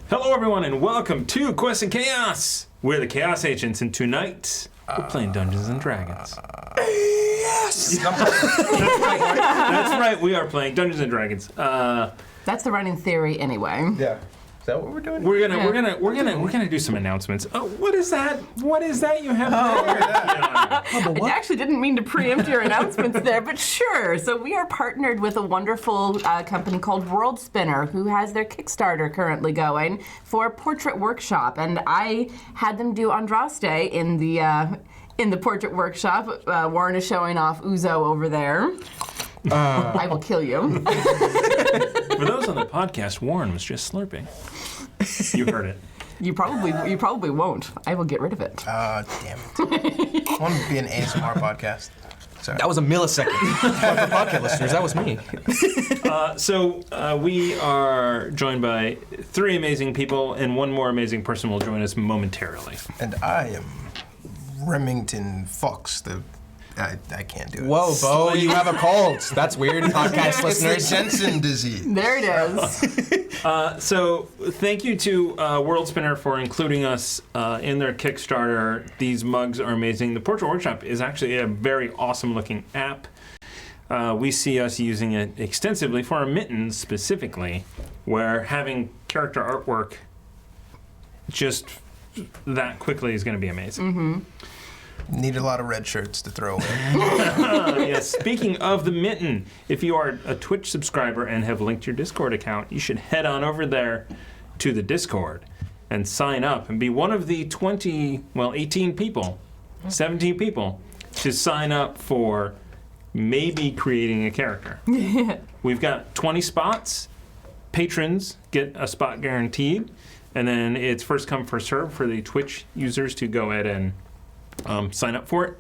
Hello, everyone, and welcome to Quest and Chaos. We're the Chaos Agents, and tonight we're playing Dungeons and Dragons. Yes. That's right. We are playing Dungeons and Dragons. That's the running theory, anyway. Yeah. Is that what we're doing? We're gonna do some announcements. Oh, what is that? What is that you have there? I actually didn't mean to preempt your announcements there, but sure. So we are partnered with a wonderful company called World Spinner, who has their Kickstarter currently going for Portrait Workshop, and I had them do Andraste in the Portrait Workshop. Warren is showing off Uzo over there. I will kill you. For those on the podcast, Warren was just slurping. You heard it. You probably won't. I will get rid of it. Damn it. I want to be an ASMR podcast. Sorry. That was a millisecond. For podcast listeners, that was me. So we are joined by three amazing people, and one more amazing person will join us momentarily. And I am Remington Fox, I can't do it. Whoa, Bo, you have a cold. That's weird, podcast listeners. It's the Jensen disease. There it is. So thank you to World Spinner for including us in their Kickstarter. These mugs are amazing. The Portrait Workshop is actually a very awesome looking app. We see us using it extensively for our mittens specifically, where having character artwork just that quickly is going to be amazing. Mm-hmm. Need a lot of red shirts to throw away. Yes, speaking of the mitten, if you are a Twitch subscriber and have linked your Discord account, you should head on over there to the Discord and sign up and be one of the 18 people, 17 people to sign up for maybe creating a character. We've got 20 spots. Patrons get a spot guaranteed, and then it's first come, first serve for the Twitch users to go ahead and sign up for it.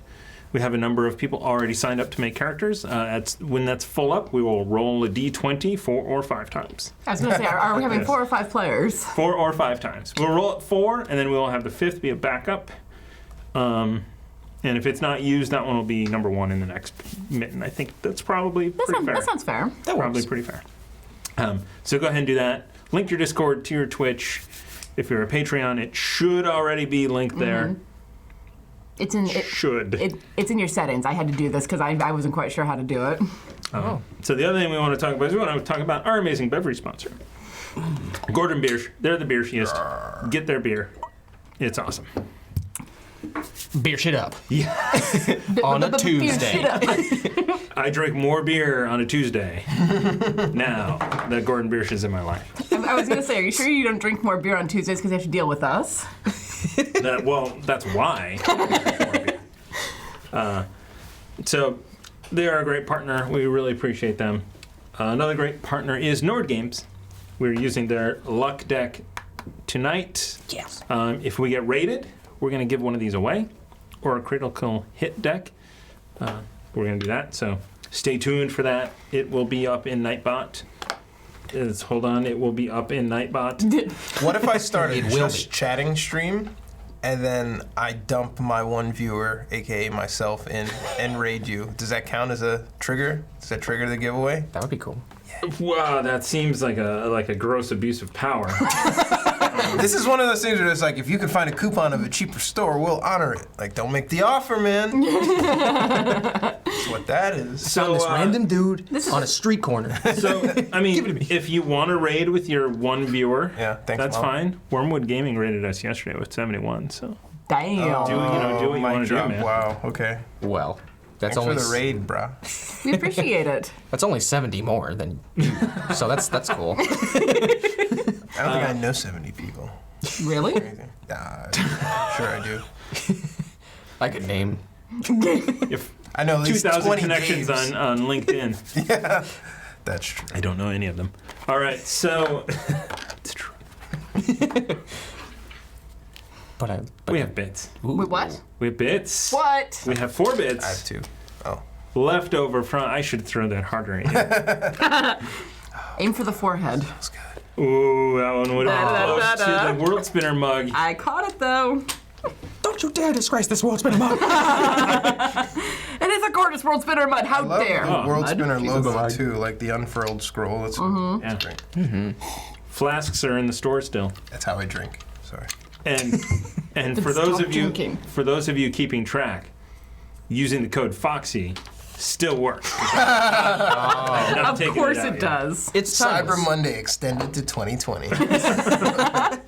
We have a number of people already signed up to make characters. When that's full up, we will roll a d20 4 or 5 times. I was going to say, are we having 4 or 5 players? 4 or 5 times. We'll roll it 4, and then we'll have the 5th be a backup. And if it's not used, that one will be number 1 in the next mitten. I think that's probably pretty fair. That sounds fair. Probably pretty fair. So go ahead and do that. Link your Discord to your Twitch. If you're a Patreon, it should already be linked there. Mm-hmm. It's in your settings. I had to do this because I wasn't quite sure how to do it. So the other thing we want to talk about is we want to talk about our amazing beverage sponsor, Gordon Beers. They're the beerciest. Get their beer. It's awesome. Beer shit up. Yeah. On a Tuesday. I drink more beer on a Tuesday now that Gordon Biersch is in my life. I was going to say, are you sure you don't drink more beer on Tuesdays because you have to deal with us? That's why. So they are a great partner. We really appreciate them. Another great partner is Nord Games. We're using their luck deck tonight. Yes. If we get rated, we're going to give one of these away, or a critical hit deck. We're going to do that, so stay tuned for that. It will be up in Nightbot. It will be up in Nightbot. What if I started just chatting stream, and then I dump my one viewer, aka myself, in and raid you? Does that count as a trigger? Does that trigger the giveaway? That would be cool. Wow, that seems like a gross abuse of power. This is one of those things where it's like, if you can find a coupon of a cheaper store, we'll honor it. Like, don't make the offer, man. That's what that is. So this random dude on a street corner. So, I mean, if you want to raid with your one viewer, thanks, that's Mom. fine. Wormwood Gaming raided us yesterday with 71, so. Damn. Do what you want to do, man. Wow, okay. Well, that's Thanks only for the raid, brah. We appreciate it. That's only 70 more than you. So that's cool. I don't think I know 70 people. Really? Sure I do. I could name. I know at least 2,000 connections on LinkedIn. Yeah, that's true. I don't know any of them. All right, so it's true. But we have bits. Wait, what? We have bits. What? We have 4 bits. I have 2. Oh. Left over from. I should throw that harder at you. Aim for the forehead. That's good. Ooh, that one would have been close to the World Spinner mug. I caught it though. Don't you dare disgrace this World Spinner mug. It is a gorgeous World Spinner mud. How dare? The World Mud. Spinner logo too, like the unfurled scroll. That's great. Mm-hmm. Flasks are in the store still. That's how I drink. Sorry. And for Stop those of you drinking. keeping track, using the code Foxy still works. Of course it does. It's Cyber Monday extended to 2020. Yeah,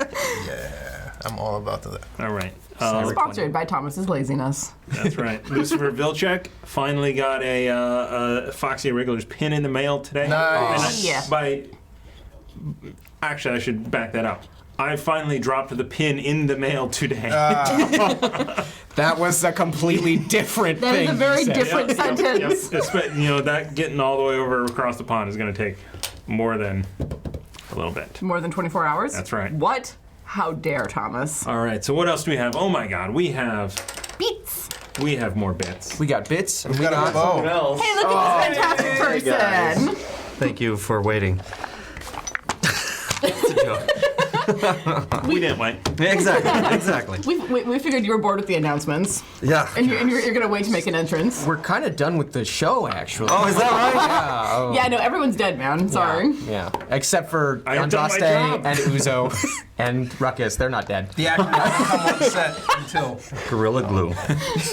I'm all about that. All right. Sponsored by Thomas's Laziness. That's right. Lucifer Vilcek finally got a Foxy Irregulars pin in the mail today. Nice. And actually, I should back that up. I finally dropped the pin in the mail today. That was a completely different That thing. is a very you said. different sentence. That getting all the way over across the pond is going to take more than a little bit. More than 24 hours? That's right. What? How dare, Thomas? All right. So what else do we have? Oh my God, we have Beats. more bits. We got bits. And We got a bow. Hey, look at this fantastic person. Thank you for waiting. It's a joke. We didn't wait. Exactly. We figured you were bored with the announcements, Yeah. and you're gonna wait to make an entrance. We're kind of done with the show, actually. Oh, is that right? Yeah. Oh. Yeah, no, everyone's dead, man. Sorry. Yeah. Except for I have done my Andraste job. and Uzo and Ruckus. They're not dead. The actor didn't come on set until Gorilla glue.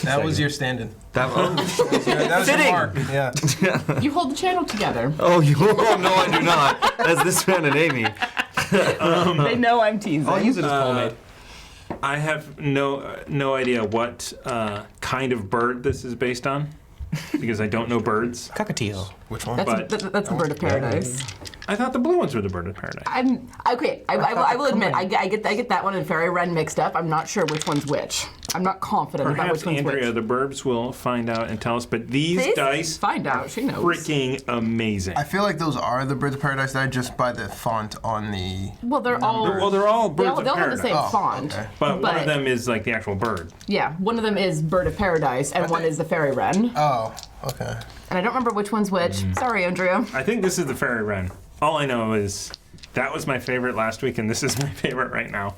that was your stand-in. That That was your Fitting. mark. Yeah. You hold the channel together. Oh, no, I do not. That's this man and Amy. They know I'm teasing. I'll use it as pomade. I have no idea what kind of bird this is based on because I don't know birds. Cockatiel. Which one? That's the bird of paradise. I thought the blue ones were the bird of paradise. I'm okay. I will admit I get that one and fairy wren mixed up. I'm not sure which one's which. I'm not confident about Perhaps which one's Andrea, which. the Burbs, will find out and tell us. But these Please? dice, Find out. She knows. freaking amazing. I feel like those are the Birds of Paradise dice just by the font on the. Well, they're all. They're all They birds all, of they all have the paradise. same font. okay. But one of them is like the actual bird. Yeah, one of them is bird of paradise, and one is the fairy wren. Oh, okay. And I don't remember which one's which. Sorry, Andrea. I think this is the fairy wren. All I know is that was my favorite last week, and this is my favorite right now.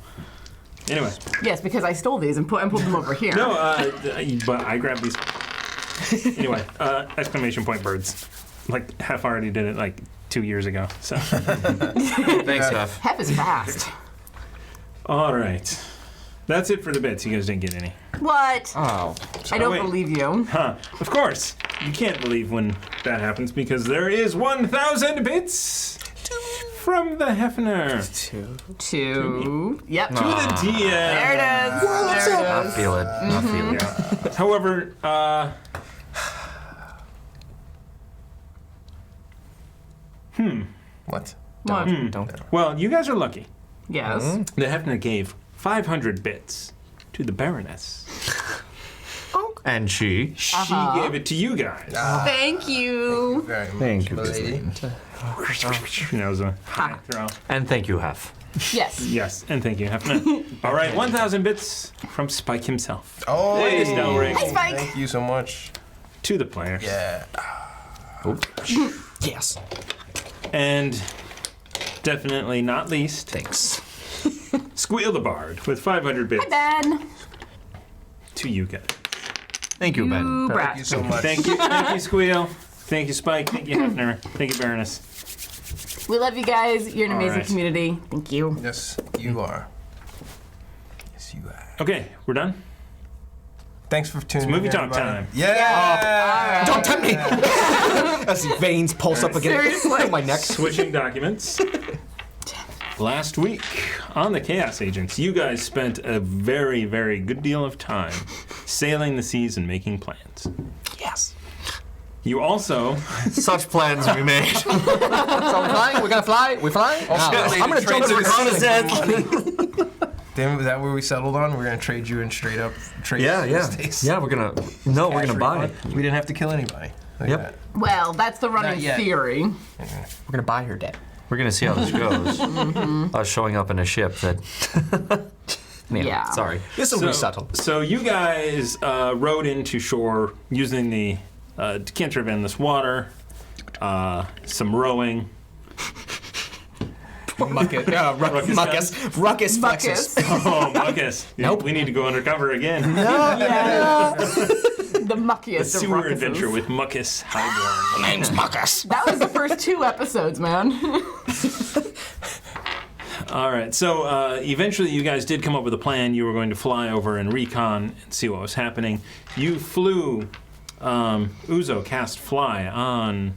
Anyway, Yes, because I stole these and pulled them over here. no, but I grabbed these. Anyway, exclamation point birds. Like Hef already did it like 2 years ago. So, Thanks, Hef. Hef is fast. all right, that's it for the bits. You guys didn't get any. What? Oh. I don't wait. believe you. Huh. Of course. You can't believe when that happens because there is 1,000 bits from the Hefner Two. Yep. to the DM. There it is. There it I is. feel it. I feel it. However, What? What? Don't. well, you guys are lucky. Yes. The Hefner gave 500 bits to the Baroness. And she. She gave it to you guys. Thank you. Very much, Thank you, lady. She knows a high throw. And thank you, Hef. Yes. Yes, and thank you, Hefner. All right, 1,000 bits from Spike himself Oh, Hey, Stelrig. Hi, Spike. thank you so much. to the players. Yeah. Yes. And definitely not least, Thanks. Squeal the Bard with 500 bits Ben. to you guys. Thank you, Ben. Ooh, Thank brat. you so much. Thank you, Squeal. Thank you, Spike. Thank you, Hefner. Thank you, Baroness. We love you guys. You're an All amazing right. community. Thank you. Yes, you are. Yes, you are. Okay, we're done. Thanks for tuning in. movie talk everybody. time. Yeah. Don't tempt me! As veins pulse up against Seriously? my neck. Switching documents. Last week on the Chaos Agents, you guys spent a very, very good deal of time sailing the seas and making plans. Yes. You also Such plans we made. So we're flying? We're gonna fly? We flying? I'm gonna jump to the Damn, is that where we settled on? We're gonna trade you in straight up trade. Yeah. states. Yeah, we're gonna. No, we're gonna buy. We didn't have to kill anybody. Look Yep. at that. Well, that's the running Not yet. theory. We're gonna buy her dead. We're gonna see how this goes. Us showing up in a ship that. Yeah. Sorry. This will be subtle. So you guys rowed into shore using the decanter of endless water, some rowing. Muckus. Ruckus flexes. Oh, Muckus. Nope. We need to go undercover again. The muckiest of Sewer ruckuses. adventure with Muckus Highborn. Name's Muckus. That was the first 2 episodes, man. All right. So eventually, you guys did come up with a plan. You were going to fly over and recon and see what was happening. You flew. Uzo cast fly on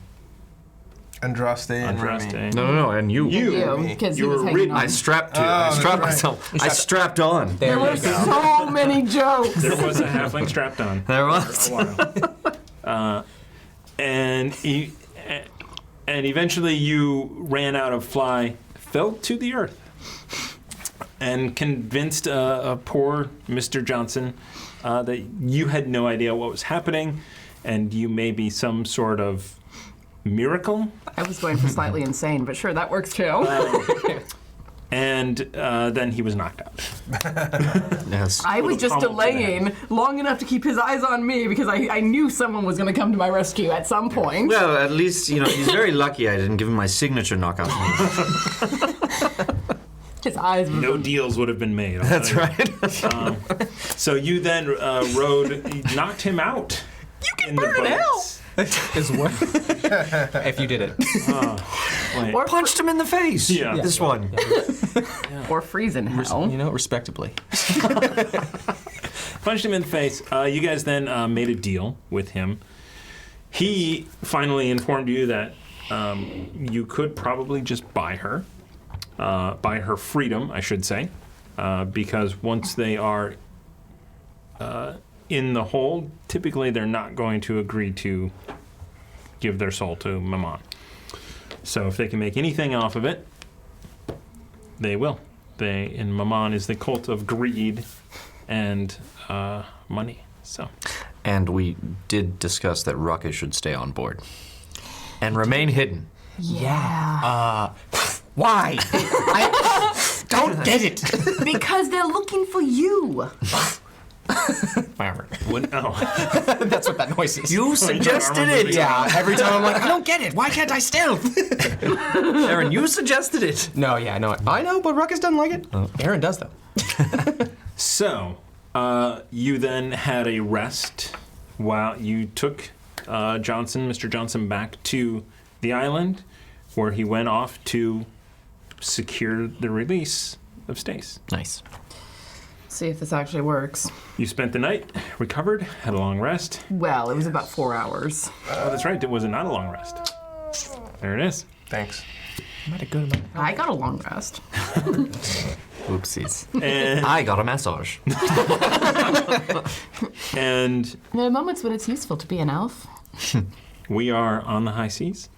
Andraste and Remy. Andraste. No, and you. Because he You was were hanging ridden. on. I strapped right. myself. I strapped on. There were so many jokes. There was a halfling strapped on. There was. For a while. And eventually you ran out of fly, fell to the earth, and convinced a poor Mr. Johnson that you had no idea what was happening, and you may be some sort of miracle. I was going for slightly insane, but sure, that works too. And then he was knocked out. Yes. I was just Little comment delaying long enough to keep his eyes on me because I knew someone was going to come to my rescue at some point. Well, at least, he's very lucky I didn't give him my signature knockout move. His eyes were No deals would have been made. I'll That's tell you. right. So you then knocked him out. You can burn in hell. Is what? If you did it. Wait. Or, Punched him in the face. Yeah. This one. or freeze in hell. Respectably. Punched him in the face. You guys then made a deal with him. He finally informed you that you could probably just buy her freedom, I should say, because once they are in the hold, typically they're not going to agree to give their soul to Mammon. So if they can make anything off of it, they will. And Mammon is the cult of greed and money. So And we did discuss that Ruckus should stay on board. And remain hidden. Yeah. Why? I don't get it. Because they're looking for you. Whatever. That's what that noise is. You suggested it! Yeah, every time I'm like, I don't get it. Why can't I stealth? Aaron, you suggested it. No, yeah, I know it. I know, but Ruckus doesn't like it. Aaron does, though. So, you then had a rest while you took Mr. Johnson, back to the island, where he went off to secure the release of Stace. Nice. See if this actually works. You spent the night, recovered, had a long rest. Well, it was about 4 hours. Oh, that's right. It was not a long rest. There it is. Thanks. I'm at a good amount. I got a long rest. Oopsies. And, I got a massage. and There are moments when it's useful to be an elf. we are on the high seas.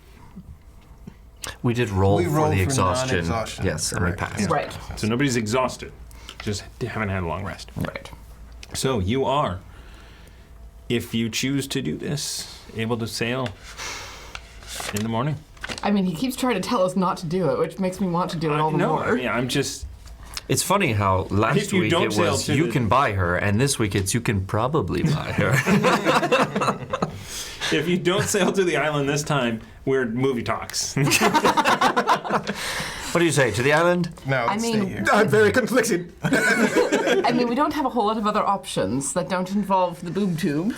We did roll We for rolled the for exhaustion. non-exhaustion. Yes, and we Correct. passed. Right. So nobody's exhausted. Just haven't had a long rest. Right. So you are, if you choose to do this, able to sail in the morning. I mean, he keeps trying to tell us not to do it, which makes me want to do it all the more. I mean, I'm just. It's funny how last If you week don't it sail was to you the- can buy her, and this week it's you can probably buy her. If you don't sail to the island this time, we're movie talks. What do you say, to the island? No, I stay mean- here. I'm very conflicted. I mean, we don't have a whole lot of other options that don't involve the boob tube.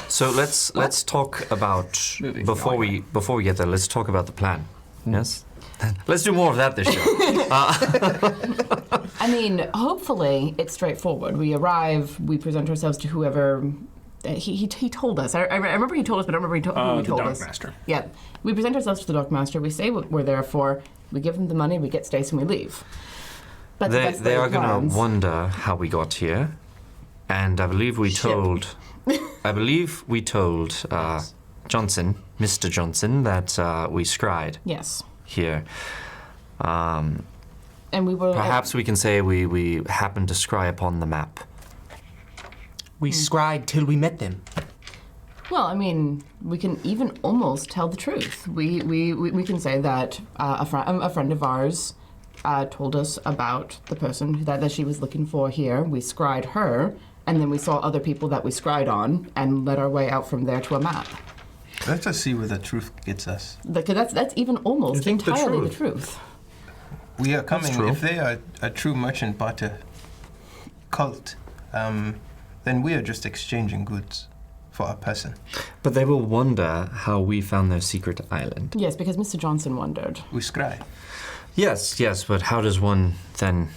So let's talk about Movies. before we get there. Let's talk about the plan. Yes. Let's do more of that this show. I mean, hopefully it's straightforward. We arrive, we present ourselves to whoever. He told us. I remember he told us, but I don't remember who he The told us. Dockmaster. Yeah, we present ourselves to the Dockmaster. We say what we're there for. We give them the money. We get Stace and we leave. But They are going to wonder how we got here, and I believe we told Johnson, Mr. Johnson, that we scried Yes, here. and we were Perhaps we can say we happened to scry upon the map. We scried till we met them. Well, I mean, we can even almost tell the truth. We can say that a friend of ours told us about the person that she was looking for here. We scried her, and then we saw other people that we scried on, and led our way out from there to a map. Let's just see where the truth gets us. That's even almost think the entirely the truth. truth. We are coming. true. If they are a true merchant butter cult, then we are just exchanging goods for a person. But they will wonder how we found their secret island. Yes, because Mr. Johnson wondered. We scry. Yes, but how does one then...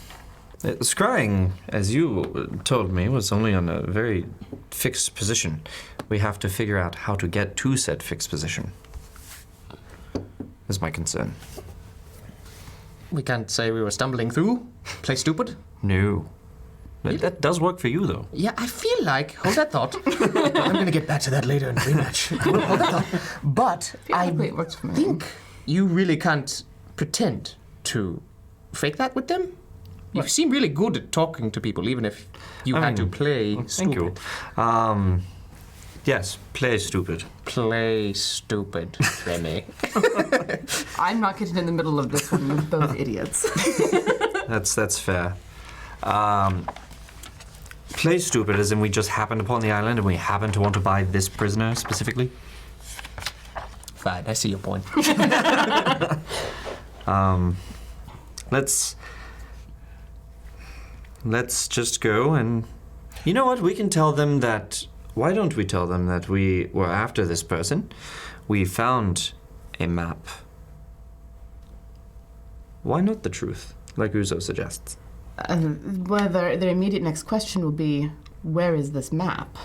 Scrying, as you told me, was only on a very fixed position. We have to figure out how to get to said fixed position. Is my concern. We can't say we were stumbling through. Play stupid. No. That does work for you, though. Yeah, I feel like... Hold that thought. I'm going to get back to that later in rematch. Hold that thought. But I it works for me. think you really can't pretend to fake that with them. You seem really good at talking to people, even if you had to play stupid. Thank you. Yes, play stupid. Play stupid, Remy. I'm not getting in the middle of this one with both idiots. That's fair. Play stupid as in we just happened upon the island and we happen to want to buy this prisoner specifically? Fine, I see your point. Let's just go and... You know what? We can tell them that... Why don't we tell them that we were after this person? We found a map. Why not the truth, like Uzo suggests? Well, their immediate next question will be, where is this map?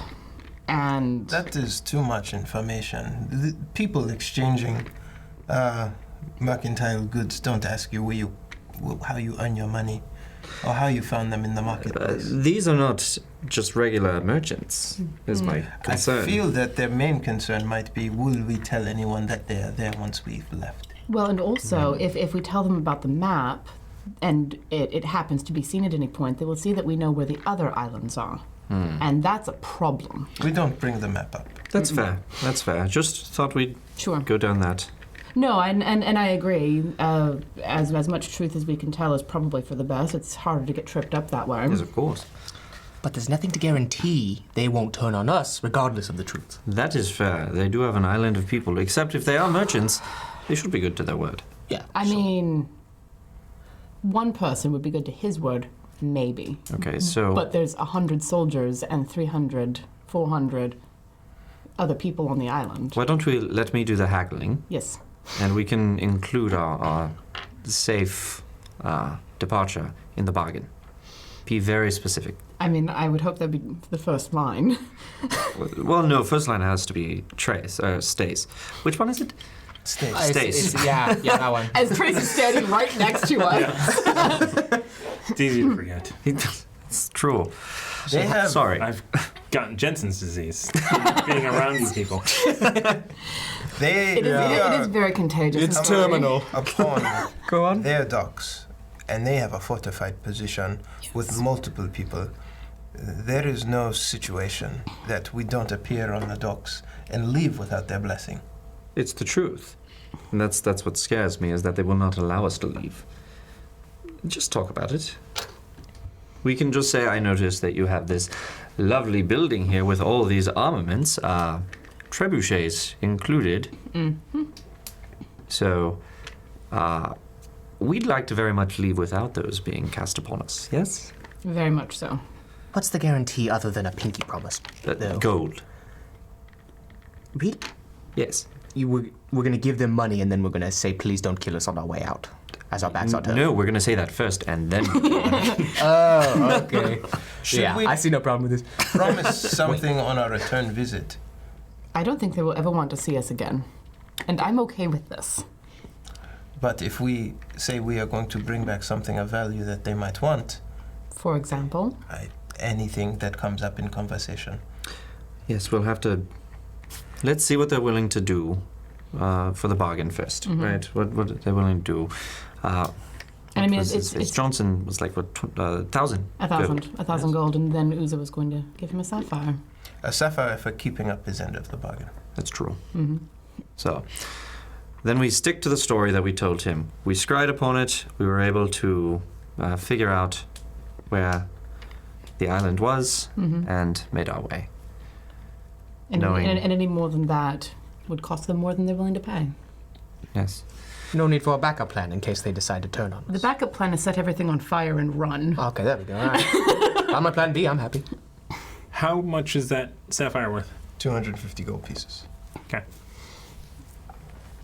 And... That is too much information. The people exchanging mercantile goods don't ask you how you earn your money or how you found them in the marketplace. These are not just regular merchants, is my concern. I feel that their main concern might be, will we tell anyone that they are there once we've left? Well, and also, if we tell them about the map, and it happens to be seen at any point, they will see that we know where the other islands are. And that's a problem. We don't bring the map up. That's fair. That's fair. Just thought we'd go down that. No, and I agree. As much truth as we can tell is probably for the best. It's harder to get tripped up that way. Yes, of course. But there's nothing to guarantee they won't turn on us, regardless of the truth. That is fair. They do have an island of people, except if they are merchants, they should be good to their word. Yeah. I mean, one person would be good to his word, maybe. Okay, so... But there's 100 soldiers and 300, 400 other people on the island. Why don't we let me do the haggling? Yes. And we can include our safe departure in the bargain. Be very specific. I mean, I would hope that'd be the first line. Well, no, first line has to be stays. Which one is it? Stays. Yeah, that one. As Tracy's standing right next to us. It's easy to forget. It's true. Sorry. I've gotten Jensen's disease being around these people. It is very contagious. It's terminal. Upon Go on. their docks, and they have a fortified position with multiple people. There is no situation that we don't appear on the docks and leave without their blessing. It's the truth. And that's what scares me, is that they will not allow us to leave. Just talk about it. We can just say, I noticed that you have this lovely building here with all these armaments, trebuchets included. Mm-hmm. So, we'd like to very much leave without those being cast upon us, yes? Very much so. What's the guarantee other than a pinky promise? Gold. Really? Yes. We're going to give them money and then we're going to say, please don't kill us on our way out, as our backs are turned. No, we're going to say that first and then... Oh, okay. Should we I see no problem with this. promise something on our return visit? I don't think they will ever want to see us again. And I'm okay with this. But if we say we are going to bring back something of value that they might want, For example? anything that comes up in conversation. Yes, we'll have to... Let's see what they're willing to do for the bargain first, right? What they're willing to do. And I mean, it's Johnson was like, what, 1,000? 1,000 gold, and then Uzo was going to give him a sapphire. A sapphire for keeping up his end of the bargain. That's true. Mm-hmm. So, then we stick to the story that we told him. We scryed upon it. We were able to figure out where the island was and made our way. And, Knowing- and any more than that would cost them more than they're willing to pay. Yes. No need for a backup plan in case they decide to turn on us. The backup plan is set everything on fire and run. Okay, there we go. All right. On my plan B, I'm happy. How much is that sapphire worth? 250 gold pieces. Okay.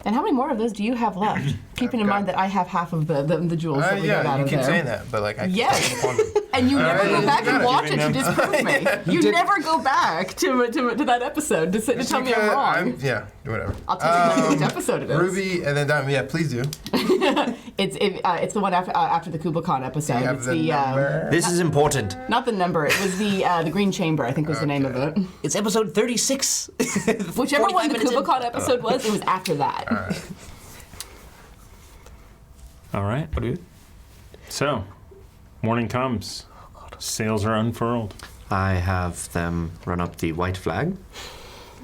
And how many more of those do you have left? Keeping in mind that I have half of the jewels that we got out you of keep there. saying that, but like I Yes. keep on them. And you never go you back and got it. watch it to disprove me. You never go back to that episode to tell me I'm wrong. Whatever. I'll tell you which episode it is. Ruby and then Diamond. Yeah, please do. It's the one after the Kublai episode. You have It's the number. This is important. not the number. It was the Green Chamber. I think was the name of it. It's episode 36. Whichever one the 45 minutes in. Kublai episode was, it was after that. All right. What do you? So, morning comes. Sails are unfurled. I have them run up the white flag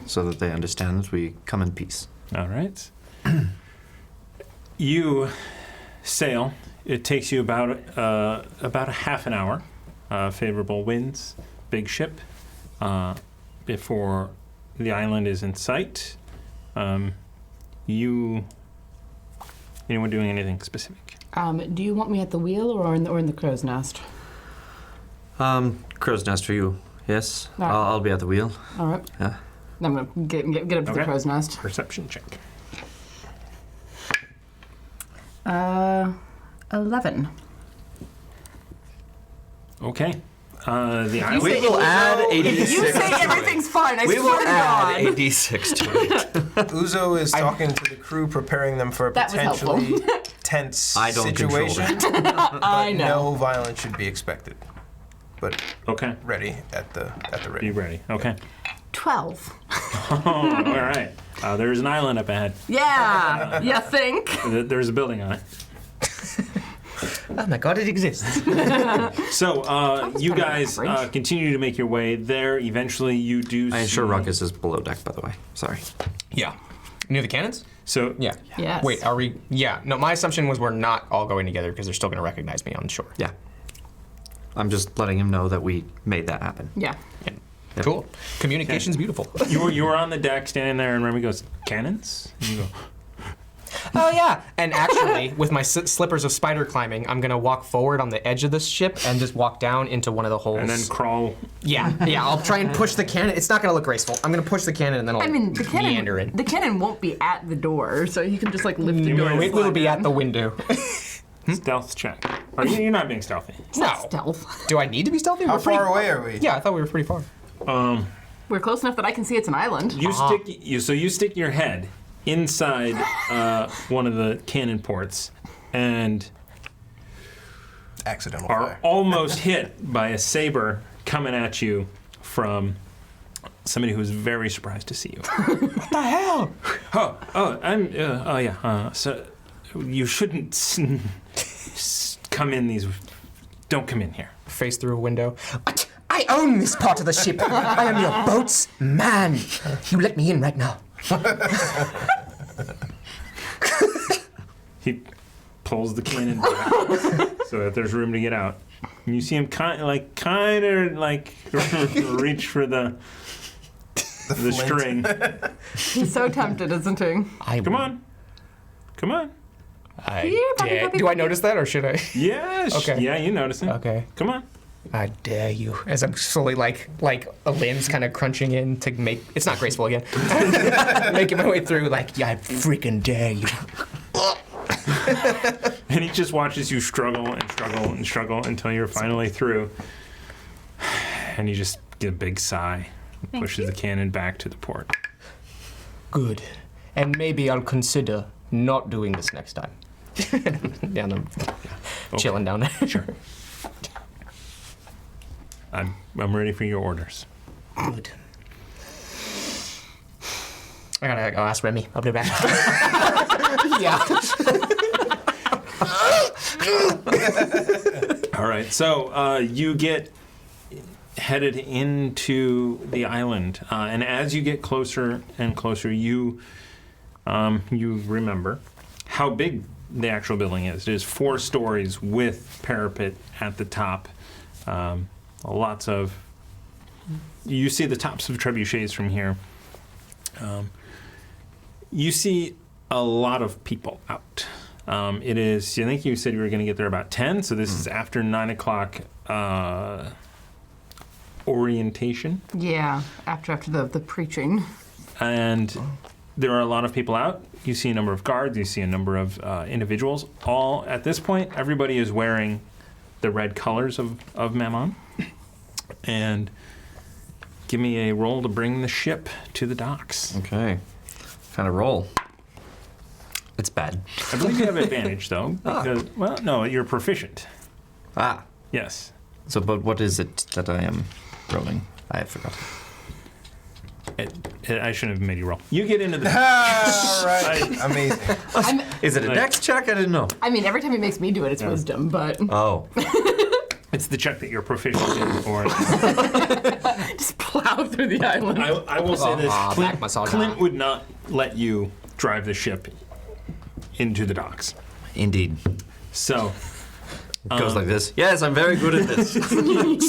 so that they understand that we come in peace. All right. You sail. It takes you about a half an hour. Favorable winds, big ship, before the island is in sight. Anyone doing anything specific? Do you want me at the wheel or in the crow's nest? Crow's nest for you. Yes, All right. I'll be at the wheel. All right. Yeah. I'm gonna get up to the Okay. crow's nest. Perception check. 11. Okay. The island. We will add a If you d6. say everything's fine, I We swear will to add God. a d6 to it. Uzo is talking to the crew, preparing them for a That was helpful. potentially tense I don't control situation. I know. No violence should be expected, but Okay. ready at the ready. Be ready. Okay. 12. Oh, all right. There's an island up ahead. Yeah, you think? There's a building on it. Oh my god, it exists. So you better than guys average. continue to make your way there. Eventually, you do. I am see- sure Ruckus is below deck, by the way. Sorry. Yeah. Near the cannons? So Yeah. Yes. Wait, are we? Yeah. No, my assumption was we're not all going together because they're still going to recognize me on shore. Yeah. I'm just letting him know that we made that happen. Yeah. Yep. Cool. Communication's beautiful. you were on the deck standing there, and Remy goes, "Cannons?" And you go, Oh yeah. And actually, with my slippers of spider climbing, I'm gonna walk forward on the edge of this ship and just walk down into one of the holes. and then crawl. yeah. I'll try and push the cannon. It's not gonna look graceful. I'm gonna push the cannon and then I'll I mean, the meander in. cannon won't be at the door, so you can just like lift the You door. might- and It will slide be in. at the window. Stealth check. You're not being stealthy. No. Stealth. Do I need to be stealthy? How We're pretty- far away are we? Yeah, I thought we were pretty far. We're close enough that I can see it's an island. You stick your head inside one of the cannon ports, and Accidental are fire. almost hit by a saber coming at you from somebody who's very surprised to see you. What the hell? So you shouldn't come in these. Don't come in here. Face through a window. I own this part of the ship. I am your boat's man. You let me in right now. He pulls the cannon back so that there's room to get out. And you see him kind of reach for the flint. string. He's so tempted, isn't he? Come on. Do I notice that or should I? Yes. Okay. Yeah, you notice it. Okay. Come on. I dare you. As I'm slowly like a limb's kind of crunching in to make it's not graceful again. Making my way through like I freaking dare you. And he just watches you struggle and struggle and struggle until you're finally through. And you just get a big sigh. Pushes the cannon back to the port. Good. And maybe I'll consider not doing this next time. Yeah, I'm chilling down there. Sure. I'm ready for your orders. Good. I gotta go ask Remy. I'll be back. Yeah. All right, so you get headed into the island, and as you get closer and closer, you remember how big the actual building is. It is 4 stories with parapet at the top. Lots of. You see the tops of trebuchets from here. You see a lot of people out. It is, I think you said you were going to get there about 10, so this is after 9 o'clock orientation. Yeah, after the preaching. And there are a lot of people out. You see a number of guards. You see a number of individuals. All at this point, everybody is wearing the red colors of Mammon. And give me a roll to bring the ship to the docks. Okay. Kind of roll. It's bad. I believe you have advantage, though, because, well, no, you're proficient. Ah. Yes. So, but what is it that I am rolling? I have forgotten. I shouldn't have made you roll. You get into the... All right. Amazing. Is it a dex check? I didn't know. I mean, every time he makes me do it, it's wisdom, but Oh. It's the check that you're proficient in, or... just plow through the island. I will say this. back massage. Clint would not let you drive the ship into the docks. Indeed. So... It goes like this. Yes, I'm very good at this.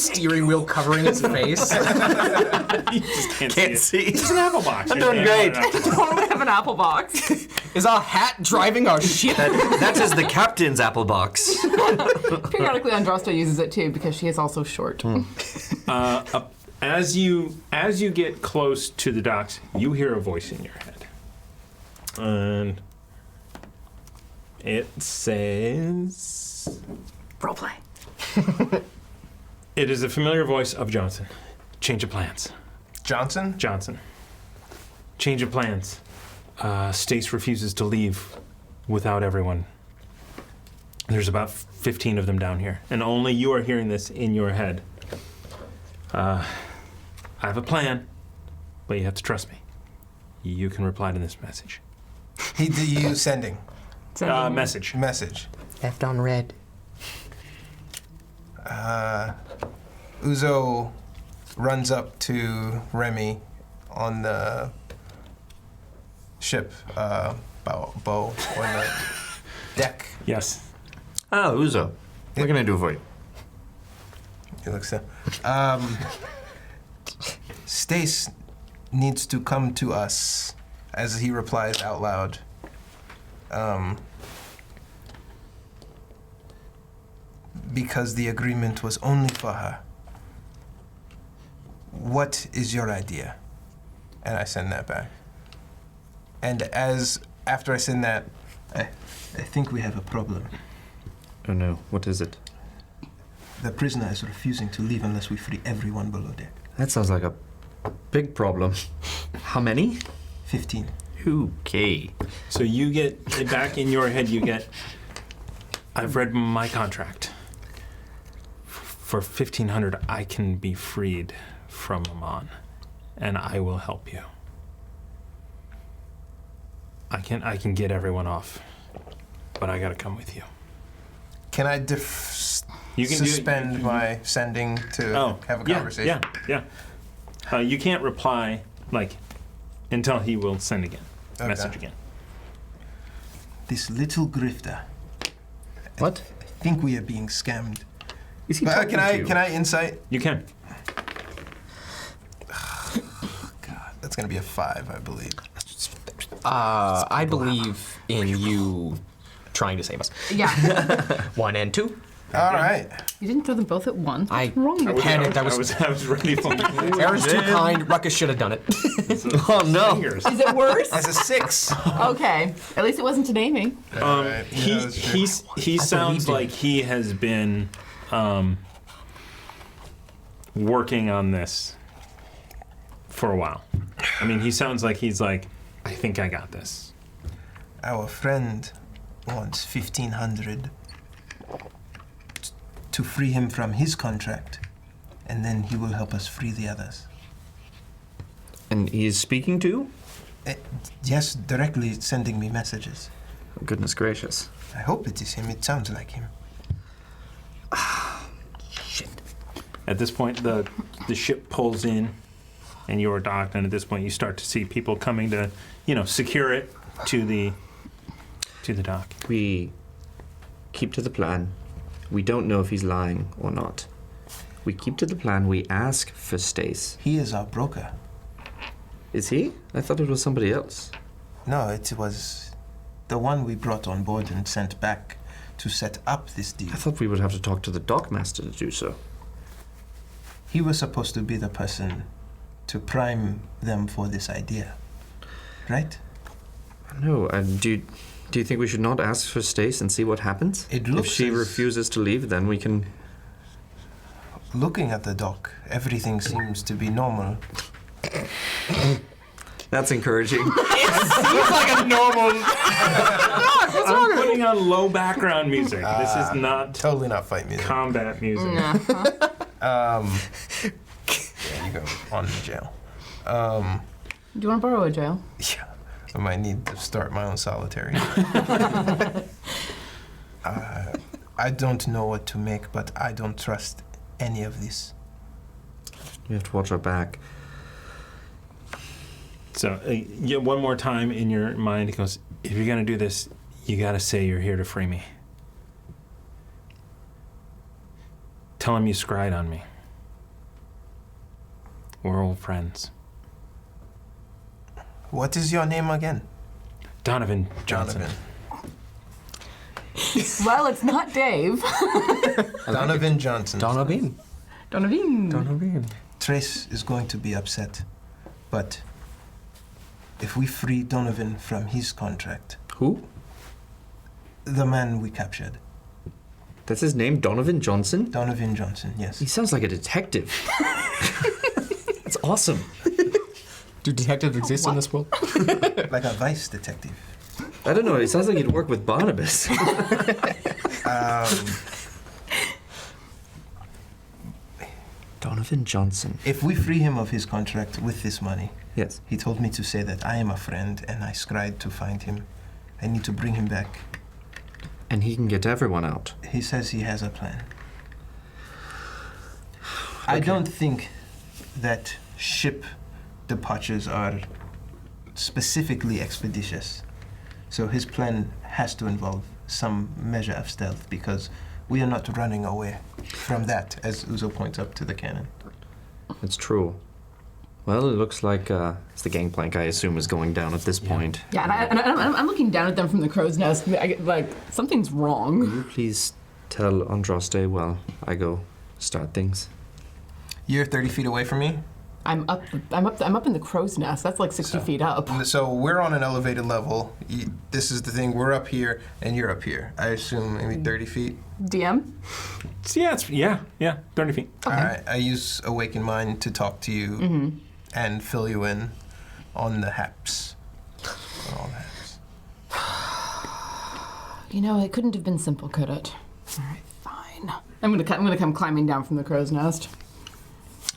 Steering wheel covering his face. you just Can't see. It's an apple box. I'm doing great. Totally have an apple box. Is our hat driving our ship? That is the captain's apple box. Periodically, Andrasta uses it too because she is also short. As you get close to the docks, you hear a voice in your head. And it says... Roleplay. It is a familiar voice of Johnson. Change of plans. Johnson? Johnson. Change of plans. Stace refuses to leave without everyone. There's about 15 of them down here, and only you are hearing this in your head. I have a plan, but you have to trust me. You can reply to this message. You sending? Message. Message. Left on red. Uzo runs up to Remy on the ship, bow on the deck. Yes. Ah, Uzo. What can I do for you? He looks up. Stace needs to come to us, as he replies out loud. Because the agreement was only for her. What is your idea? And I send that back. And after I send that, I think we have a problem. Oh no, what is it? The prisoner is refusing to leave unless we free everyone below deck. That sounds like a big problem. How many? 15. Okay. So you get back in your head. You get. I've read my contract. For 1,500, I can be freed from Amon, and I will help you. I can get everyone off, but I gotta come with you. Can I You can suspend my sending to have a conversation? Yeah. You can't reply until he will send again. Okay. Message again. This little grifter. What? I think we are being scammed. Is he But, talking to you? can I insight? You can. God, that's gonna be a 5, I believe. I believe in you trying to save us. Yeah. 1 and 2. All right. You didn't throw them both at once. What's I wrong with you? panicked. I was ready for it. Aaron's too kind. Ruckus should have done it. Oh no. Fingers. Is it worse? That's a 6. Okay. At least it wasn't an Amy. Alright, He yeah, that's true. he sounds believed in like he has been working on this for a while. I mean, he sounds like he's like, I think I got this. Our friend wants 1,500 to free him from his contract, and then he will help us free the others. And he is speaking to? Yes, directly sending me messages. Oh, goodness gracious. I hope it is him. It sounds like him. At this point, the ship pulls in, and you're docked. And at this point, you start to see people coming to, secure it to the dock. We keep to the plan. We don't know if he's lying or not. We keep to the plan. We ask for Stace. He is our broker. Is he? I thought it was somebody else. No, it was the one we brought on board and sent back to set up this deal. I thought we would have to talk to the dockmaster to do so. He was supposed to be the person to prime them for this idea, right? No, do you think we should not ask for Stace and see what happens? If she refuses to leave, then we can... Looking at the dock, everything seems to be normal. That's encouraging. Seems like a normal. I'm putting on low background music. This is not Totally not fight music. combat music. Yeah, you go on to jail. Do you want to borrow a jail? Yeah, I might need to start my own solitary. I don't know what to make, but I don't trust any of this. You have to watch our back. So, one more time in your mind, it goes, if you're going to do this, you got to say you're here to free me. Tell him you scried on me. We're old friends. What is your name again? Donovan Johnson. Well, it's not Dave. Donovan Johnson. Donovan. Donovan. Trace is going to be upset, but if we free Donovan from his contract... Who? The man we captured. That's his name, Donovan Johnson? Donovan Johnson, yes. He sounds like a detective. That's awesome. Do detectives exist in this world? Like a vice detective. I don't know, it sounds like he'd work with Barnabas. Donovan Johnson. If we free him of his contract with this money, Yes. he told me to say that I am a friend and I scried to find him. I need to bring him back. And he can get everyone out. He says he has a plan. I don't think that ship departures are specifically expeditious. So his plan has to involve some measure of stealth because we are not running away from that, as Uzo points up to the cannon. It's true. Well, it looks like it's the gangplank, I assume, is going down at this point. Yeah, and I'm looking down at them from the crow's nest. Like, something's wrong. Will you please tell Andraste while I go start things? You're 30 feet away from me. I'm up in the crow's nest. That's like 60 feet up. So we're on an elevated level. This is the thing. We're up here, and you're up here. I assume maybe 30 feet. DM? Yeah, 30 feet. Okay. All right. I use Awaken Mind to talk to you and fill you in on the haps. On all the haps. You know, it couldn't have been simple, could it? All right, fine. I'm gonna come climbing down from the crow's nest.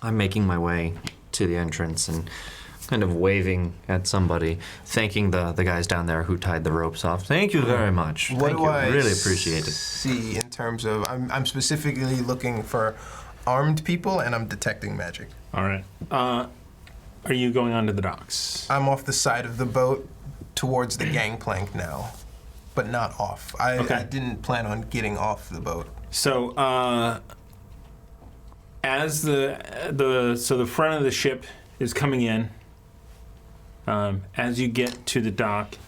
I'm making my way to the entrance and kind of waving at somebody, thanking the guys down there who tied the ropes off. Thank you very much. What Thank do you. I Really appreciate it. see in terms of I'm specifically looking for armed people and I'm detecting magic. All right. Are you going onto the docks? I'm off the side of the boat towards the gangplank now, but not off. I didn't plan on getting off the boat. So, as the front of the ship is coming in, as you get to the dock,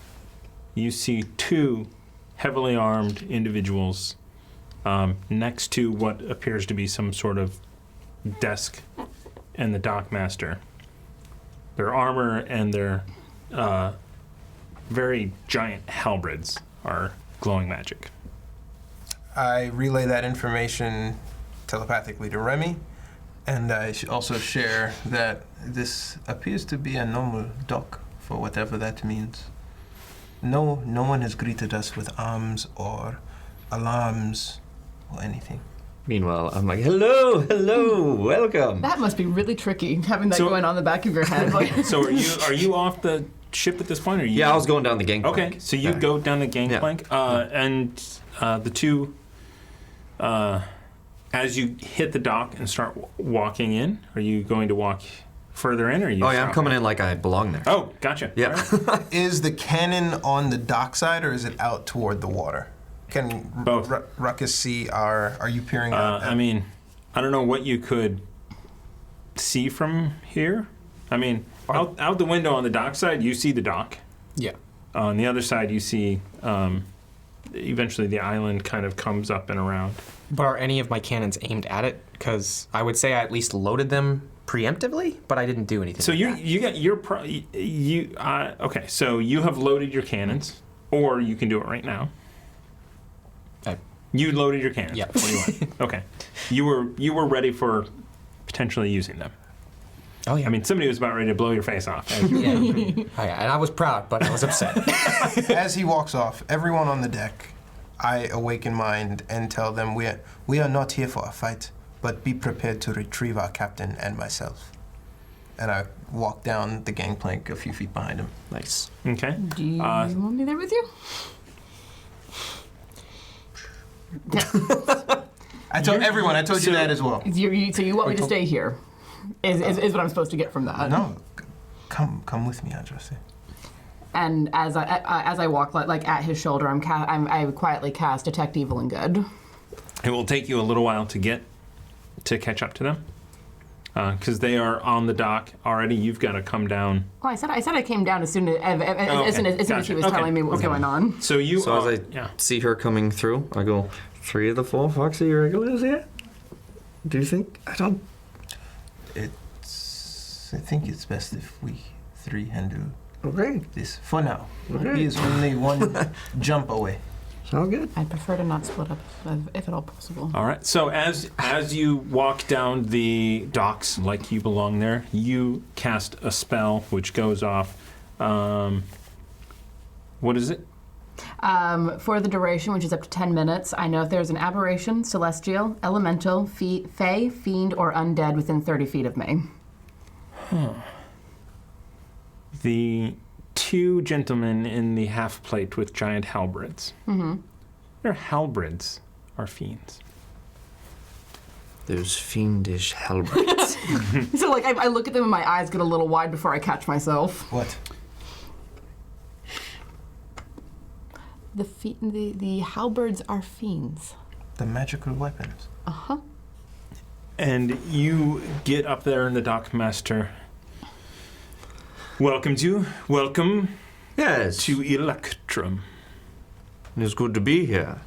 you see two heavily armed individuals next to what appears to be some sort of desk and the dockmaster. Their armor and their very giant halberds are glowing magic. I relay that information telepathically to Remy, and I also share that this appears to be a normal dock for whatever that means. No one has greeted us with arms or alarms or anything. Meanwhile, I'm like, hello, welcome. That must be really tricky, having that going on the back of your head. Like. So are you off the ship at this point? Or are you? Yeah, I was going down the gangplank. Okay, so you go down the gangplank, and the two, as you hit the dock and start walking in, are you going to walk further in, or are you? Oh yeah, I'm coming in like I belong there. Oh, gotcha. Yeah. Right. Is the cannon on the dockside or is it out toward the water? Can Both. Ruckus see are you peering out? I mean, I don't know what you could see from here. I mean, out the window on the dock side, you see the dock. Yeah. On the other side, you see eventually the island kind of comes up and around. But are any of my cannons aimed at it? Because I would say I at least loaded them preemptively, but I didn't do anything. So like you got your okay. So you have loaded your cannons, or you can do it right now. You loaded your cannons. Yeah. Before you went. Okay. You were ready for potentially using them. Oh yeah. I mean, somebody was about ready to blow your face off. yeah. Oh, yeah. And I was proud, but I was upset. As he walks off, everyone on the deck, I awake in mind and tell them we are not here for a fight, but be prepared to retrieve our captain and myself. And I walk down the gangplank a few feet behind him. Nice. Okay. Do you want me there with you? I told everyone. I told you that as well. So you want me to stay here? Is what I'm supposed to get from that? No, come with me, Androse. And as I walk like at his shoulder, I quietly cast Detect Evil and Good. It will take you a little while to catch up to them, because they are on the dock already. You've got to come down. Oh, I said I came down as soon as soon as Gotcha. he was telling me what was going on. So you. So as I see her coming through, I go, 3 of the 4 Foxy Irregulars here? Do you think? I don't... I think it's best if we 3 handle Okay. this for now. Okay. He is only one jump away. Sound good? I'd prefer to not split up if at all possible. All right. So as you walk down the docks like you belong there, you cast a spell which goes off. What is it? For the duration, which is up to 10 minutes, I know if there's an aberration, celestial, elemental, fey, fiend, or undead within 30 feet of me. The 2 gentlemen in the half plate with giant halberds. Mm-hmm. Their halberds are fiends. Those fiendish halberds. So like I look at them and my eyes get a little wide before I catch myself. What? The halberds are fiends. The magical weapons. Uh-huh. And you get up there, and the dockmaster welcomes you. Welcome Yes. to Electrum. It's good to be here.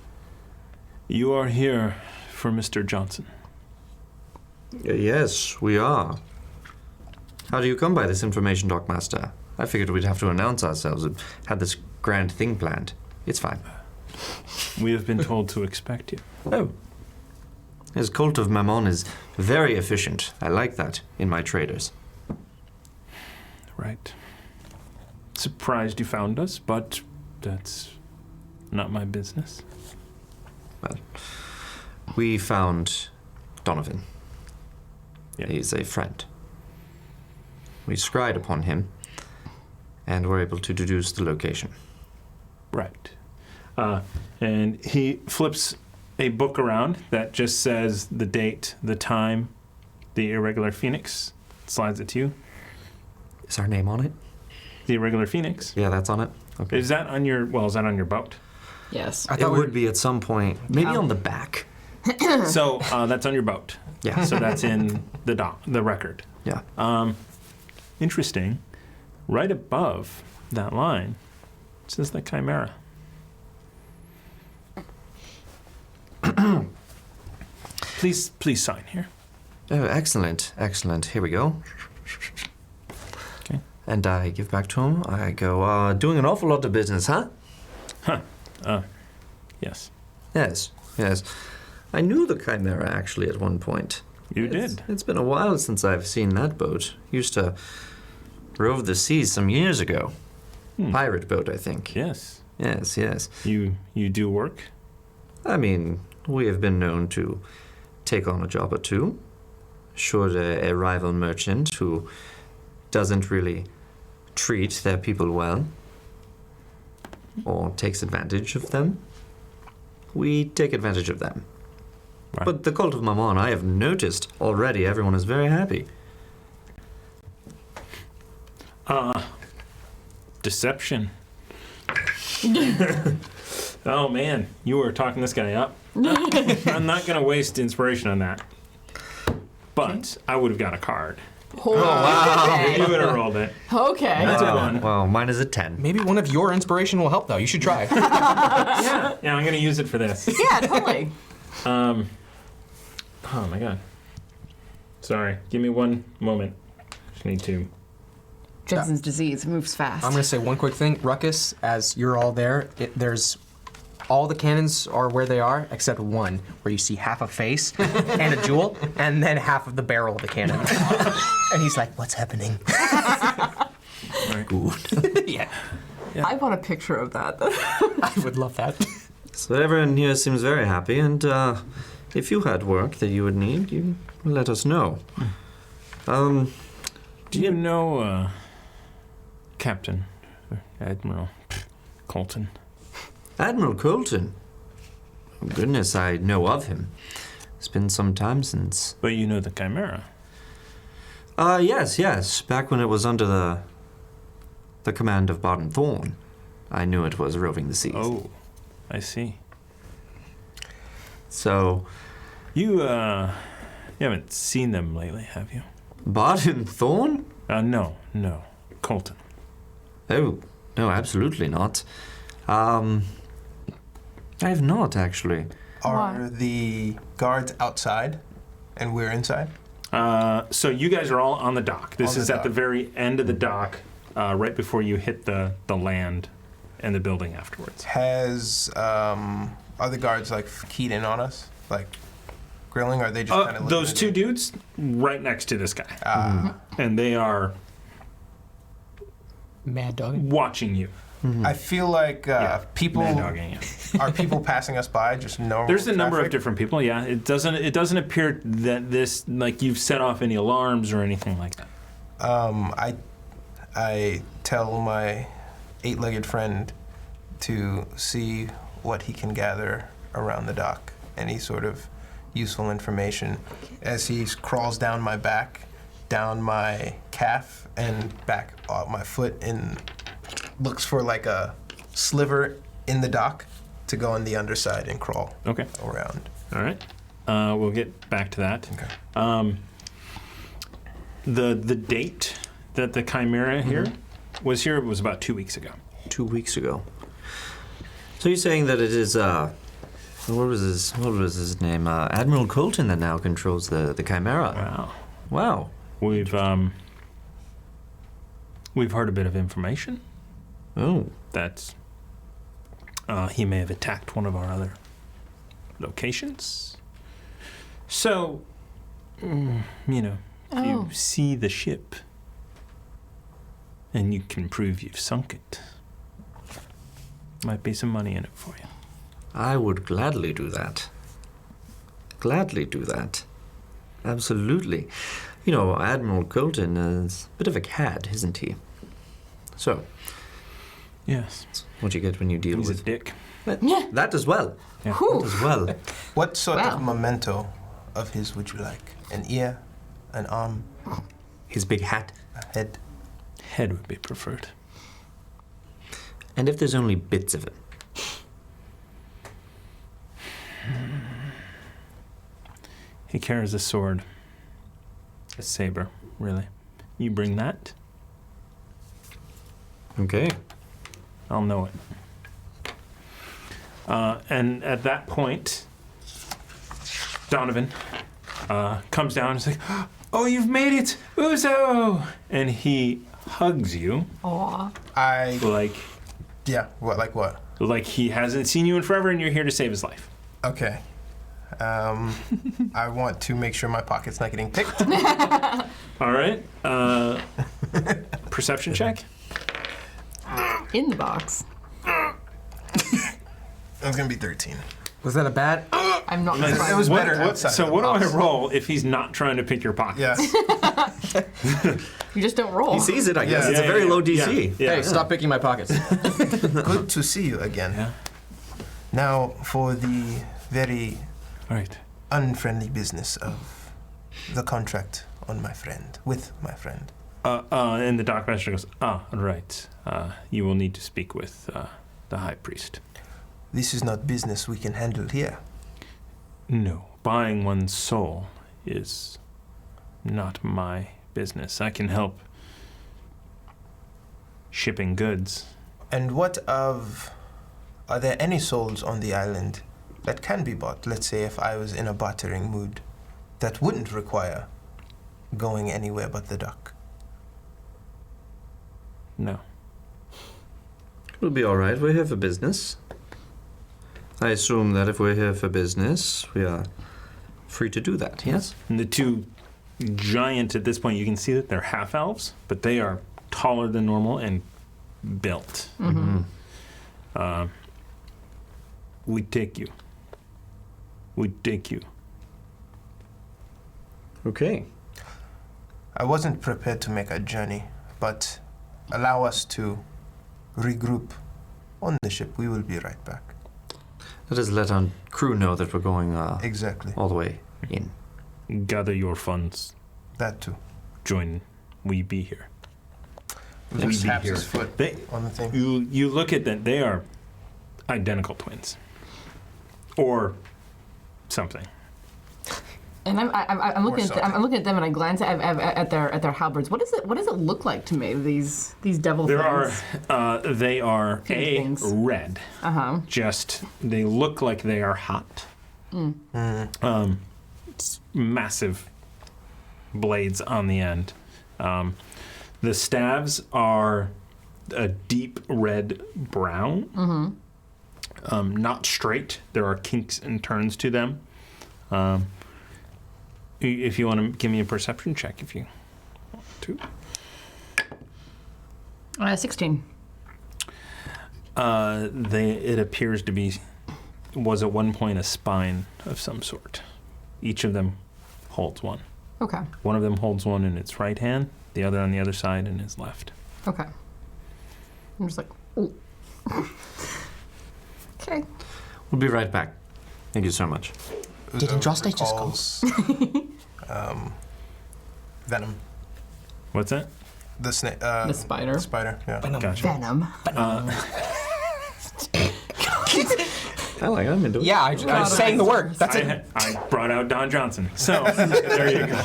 You are here for Mr. Johnson. Yes, we are. How do you come by this information, Dockmaster? I figured we'd have to announce ourselves and had this grand thing planned. It's fine. We have been told to expect you. Oh. His cult of Mammon is very efficient. I like that in my traders. Right. Surprised you found us, but that's not my business. Well, we found Donovan. Yeah. He's a friend. We scryed upon him and were able to deduce the location. Right. And he flips a book around that just says the date, the time, the irregular phoenix. Slides it to you. Is our name on it? The irregular phoenix. Yeah, that's on it. Okay. Is that on your boat? Yes. I It thought would be at some point. Maybe on the back. So that's on your boat. Yeah. So that's in the record. Yeah. Interesting. Right above that line, it says the Chimera. Please sign here. Oh, excellent. Excellent. Here we go. Okay. And I give back to him. I go, doing an awful lot of business, huh? Yes. Yes. Yes. I knew the Chimera actually at one point. You did. It's been a while since I've seen that boat. Used to rove the seas some years ago. Pirate boat, I think. Yes. Yes, yes. You do work? I mean, we have been known to take on a job or two. Should a rival merchant who doesn't really treat their people well or takes advantage of them, we take advantage of them. Right. But the cult of Mammon, I have noticed already everyone is very happy. Deception. Oh man, you were talking this guy up. I'm not going to waste inspiration on that. But I would have got a card. Oh, wow. You would have rolled it. Okay. That's a 1. Well, mine is a 10. Maybe one of your inspiration will help, though. You should try. Yeah, I'm going to use it for this. Yeah, totally. Oh my god. Sorry, give me one moment. Just need to. Jensen's disease moves fast. I'm gonna say one quick thing. Ruckus, as you're all there, there's all the cannons are where they are, except one, where you see half a face and a jewel, and then half of the barrel of the cannon. And he's like, "What's happening?" Good. Yeah, I want a picture of that. I would love that. So everyone here seems very happy, and if you had work that you would need, you let us know. Do you know Captain or Admiral Colton? Admiral Colton? Oh, goodness, I know of him. It's been some time since. But you know the Chimera. Yes. Back when it was under the command of Barton Thorn, I knew it was roving the seas. Oh, I see. So, You haven't seen them lately, have you? Barton Thorn? No, Colton. Oh, no, absolutely not. I have not, actually. Are the guards outside and we're inside? So you guys are all on the dock. This On the is at the dock. very end of the dock, right before you hit the land and the building afterwards. Has are the guards like keyed in on us, like grilling? Or are they just kind of Those two dudes right next to this guy, and they are Mad dog. watching you. I feel like people Mad dogging you. are people passing us by, just normal. There's a number of traffic? different people. Yeah, it doesn't appear that this like you've set off any alarms or anything like that. I tell my 8-legged friend to see what he can gather around the dock, any sort of useful information, as he crawls down my back, down my calf, and back my foot, and looks for like a sliver in the dock to go on the underside and crawl Okay. around. All right. We'll get back to that. Okay. The date that the Chimera here was here was about 2 weeks ago. 2 weeks ago. So you're saying that it is, what was his name? Admiral Colton that now controls the Chimera. Wow. Wow. We've heard a bit of information Oh. that he may have attacked one of our other locations. So, if you see the ship and you can prove you've sunk it, might be some money in it for you. I would gladly do that. Gladly do that. Absolutely. You know, Admiral Colton is a bit of a cad, isn't he? So, Yes. what you get when you deal He's a with dick. that as well. Yeah. Whew. As well. What sort Wow. of memento of his would you like? An ear, an arm, His big hat. a head? Head would be preferred. And if there's only bits of it. He carries a sword. A saber, really. You bring that, Okay. I'll know it. And at that point, Donovan comes down and is like, "Oh, you've made it, Uzo!" And he hugs you Aw. What? like he hasn't seen you in forever, and you're here to save his life. Okay. I want to make sure my pocket's not getting picked. All right. Perception check. In the box. It's gonna be 13. Was that a bad? I'm not It surprised. was better outside. So the what do I box. roll if he's not trying to pick your pocket? Yes. You just don't roll. He sees it, I guess. Yeah. It's a very low DC. Yeah. Hey, stop picking my pockets. Good to see you again. Yeah. Now for the very Right. unfriendly business of the contract on my friend, with my friend. And the dock master goes, right. You will need to speak with the high priest. This is not business we can handle here. No, buying one's soul is not my business. I can help shipping goods. And what of... Are there any souls on the island that can be bought? Let's say if I was in a bartering mood that wouldn't require going anywhere but the dock? No. We'll be all right. We're here for business. I assume that if we're here for business, we are free to do that, yes? And the two giant, at this point, you can see that they're half elves, but they are taller than normal and built. We take you. We take you. Okay. I wasn't prepared to make a journey, but allow us to regroup on the ship. We will be right back. Let us let our crew know that we're going Exactly. all the way in. Gather your funds. That too. Join. We be here. He We just be taps here. his foot They, on the thing. you look at them. They are identical twins, or something. And I'm looking Or I'm looking at them and I glance at their halberds. What does it look like to me? These devil There things. they are Things. red. Just they look like they are hot. It's massive blades on the end. The staves are a deep red brown. Not straight. There are kinks and turns to them. If you want to give me a perception check, if you want to. 16. It appears to be, was at one point a spine of some sort. Each of them holds one. Okay. One of them holds one in its right hand, the other on the other side in his left. Okay. I'm just like, ooh. Okay. We'll be right back. Thank you so much. Did Andraste just go? Recalls, Venom. What's that? The snake. The spider. Spider. Yeah. Gotcha. Venom. I like it. I'm into it. Yeah, I was saying the word. That's it. I brought out Don Johnson. So, there you go.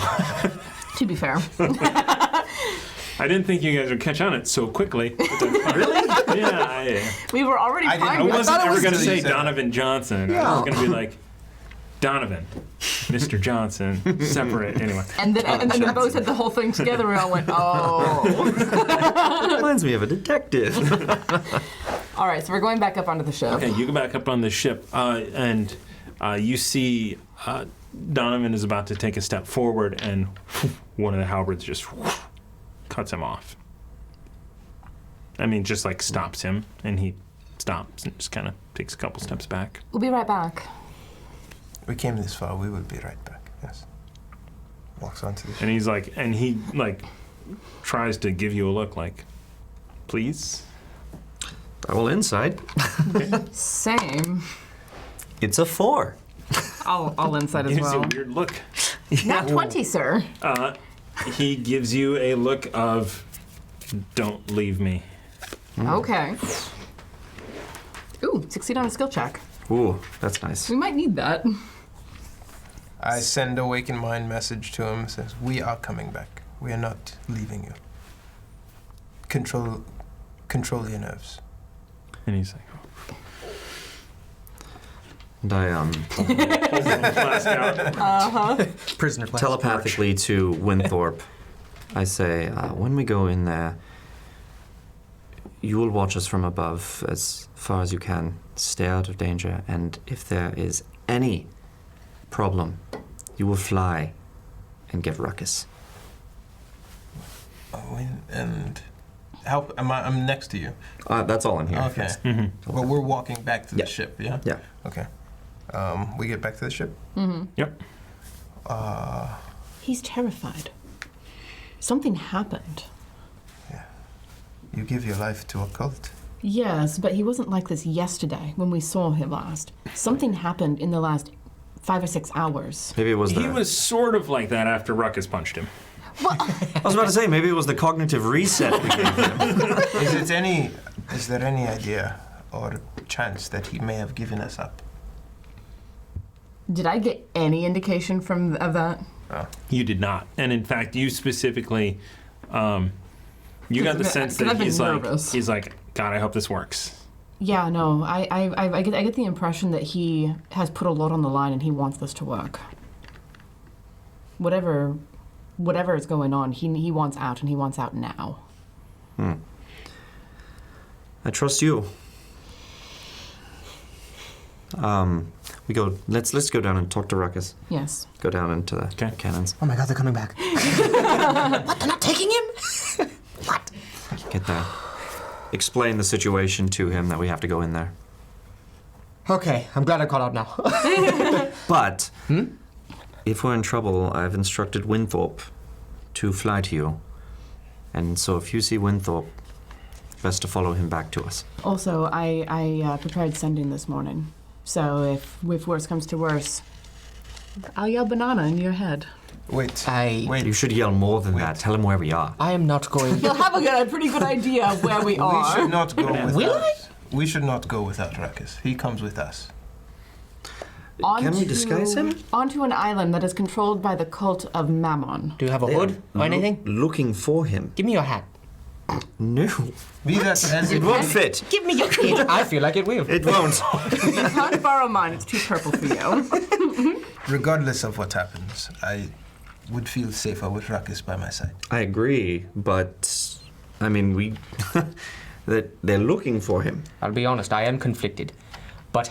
To be fair. I didn't think you guys would catch on it so quickly. Really? Yeah. We were already I didn't- I fine. wasn't ever going to say decent. Donovan Johnson. I was going to be like, Donovan, Mr. Johnson, separate. Anyway. And then both said the whole thing together. We all went, oh. Reminds me of a detective. All right, so we're going back up onto the ship. Okay, you go back up on the ship, and you see Donovan is about to take a step forward, and one of the halberds just cuts him off. I mean, just like stops him, and he stops and just kind of takes a couple steps back. We'll be right back. We came this far. We will be right back. Yes. Walks onto the ship. And he's like, and he like tries to give you a look like, please. I will inside. Same. It's a 4. I'll inside as Gives you well. a weird look. Not 20, sir. He gives you a look of, don't leave me. Okay. Ooh, succeed on a skill check. Ooh, that's nice. We might need that. I send a Waken Mind message to him. Says, "We are coming back. We are not leaving you. Control your nerves." And he's like, And I flask out. Prisoner class. telepathically to Winthorpe, I say, when we go in there, you will watch us from above as far as you can. Stay out of danger, and if there is any problem, you will fly and get ruckus. And help. I'm next to you. That's all in here. Okay. Well, we're walking back to the Yeah. ship. Yeah. Yeah. Okay. We get back to the ship. Yep. He's terrified. Something happened. You give your life to a cult. Yes, but he wasn't like this yesterday when we saw him last. Something happened in the last 5 or 6 hours. Maybe it was He was sort of like that after Ruckus punched him. I was about to say, maybe it was the cognitive reset we gave him. Is there any idea or chance that he may have given us up? Did I get any indication of that? You did not. And in fact, you specifically, you got the sense that I've been nervous. he's like, God, I hope this works. Yeah, no, I get the impression that he has put a lot on the line and he wants this to work. Whatever whatever is going on, he wants out, and he wants out now. I trust you. Let's go down and talk to Ruckus. Yes. Go down into the cannons. Oh my god, they're coming back. What? They're not taking him? What? Get there. Explain the situation to him that we have to go in there. Okay, I'm glad I caught out now. But if we're in trouble, I've instructed Winthorpe to fly to you. And so if you see Winthorpe, best to follow him back to us. Also, I prepared sending this morning. So if worse comes to worse, I'll yell banana in your head. Wait. You should yell more than that. Tell him where we are. I am not going. You'll have a pretty good idea of where we are. We should not go without. Will I? We should not go without Ruckus. He comes with us. Can we disguise him? Onto an island that is controlled by the cult of Mammon. Do you have a hood or anything? Looking for him. Give me your hat. No. Be that as It won't fit. Give me your kid. I feel like it will. It won't. You can't borrow mine. It's too purple for you. regardless of what happens, I would feel safer with Ruckus by my side. I agree, but I mean, they're looking for him. I'll be honest, I am conflicted. But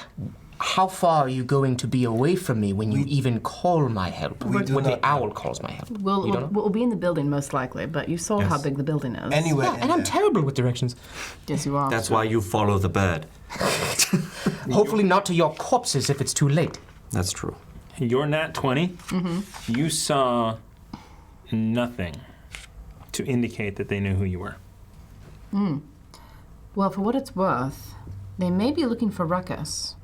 how far are you going to be away from me when you even call my help? We do When the not owl calls my help? You don't know? We'll be in the building most likely, but you saw how Yes. big the building is. Anyway, Yeah, and I'm terrible with directions. Yes, you are. That's why you follow the bird. Hopefully not to your corpses if it's too late. That's true. Your nat 20, you saw nothing to indicate that they knew who you were. Well, for what it's worth, they may be looking for Ruckus,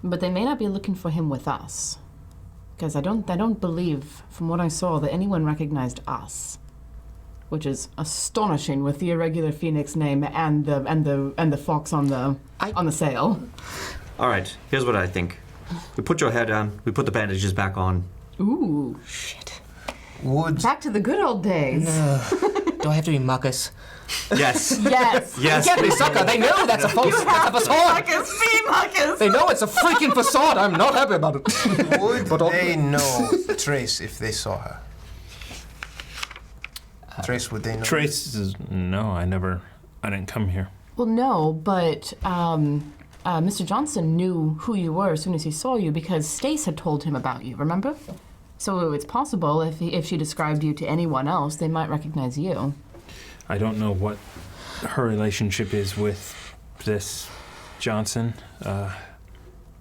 but they may not be looking for him with us. Because I don't believe, from what I saw, that anyone recognized us, which is astonishing with the irregular phoenix name and the fox on the sail. All right, here's what I think. We put your hair down, we put the bandages back on. Ooh, Shit. would back to the good old days. Do I have to be Marcus? Yes. Yes. Yes. Can't be sucker. They know that's a false. That's a facade. Ruckus, be Ruckus. They know it's a freaking facade. I'm not happy about it. would But they know Trace if they saw her? Trace, would they know? Trace says, no, I didn't come here. Well, no, but Mr. Johnson knew who you were as soon as he saw you because Stace had told him about you, remember? So it's possible if she described you to anyone else, they might recognize you. I don't know what her relationship is with this Johnson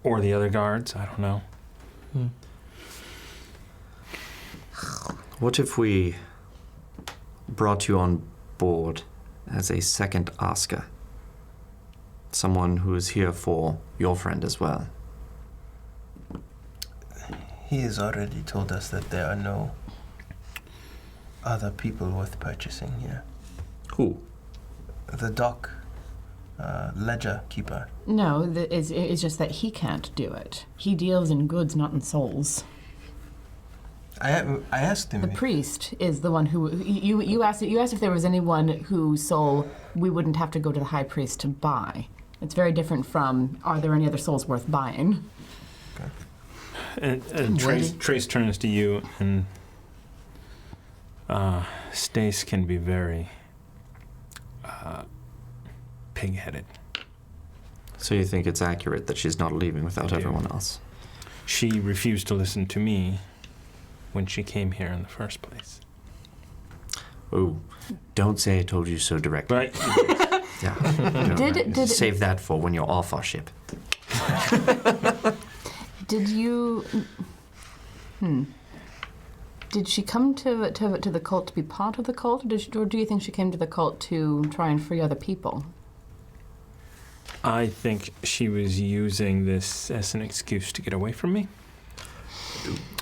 or the other guards. I don't know. What if we brought you on board as a second Oscar? Someone who is here for your friend as well. He has already told us that there are no other people worth purchasing here. Who? The dock ledger keeper. No, it's just that he can't do it. He deals in goods, not in souls. I asked him. The priest is the one who you asked if there was anyone whose soul we wouldn't have to go to the high priest to buy. It's very different from are there any other souls worth buying? And Trace turns to you, and Stace can be very pig-headed. So you think it's accurate that she's not leaving without I do. everyone else? She refused to listen to me when she came here in the first place. Oh, don't say I told you so directly. Right? Yeah. No, Did- Save that for when you're off our ship. Did you? Did she come to the cult to be part of the cult, or do you think she came to the cult to try and free other people? I think she was using this as an excuse to get away from me.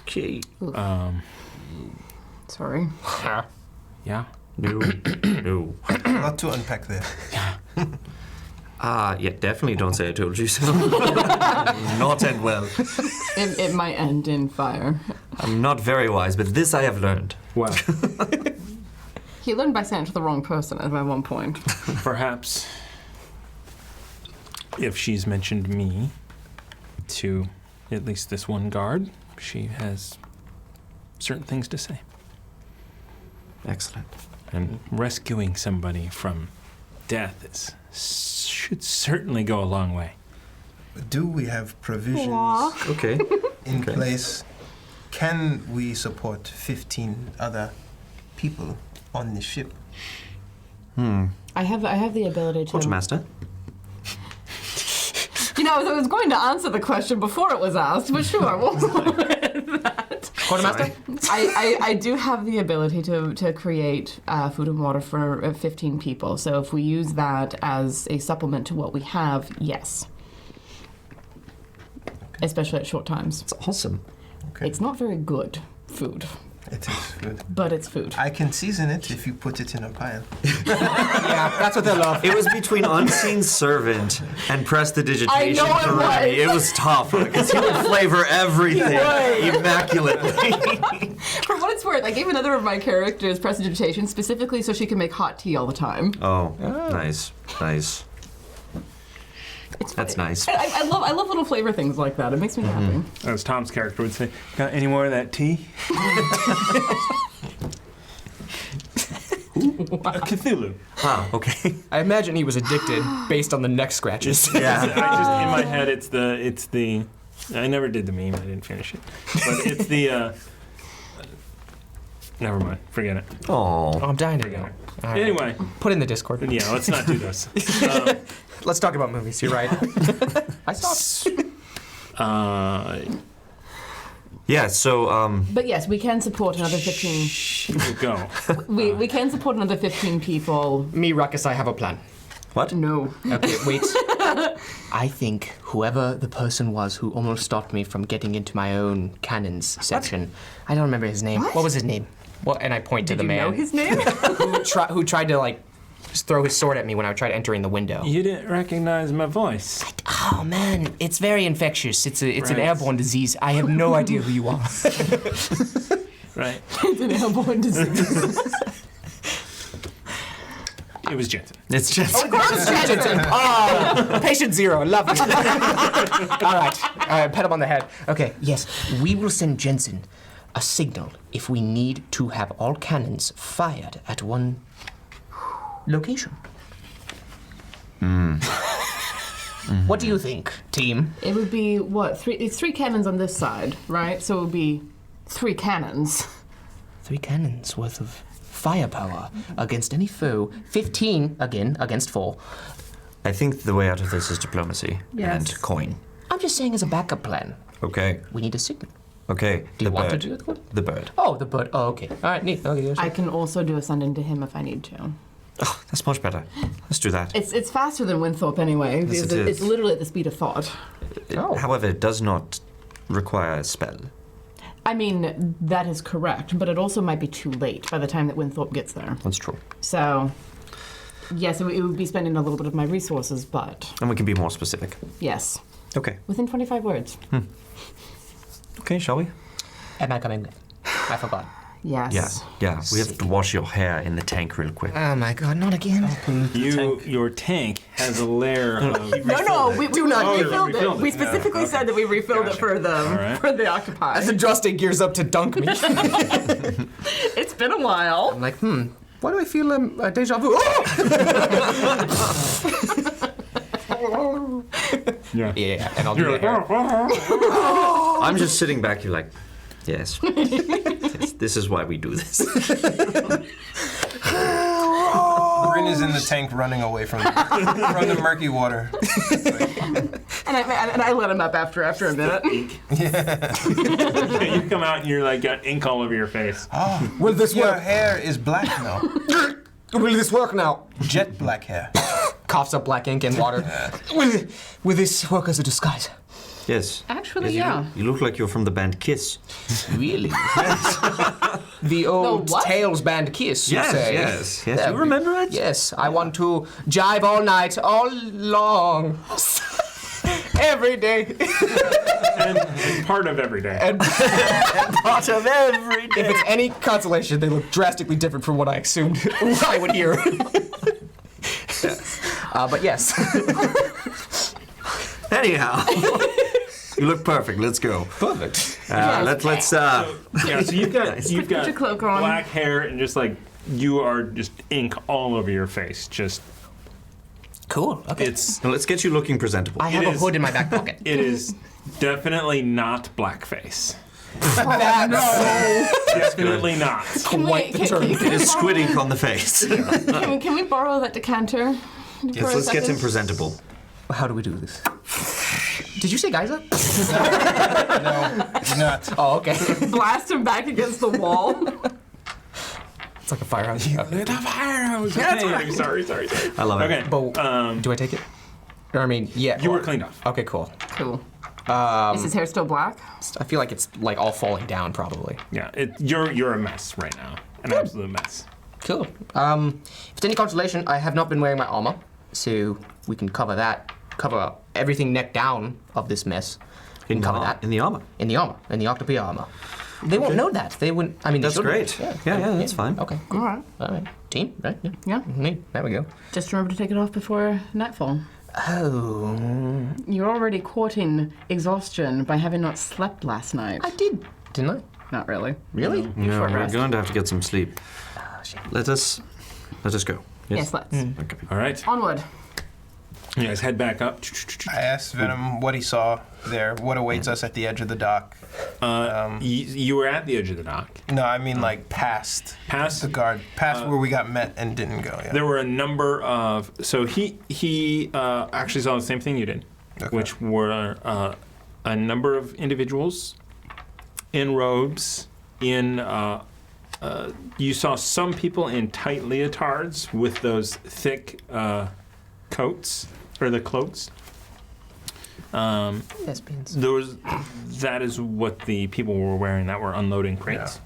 Okay. Sorry. Yeah. No. No. A lot to unpack there. Yeah, definitely don't say I told you so. Not end well. It might end in fire. I'm not very wise, but this I have learned. Well, He learned by saying it to the wrong person at one point. perhaps if she's mentioned me to at least this one guard, she has certain things to say. Excellent. And rescuing somebody from death should certainly go a long way. Do we have provisions Okay. in place? Can we support 15 other people on the ship? I have the ability to. Quartermaster. You know, I was going to answer the question before it was asked, but sure, we'll go with that. Quartermaster? I do have the ability to create food and water for 15 people. So if we use that as a supplement to what we have, yes. Especially at short times. It's awesome. Okay. It's not very good food, It is good. but it's food. I can season it if you put it in a pile. Yeah, that's what they love. It was between unseen servant and prestidigitation. I know it for was. Remy. It was tough because he would flavor everything immaculately. For what it's worth, I gave another of my characters prestidigitation specifically so she can make hot tea all the time. Oh, nice. That's nice. I love little flavor things like that. It makes me happy. As Tom's character would say, got any more of that tea? Cthulhu. Ah, okay. I imagine he was addicted based on the neck scratches. Yeah. I just in my head it's the I never did the meme, I didn't finish it. But it's the never mind, forget it. Oh. I'm dying to go. All right. Anyway, Put in the Discord. yeah, let's not do this. Let's talk about movies. You're right. I stopped. Yeah, so But yes, we can support another 15. We'll go. We can support another 15 people. Me, Ruckus, I have a plan. what? No. Okay, wait. I think whoever the person was who almost stopped me from getting into my own cannons section, I don't remember his name. What was his name? Well, and I point to the You man know his name? who tried to like just throw his sword at me when I tried entering the window. You didn't recognize my voice. Oh man, it's very infectious. It's an Right. airborne disease. I have no idea who you are. Right. It's an airborne disease. It was Jensen. It's just Oh, patient zero, lovely. All right, pat him on the head. Okay, yes, we will send Jensen a signal if we need to have all cannons fired at one location. What do you think, team? It would be, what, it's 3 cannons on this side, right? So it would be 3 cannons. 3 cannons worth of firepower against any foe. 15, again, against 4. I think the way out of this is diplomacy Yes. and coin. I'm just saying as a backup plan. Okay. We need a signal. Okay. Do the you want to bird. do it? The bird. Oh, the bird. Oh, okay. All right, neat. Okay, I can also do a sending to him if I need to. Oh, that's much better. Let's do that. It's faster than Winthrop anyway. Yes, because it it's is. literally at the speed of thought. Oh. However, it does not require a spell. I mean, that is correct, but it also might be too late by the time that Winthrop gets there. That's true. So, yes, it would be spending a little bit of my resources, but And we can be more specific. yes, Okay. within 25 words. Okay, shall we? Am I coming with? I forgot. Yes. Yeah. We have to wash your hair in the tank real quick. Oh my god, not again. Your tank has a layer of. No, we do not Oh, you refilled it. refilled it. We specifically Yeah, said that we refilled Gotcha. it for the right. for the Occupy. As Andraste gears up to dunk me. It's been a while. I'm like, why do I feel a deja vu? Oh! Yeah. Yeah, and I'll do You're the like, hair. I'm just sitting back here like, yes. Yes, this is why we do this. Bryn is in the tank running away from the murky water. And I let him up after a minute. you come out and you're like got ink all over your face. Will this Your work? hair is black now. Will this work now? Jet black hair. Coughs up black ink and water. Will this work as a disguise? Yes. Actually, Yes, yeah. You look like you're from the band Kiss. Really? The old The what? Tails band Kiss, you say? yes. Yeah, You remember it? Yes, I want to jive all night, all long. Every day. And part of every day. And Part of every day. if it's any consolation, they look drastically different from what I assumed I would hear. But yes. Anyhow. You look perfect. Let's go. Perfect. Let's yeah, so you've got Put your cloak on. black hair and just like you are just ink all over your face. Just Cool. Okay. it's Now let's get you looking presentable. I have a is- hood in my back pocket. it is definitely not blackface. Oh, Definitely not. Quite the turn. It is squid ink on the face. Can we borrow that decanter? Yes, let's get him presentable. How do we do this? Did you say Geyser? No, do not. Oh, okay. Blast him back against the wall. It's like a firehouse. Okay. The firehouse. Okay, sorry. I love it. Okay. But do I take it? Or, I mean, yeah. You were cleaned off. Okay, cool. Cool. Is his hair still black? I feel like it's like all falling down, probably. Yeah, you're a mess right now. An absolute mess. Cool. If it's any consolation, I have not been wearing my armor, so we can cover everything neck down of this mess. We can cover that in the armor. in the octopi armor. They won't know that. They wouldn't. I mean, That's they shouldn't. great. Yeah, that's fine. Okay. All right. All right. Team, right? Yeah. Yeah. Neat. There we go. Just remember to take it off before nightfall. Oh, You're already courting exhaustion by having not slept last night. I did, didn't I? Not really. Really? No, short we're rest. going to have to get some sleep. Let us go. Yes, let's. Okay. All right. Onward. You guys head back up. I asked Venom what he saw there, what awaits us at the edge of the dock. You were at the edge of the dock. No, I mean like past Past the guard, past where we got met and didn't go. Yeah. there were a number of. So he actually saw the same thing you did, Okay. which were a number of individuals in robes. You saw some people in tight leotards with those thick coats or the cloaks. Yes, beans. That is what the people were wearing that were unloading crates.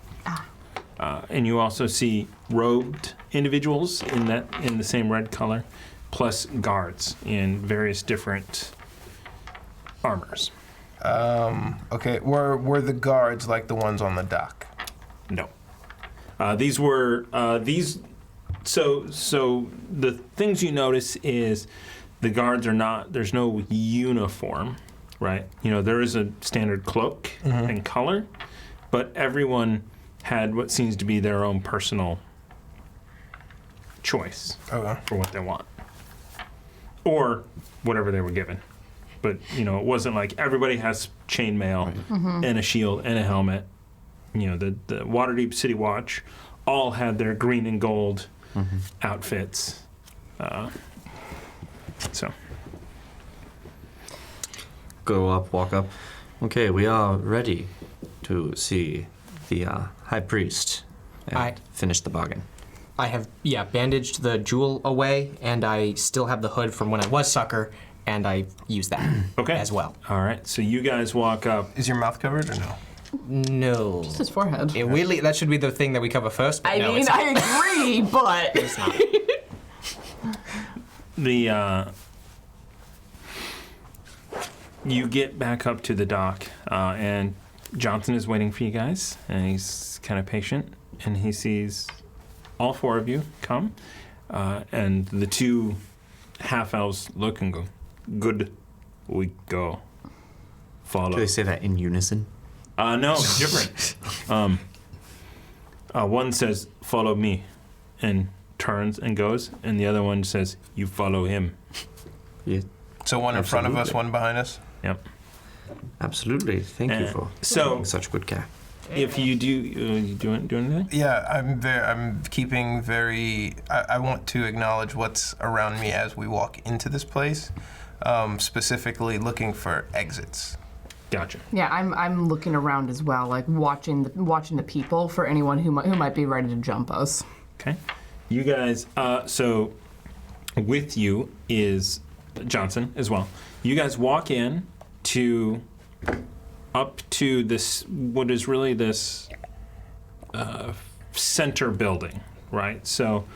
And you also see robed individuals in the same red color, plus guards in various different armors. Okay, were the guards like the ones on the dock? No, these were these. So the things you notice is the guards are not. There's no uniform, right? You know, there is a standard cloak and color, but everyone had what seems to be their own personal choice Okay. for what they want, or whatever they were given. But you know, it wasn't like everybody has chainmail and a shield and a helmet. You know, the Waterdeep City Watch all had their green and gold outfits. So Go up, walk up. Okay, we are ready to see the High Priest and Aye. finish the bargain. I have, bandaged the jewel away, and I still have the hood from when I was Sucker, and I use that okay, as well. All right, so you guys walk up. Is your mouth covered or no? No. Just his forehead. It weirdly, that should be the thing that we cover first, but I no, mean, it's I agree, but it's not. You get back up to the dock, and Johnson is waiting for you guys, and he's kind of patient, and he sees all four of you come, and the two half-elves look and go, "Good, we go. Follow." Do they say that in unison? No, it's different. One says, "Follow me," and turns and goes, and the other one says, "You follow him." Yeah, So one in front of us, Absolutely. one behind us. Yep. absolutely. Thank you for so- taking such good care. If you do, you do anything? Yeah, I'm keeping very. I want to acknowledge what's around me as we walk into this place, specifically looking for exits. Gotcha. yeah, I'm looking around as well, like watching the people for anyone who might be ready to jump us. Okay. You guys, so with you is Johnson as well. You guys walk in to up to this, what is really this center building, right? So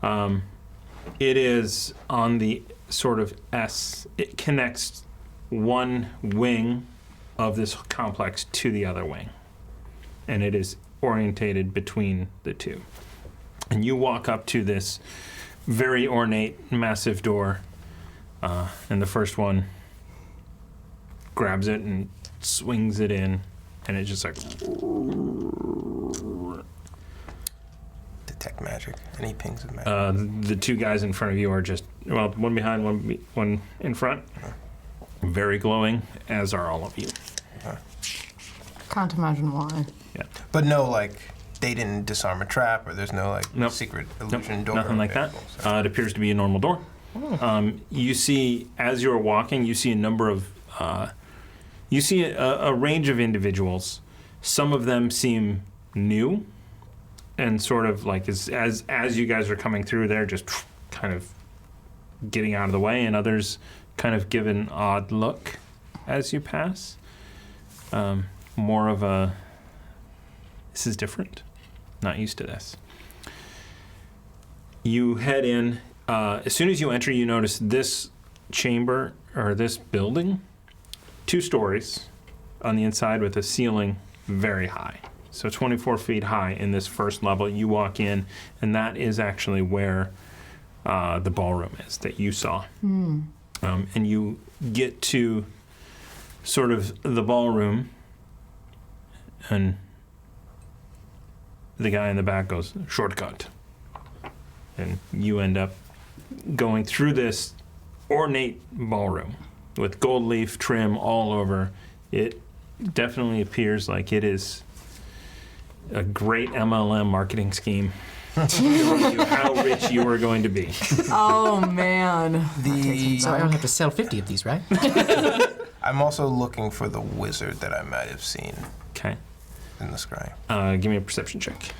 it is on the sort of it connects one wing of this complex to the other wing. And it is orientated between the two. And you walk up to this very ornate, massive door, and the first one grabs it and swings it in, and it's just like detect magic. Any pings of magic? The two guys in front of you are just, well, one behind, one in front. Very glowing, as are all of you. Can't imagine why. Yeah. But no, like, they didn't disarm a trap, or there's no, like, Nope. secret illusion door? Nothing like that. Okay, cool. So- It appears to be a normal door. You see, as you're walking, you see a number of, you see a range of individuals. Some of them seem new, and sort of like as you guys are coming through, they're just kind of getting out of the way, and others kind of give an odd look as you pass. More of a, this is different. Not used to this. You head in. As soon as you enter, you notice this chamber, or this building, 2 stories on the inside with a ceiling very high. So 24 feet high in this first level. You walk in, and that is actually where the ballroom is that you saw. And you get to sort of the ballroom, and the guy in the back goes, shortcut. And you end up going through this ornate ballroom with gold leaf trim all over. It definitely appears like it is a great MLM marketing scheme to show you how rich you are going to be. Oh, man. So I don't have to sell 50 of these, right? I'm also looking for the wizard that I might have seen Okay. in the scry. Give me a perception check.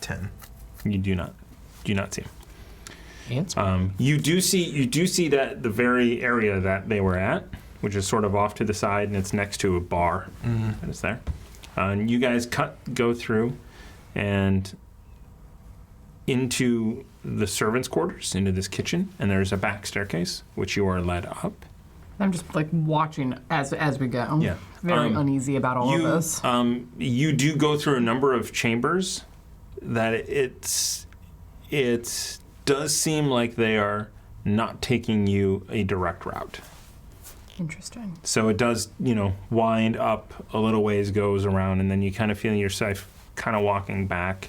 10. You do not see him. Answer. You do see that the very area that they were at, which is sort of off to the side, and it's next to a bar that is there. And you guys go through and into the servants' quarters, into this kitchen, and there's a back staircase, which you are led up. I'm just like watching as we go. Yeah. Very uneasy about all of this. You do go through a number of chambers that it does seem like they are not taking you a direct route. Interesting. So it does, wind up a little ways, goes around, and then you kind of feel yourself kind of walking back.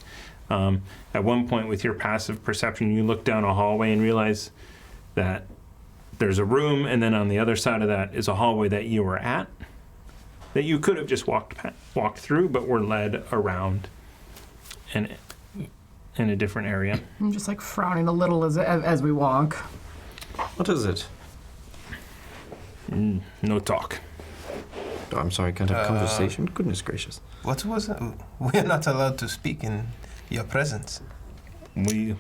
At one point with your passive perception, you look down a hallway and realize that there's a room, and then on the other side of that is a hallway that you were at, that you could have just walked through, but were led around in a different area. I'm just like frowning a little as we walk. What is it? No talk. Oh, I'm sorry, can't have conversation? Goodness gracious. What was it? We're not allowed to speak in your presence. We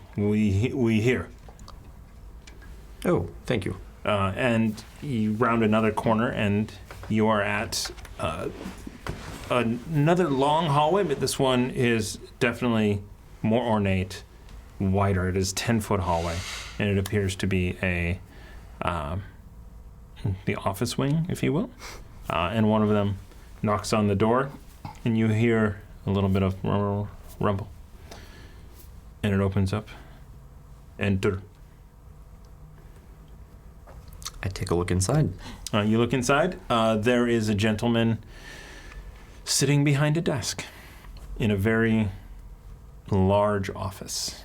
hear. Oh, thank you. And you round another corner, and you are at another long hallway, but this one is definitely more ornate, wider. It is 10-foot hallway, and it appears to be the office wing, if you will. And one of them knocks on the door, and you hear a little bit of rumble. And it opens up. Enter. I take a look inside. You look inside. There is a gentleman sitting behind a desk in a very large office.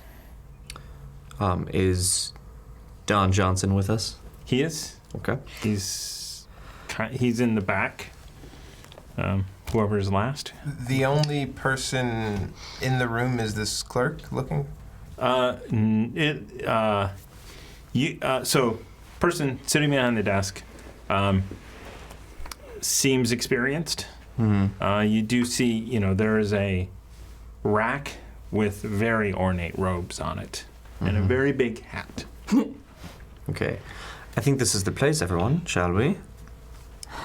Is Don Johnson with us? He is. Okay. He's in the back. Whoever's last. The only person in the room is this clerk looking? So, person sitting behind the desk seems experienced. You do see, there is a rack with very ornate robes on it and a very big hat. Okay. I think this is the place, everyone. Shall we?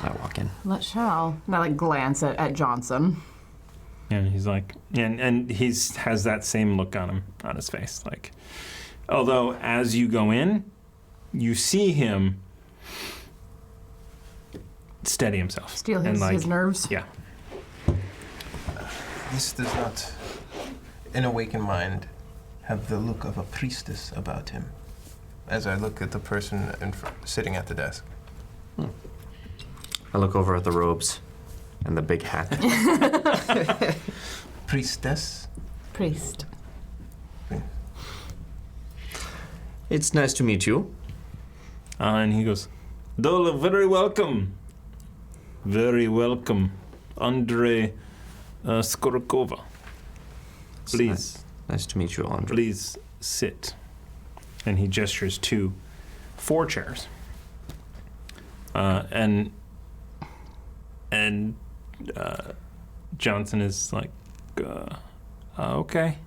I walk in. Let's shall. And I like glance at Johnson. And he's like, and has that same look on his face. Like, although as you go in, you see him steady himself. Steal and his nerves. Yeah. This does not, in awakened mind, have the look of a priestess about him. As I look at the person sitting at the desk. I look over at the robes and the big hat. priestess. Priest. It's nice to meet you. And he goes, Dola, very welcome. Very welcome. Andre Skorokova. Please, Nice to meet you, Andre. please sit. And he gestures to 4 chairs. And Johnson is like, okay.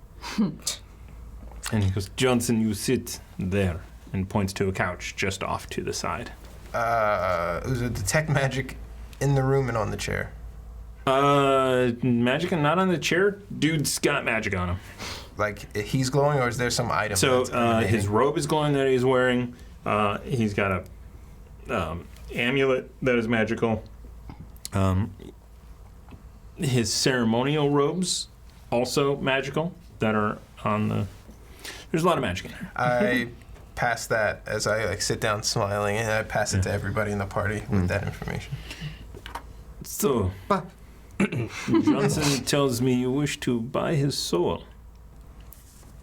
And he goes, Johnson, you sit there, and points to a couch just off to the side. Was it detect magic in the room and on the chair? Magic and not on the chair? Dude's got magic on him. Like, he's glowing, or is there some item? So that's emanating? his robe is glowing that he's wearing. He's got a amulet that is magical. His ceremonial robes also magical that are on the. There's a lot of magic in there. I pass that as I like sit down smiling, and I pass it to everybody in the party with that information. So, Johnson tells me you wish to buy his soul.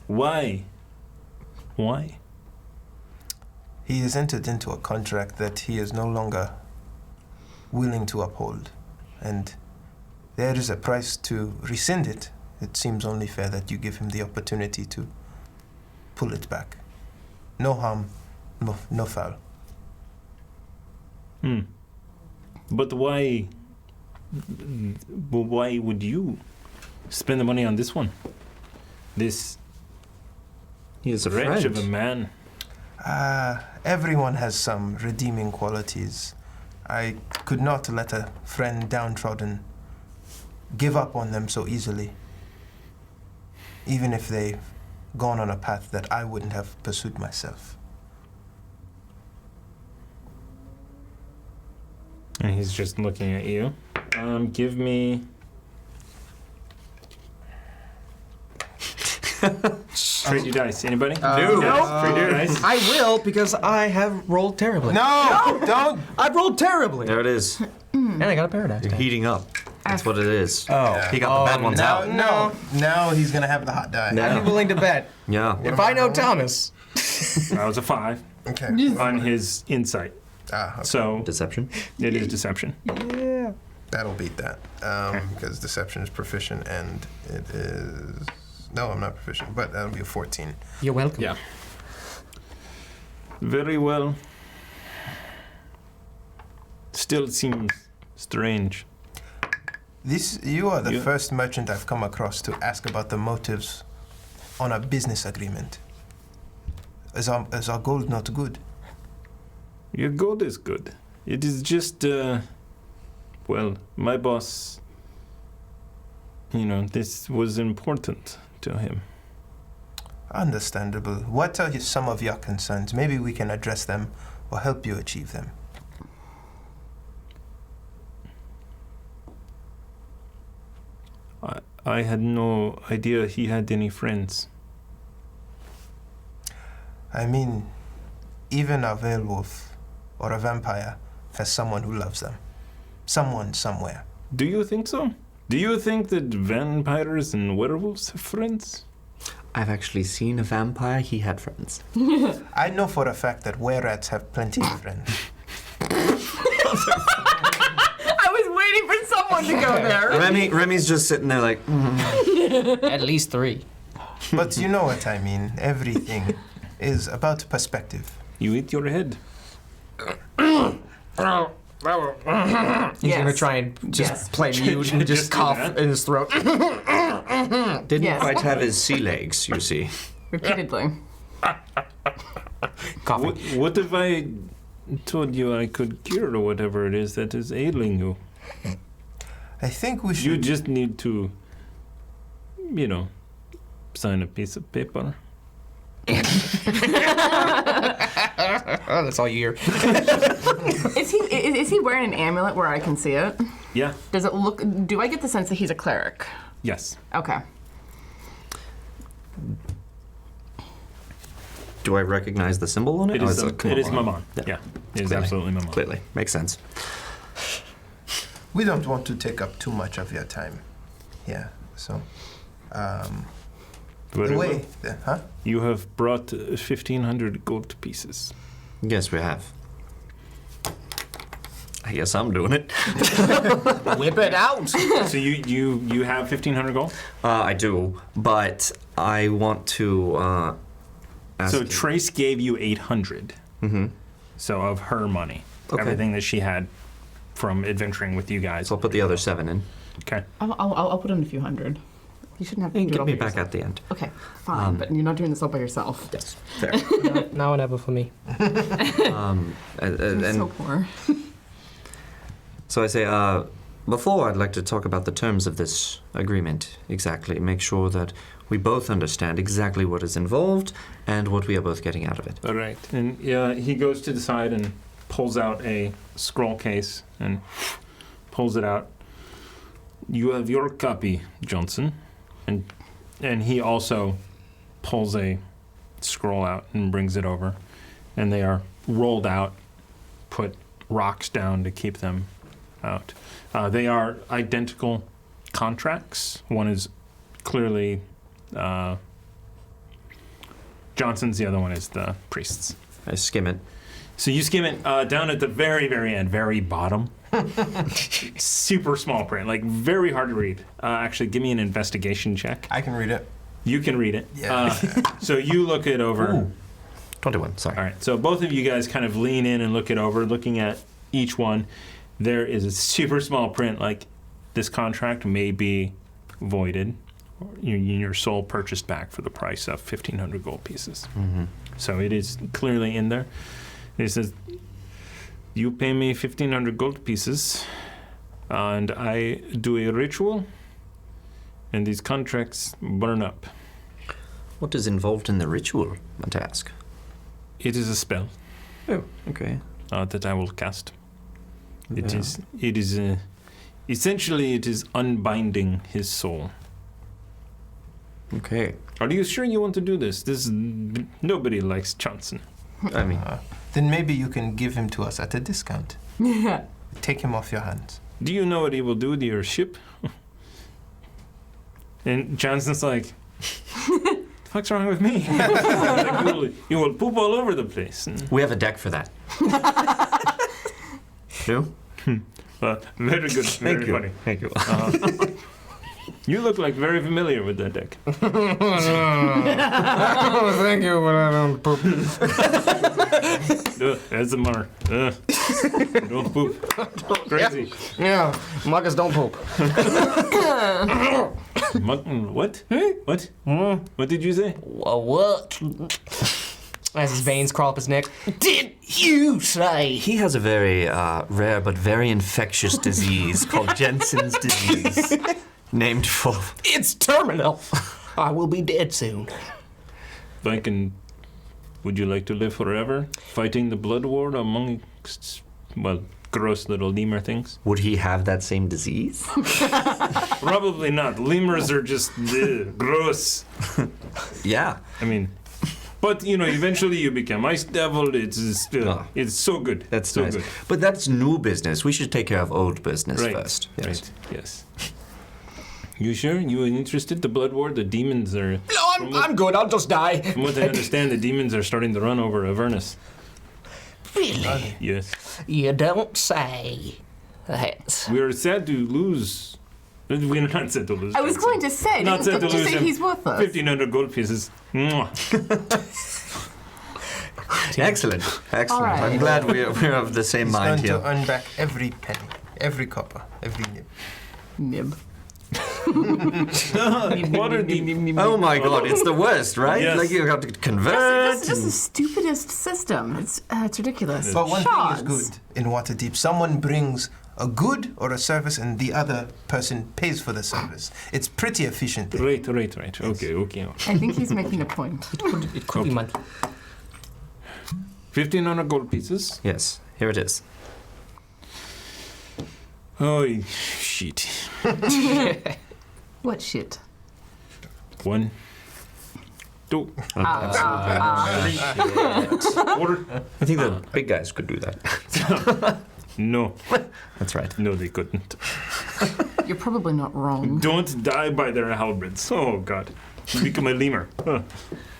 Why? Why? He has entered into a contract that he is no longer willing to uphold, and there is a price to rescind it. It seems only fair that you give him the opportunity to pull it back. No harm, no foul. But why? Why would you spend the money on this one? This He is a wretch friend. of a man. Everyone has some redeeming qualities. I could not let a friend downtrodden give up on them so easily, even if they've gone on a path that I wouldn't have pursued myself. And he's just looking at you. Give me. Trade your dice. Anybody? No. Trade your dice. I will because I have rolled terribly. No, don't! I've rolled terribly. There it is. And I got a paradise. You're die. heating up. That's what it is. Oh. He got the bad ones Now, out. now he's gonna have the hot die. Yeah. I'd be willing to bet. Yeah. If I know Thomas. That was a 5 Okay. on his insight. Okay. So Deception. it is deception. Yeah. That'll beat that. Because deception is proficient, and it is. No, I'm not proficient, but that'll be a 14. You're welcome. Yeah. Very well. Still seems strange. You are the Yeah. first merchant I've come across to ask about the motives on a business agreement. Is our gold not good? Your gold is good. It is just, well, my boss, this was important to him. Understandable. What are some of your concerns? Maybe we can address them or help you achieve them. I had no idea he had any friends. I mean, even a werewolf or a vampire has someone who loves them. Someone somewhere. Do you think so? Do you think that vampires and werewolves have friends? I've actually seen a vampire. He had friends. I know for a fact that were-rats have plenty of friends. I was waiting for someone to go there. Remy's just sitting there like, At least 3. But you know what I mean. Everything is about perspective. You eat your head. He's gonna try and just Yes. play mute and just Just do cough that. in his throat. didn't Yes. quite have his sea legs, you see. Repeatedly. Coughing. What if I told you I could cure whatever it is that is ailing you? I think we You should. just need to, sign a piece of paper. Oh, that's all you hear. Is he wearing an amulet where I can see it? Yeah. Does it look? Do I get the sense that he's a cleric? Yes. Okay. Do I recognize the symbol on it? It Oh, is. it's a It is Mammon. Mammon. Yeah. It is Clearly. absolutely Mammon. Clearly. Makes sense. We don't want to take up too much of your time. Yeah. So, Very the well. way, huh? You have brought 1,500 gold pieces. Yes, we have. I guess I'm doing it. Whip it out. So you have 1,500 gold? I do, but I want to ask So you. Trace gave you 800. Mm-hmm. So of her money. Okay. Everything that she had from adventuring with you guys. So I'll put the other 7 in. Okay. I'll put in a few hundred. You shouldn't have to You do can it get all me by back yourself. at the end. Okay, fine, but you're not doing this all by yourself. Yes. Fair. Now and ever for me. and, I'm so poor. So I say, before I'd like to talk about the terms of this agreement exactly. Make sure that we both understand exactly what is involved and what we are both getting out of it. All right. And he goes to the side and pulls out a scroll case and pulls it out. You have your copy, Johnson. And he also pulls a scroll out and brings it over. And they are rolled out, put rocks down to keep them out. They are identical contracts. One is clearly Johnson's, the other one is the priest's. I skim it. So you skim it down at the very, very end, very bottom. Super small print, like very hard to read. Actually, give me an investigation check. I can read it. You can read it. Yeah. So you look it over. Ooh. 21, sorry. All right. So both of you guys kind of lean in and look it over, looking at each one. There is a super small print, like this contract may be voided. Your soul purchased back for the price of 1,500 gold pieces. Mm-hmm. So it is clearly in there. It says, you pay me 1,500 gold pieces, and I do a ritual, and these contracts burn up. What is involved in the ritual, I want to ask? It is a spell Oh, okay. that I will cast. It Yeah. is essentially it is unbinding his soul. Okay. Are you sure you want to do this? Nobody likes Johnson. I mean, Then maybe you can give him to us at a discount. Yeah. Take him off your hands. Do you know what he will do to your ship? And Johnson's like, the fuck's wrong with me? Like, you will poop all over the place. we have a deck for that. No? Very good, very Thank you. funny. Thank you. You look like very familiar with that deck. Oh, thank you, but I don't poop. That's a mark. Don't poop. Crazy. Yeah, Marcus, don't poop. What? What? What did you say? What? As his veins crawl up his neck. Did you say? He has a very rare but very infectious disease called Jensen's disease, named for... It's terminal. I will be dead soon. Would you like to live forever, fighting the blood war amongst, well, gross little lemur things? Would he have that same disease? Probably not. Lemurs are just gross. Yeah. I mean, but eventually you become ice devil. It's so good. That's so nice. good. But that's new business. We should take care of old business Right. first. Yes. Right. Yes. You sure? You interested? The blood war? The demons are. No, I'm good. I'll just die. From what I understand, the demons are starting to run over Avernus. Really? Yes. You don't say. That's... We are sad to lose. We're not sad to lose. I was Johnson. going to say, Not sad didn't to you lose say him. he's worthless? 1,500 gold pieces. Mwah. Excellent. Excellent. All right. I'm glad we're of the same He's mind going here. to earn back every penny, every copper, every nib. Nib. What are the... Oh my god, it's the worst, right? Yes. Like you have to convert. This is the stupidest system. It's ridiculous. But one thing Shards. is good in Waterdeep. Someone brings a good or a service and the other person pays for the service. It's pretty efficient. Right. Okay. I think he's making a point. It could be monthly. 1,500 gold pieces. Yes, here it is. Oh, shit. What shit? 1, 2, 3, 4. I think the big guys could do that. No. That's right. No, they couldn't. You're probably not wrong. Don't die by their halberds. Oh, God. You become a lemur. Huh.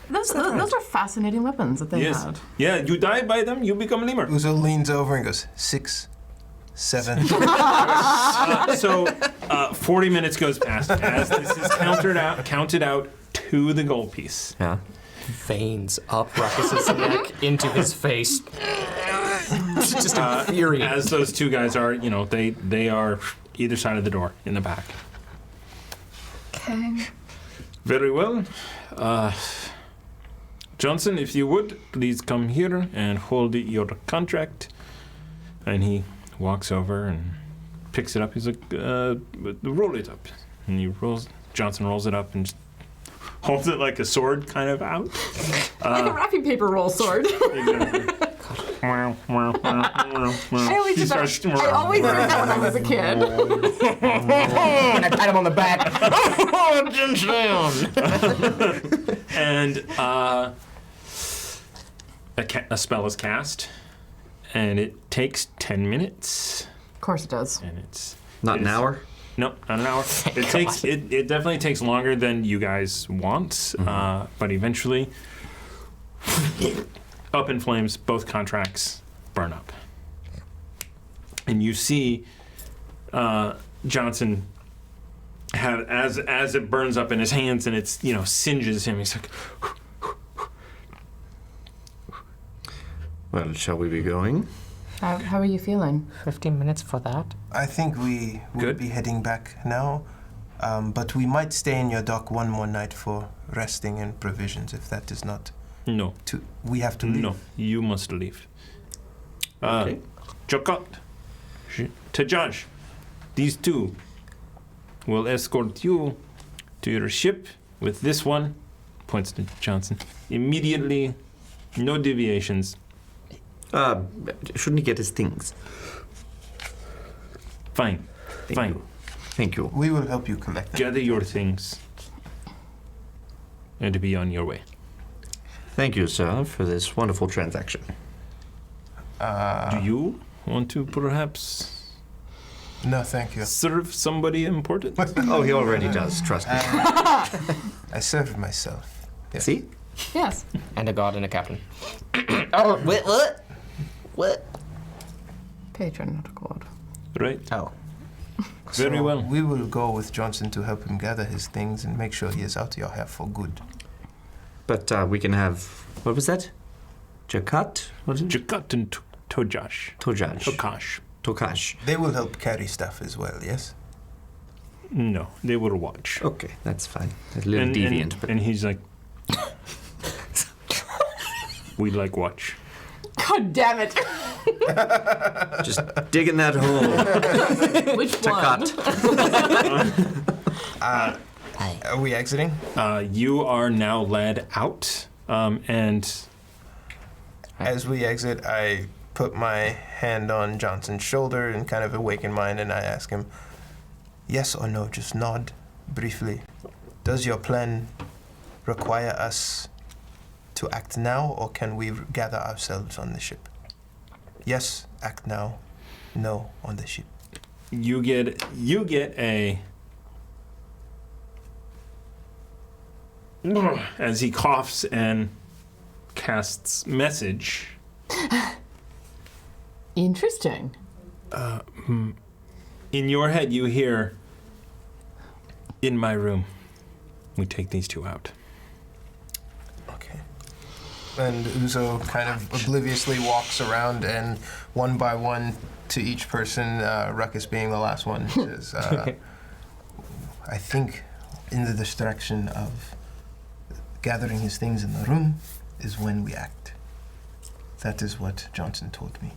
Those are fascinating weapons that they Yes. had. Yeah, you die by them, you become a lemur. Uzo leans over and goes, 6, 7. 40 minutes goes past as this is counted out to the gold piece. Yeah. Veins up Ruckus's neck into his face. Just infuriating. As those two guys are, they are either side of the door in the back. Okay. Very well. Johnson, if you would, please come here and hold your contract. And he walks over and picks it up. He's like, roll it up. And Johnson rolls it up and just holds it like a sword kind of out. Like a wrapping paper roll sword. Exactly. I always did that. I always did that when I was a kid. And I pat him on the back. And a spell is cast, and it takes 10 minutes. Of course it does. And it's Not an hour? No, not an hour. It definitely takes longer than you guys want, but eventually, up in flames, both contracts burn up. And you see Johnson as it burns up in his hands and it's singes him. He's like, Well, shall we be going? How are you feeling? 15 minutes for that? I think we will Good. be heading back now, but we might stay in your dock one more night for resting and provisions if that is not no, too... We have to leave. no, you must leave. Okay. Jokot, Tajaj, these two will escort you to your ship with this one, points to Johnson, immediately, no deviations. Shouldn't he get his things? Fine, fine. Thank you. We will help you collect them. Gather your things and be on your way. Thank you, sir, for this wonderful transaction. Do you want to perhaps No, thank you. serve somebody important? Oh, he already does, trust me. I serve myself. Yeah. See? Yes. And a god and a captain. Oh, what? What? Patron, not a god. Right, Oh. very So well. We will go with Johnson to help him gather his things and make sure he is out of your hair for good. But we can have... What was that? Jakat? What is it? Jokot and Tojash. Tojaj. Tokash. Tokash. They will help carry stuff as well, yes? No, they will watch. Okay, that's fine. A little deviant, but... And he's like, we like watch. God damn it. Just dig in that hole. Which one? Takat. Are we exiting? You are now led out, and As we exit, I put my hand on Johnson's shoulder and kind of awaken mine, and I ask him, yes or no, just nod briefly. Does your plan require us to act now, or can we gather ourselves on the ship? Yes, act now. No, on the ship. you get a as he coughs and casts message. Interesting. In your head, you hear, in my room, we take these two out. Okay. And Uzo kind of obliviously walks around, and one by one, to each person, Ruckus being the last one, says, I think in the distraction of gathering his things in the room is when we act. That is what Johnson told me.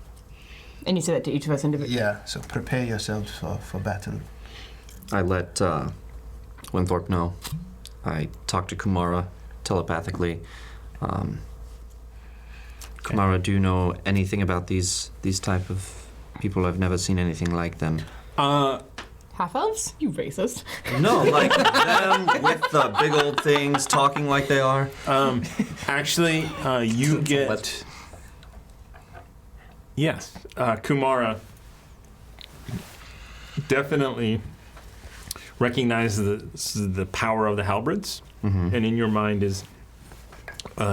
And you say that to each of us individually? Yeah, so prepare yourselves for battle. I let Winthrop know. I talked to Kumara telepathically. Kumara, do you know anything about these type of people? I've never seen anything like them. Half-elves? You racist. No, like them with the big old things talking like they are. Actually, you get... Yes, Kumara definitely recognize the power of the halberds, and in your mind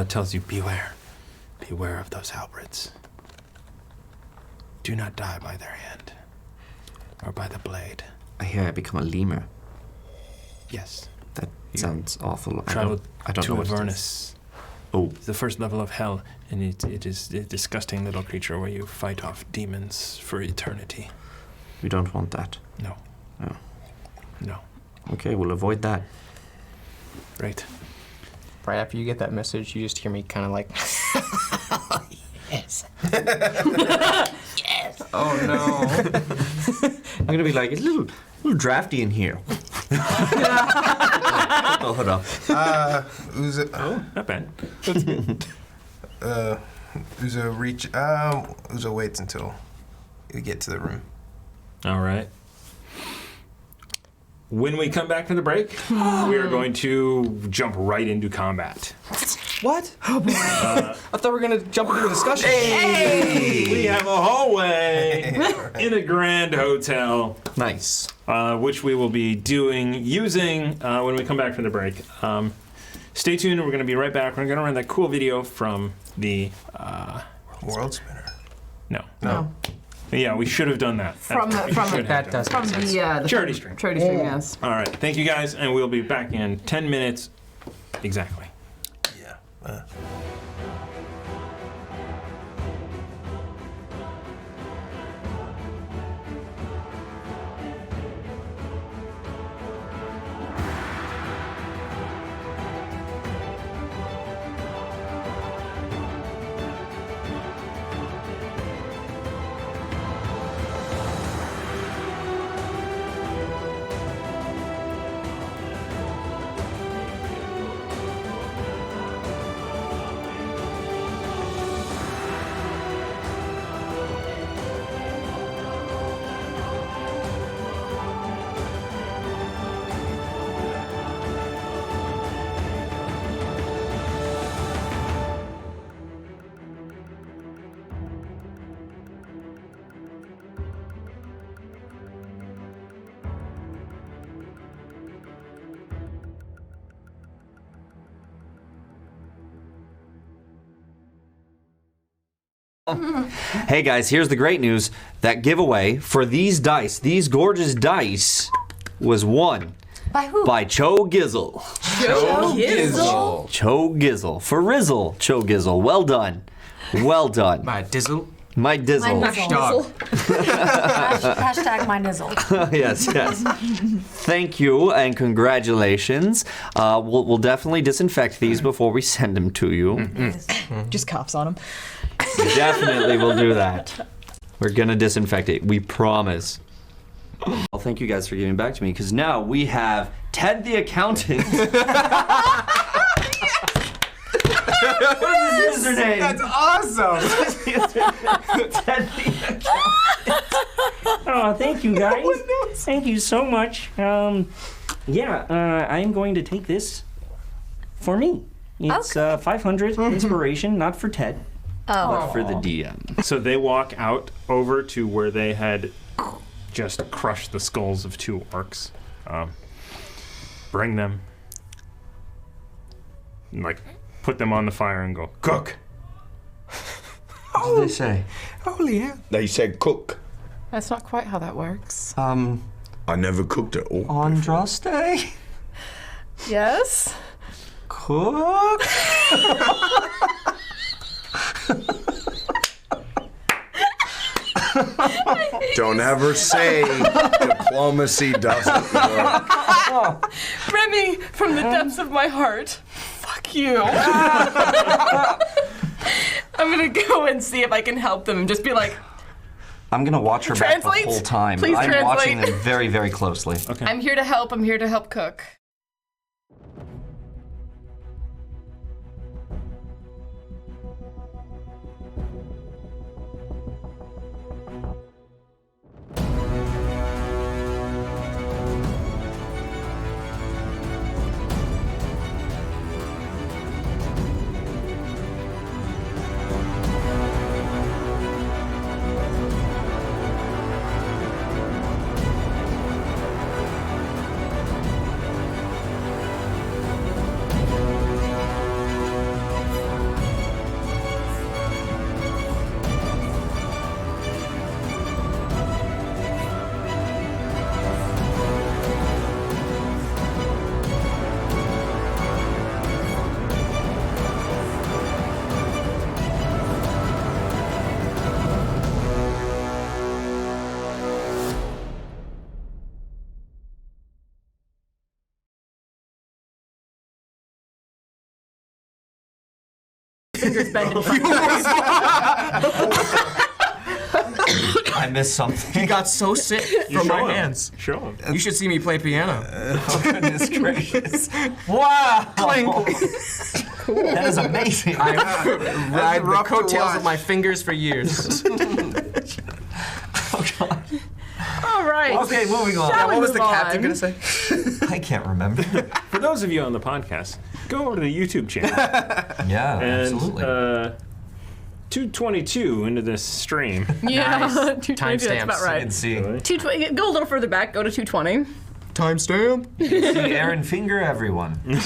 tells you, beware of those halberds. Do not die by their hand or by the blade. I hear I become a lemur. Yes. That sounds awful. Travel I don't to know what it is. Avernus. Oh, It's the first level of hell, and it is a disgusting little creature where you fight off demons for eternity. we don't want that. No. Oh. No. Okay, we'll avoid that. Right. Right after you get that message, you just hear me kind of like, yes. Yes. Oh no. I'm gonna be like, it's a little drafty in here. Oh, hold on. Uza, Not bad. Uza waits until we get to the room. All right. When we come back from the break, we are going to jump right into combat. What? Oh boy. I thought we were gonna jump into a discussion. We have a hallway in a grand hotel, Nice. which we will be using when we come back from the break. Stay tuned. We're going to be right back. We're going to run that cool video from the World spinner. No. Yeah, we should have done that. From the Charity stream. charity stream, yes. All right. Thank you guys, and we'll be back in 10 minutes exactly. Yeah. Hey guys, here's the great news. That giveaway for these dice, these gorgeous dice, was won By who? by Cho Gizzle. Gizzle. Cho Gizzle. For Rizzle, Cho Gizzle. Well done. Well done. My dizzle. My Dizzle. My Dog. Hashtag my nizzle. Yes, yes. Thank you and congratulations. We'll definitely disinfect these before we send them to you. Just coughs on him. Definitely will do that. We're gonna disinfect it. We promise. Well, thank you guys for giving back to me, because now we have Ted the Accountant. What is his username? That's awesome. Ted the Accountant. Oh, thank you guys. Thank you so much. I'm going to take this for me. It's 500 inspiration, not for Ted. But for the DM. So they walk out over to where they had just crushed the skulls of 2 orcs. Bring them. Like, put them on the fire and go, cook! What did they say? Holy hell. They said cook. That's not quite how that works. I never cooked at all. Andraste? Yes? Cook? Don't ever say diplomacy doesn't work. Remy, from the depths of my heart, fuck you. I'm gonna go and see if I can help them and just be like, I'm gonna watch her back the Translate. whole time. Please I'm watching translate. them very, very closely. I'm here to help cook. fingers bend in front of I missed something. He got so sick from my hands. Show him. You should see me play piano. Oh, goodness gracious. Wow. That is amazing. I ride the rough to coattails watch. of my fingers for years. Oh, God. All right. Okay, moving on. Shall we What was move the captain on? going to say? I can't remember. For those of you on the podcast, go over to the YouTube channel. Yeah, And absolutely. 2:22 into this stream. Yeah, Nice. 220. That's Timestamps. about I right. can see. 220. Go a little further back. Go to 220. Timestamp. See Aaron Finger, everyone. God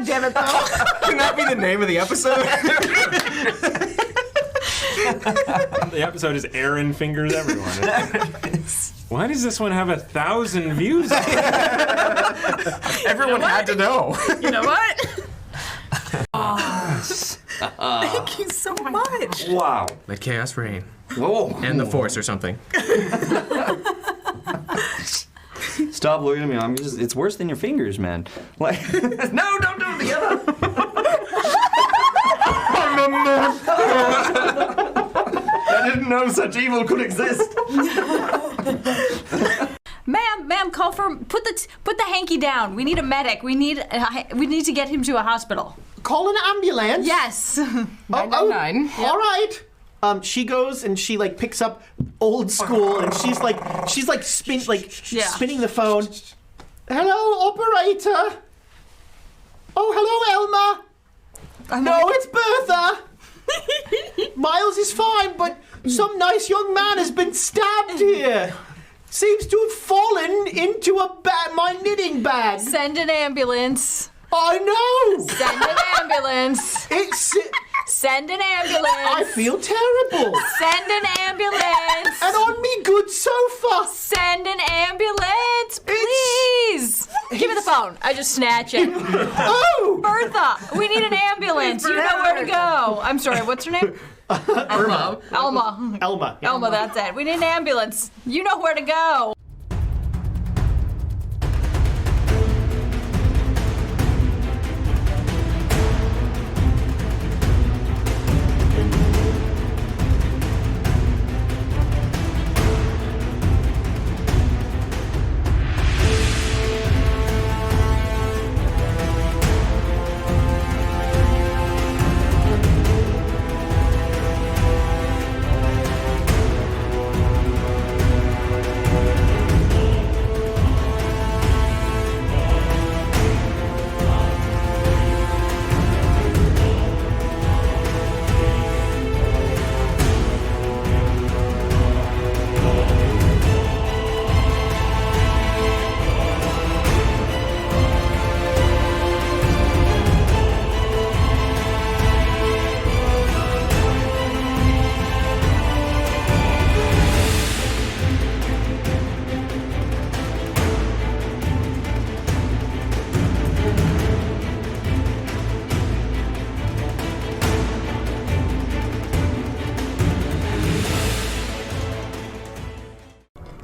damn it, though. Can that be the name of the episode? The episode is Aaron Fingers Everyone. Why does this one have 1,000 views? Everyone had to know. You know what? Thank you so much. Wow. Let chaos reign. Whoa. And the force or something. Stop looking at me. It's worse than your fingers, man. Like, no, don't do it together. I didn't know such evil could exist. Ma'am, call for put the hanky down. We need a medic. We need to get him to a hospital. Call an ambulance. Yes. 999. All right. She goes and she like picks up old school and she's like spinning the phone. Hello, operator. Oh, hello, Elma. No, it's Bertha. Miles is fine, but some nice young man has been stabbed here. Seems to have fallen into my knitting bag. Send an ambulance. I know. Send an ambulance. Send an ambulance. I feel terrible. Send an ambulance. And on me good sofa. Send an ambulance, please. Give me the phone. I just snatch it. Oh! Bertha, we need an ambulance. You know where to go. I'm sorry, what's her name? Elma. Elma. Elma. Elma, that's it. We need an ambulance. You know where to go.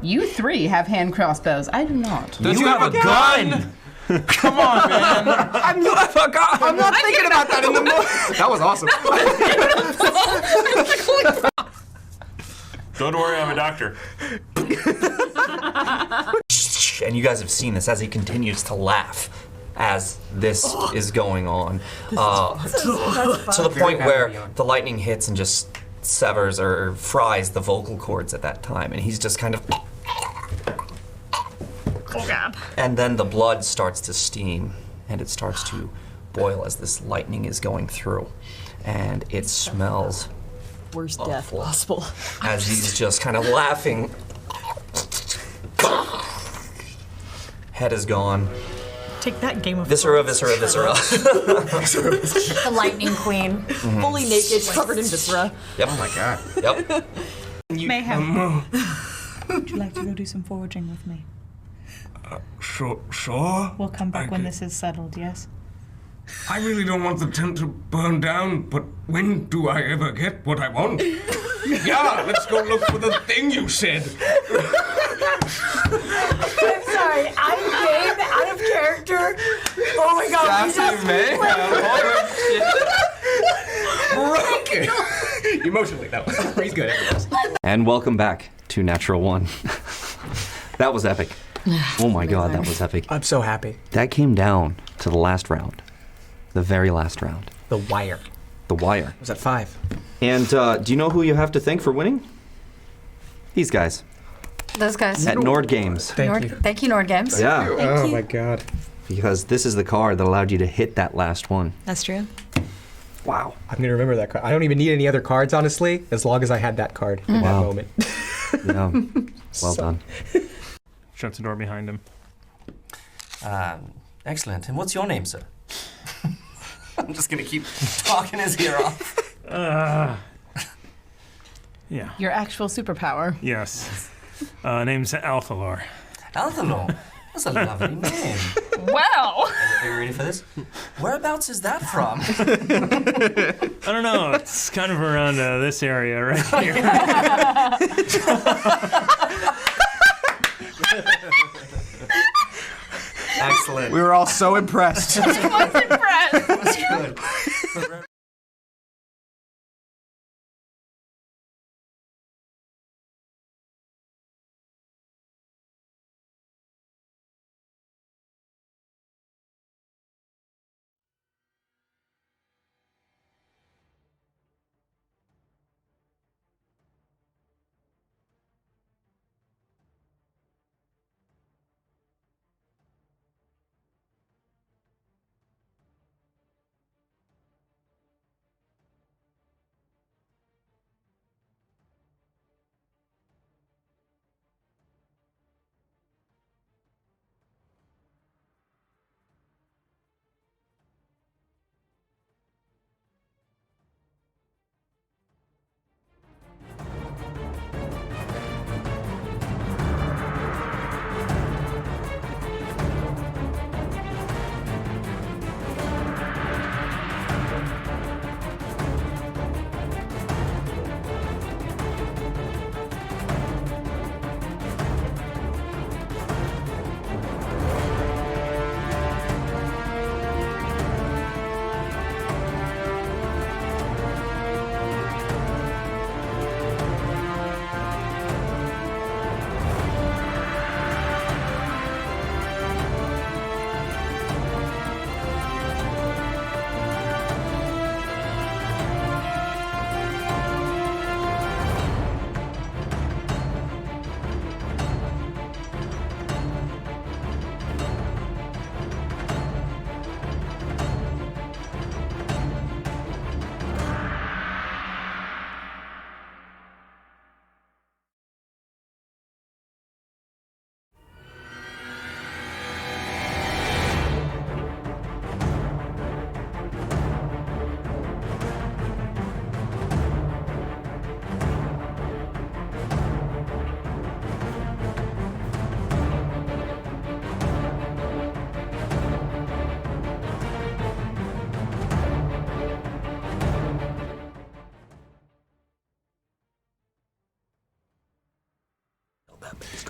You three have hand crossbows. I do not. Don't you have a gun? Come on, man. You have a gun. I'm not thinking about that in the moment. That was awesome. Don't worry, I'm a doctor. And you guys have seen this as he continues to laugh as this is going on. To the point where the lightning hits and just severs or fries the vocal cords at that time. And he's just kind of... Oh, God. And then the blood starts to steam and it starts to boil as this lightning is going through. And it smells Worst death possible. as he's just kind of laughing. Head is gone. Take that, Game of Viscera, viscera, viscera. The Lightning Queen. Fully naked, covered in viscera. Yep. Oh my god. Yep. Mayhem. Would you like to go do some foraging with me? Sure. We'll come back when this is settled, yes? I really don't want the tent to burn down, but when do I ever get what I want? Yeah, let's go look for the thing you said. I'm sorry, I'm game, out of character. Oh my god, we just Emotionally, that was he's good. And welcome back to Natural One. That was epic. Oh my god, that was epic. I'm so happy. That came down to the last round. The very last round. The wire. The wire. Was at 5. And do you know who you have to thank for winning? These guys. Those guys. At Nord Games. Thank you, Nord Games. Yeah. Oh my god. Because this is the card that allowed you to hit that last one. That's true. Wow. I'm gonna remember that card. I don't even need any other cards, honestly, as long as I had that card in that Wow. moment. Yeah. Well done. Shuts the door behind him. Excellent. And what's your name, sir? I'm just gonna keep talking his ear off. Yeah. Your actual superpower. Yes. Name's Althalor. Althalor? That's a lovely name. Wow. Are you ready for this? Whereabouts is that from? I don't know. It's kind of around this area right here. Excellent. We were all so impressed. I was impressed. That was good.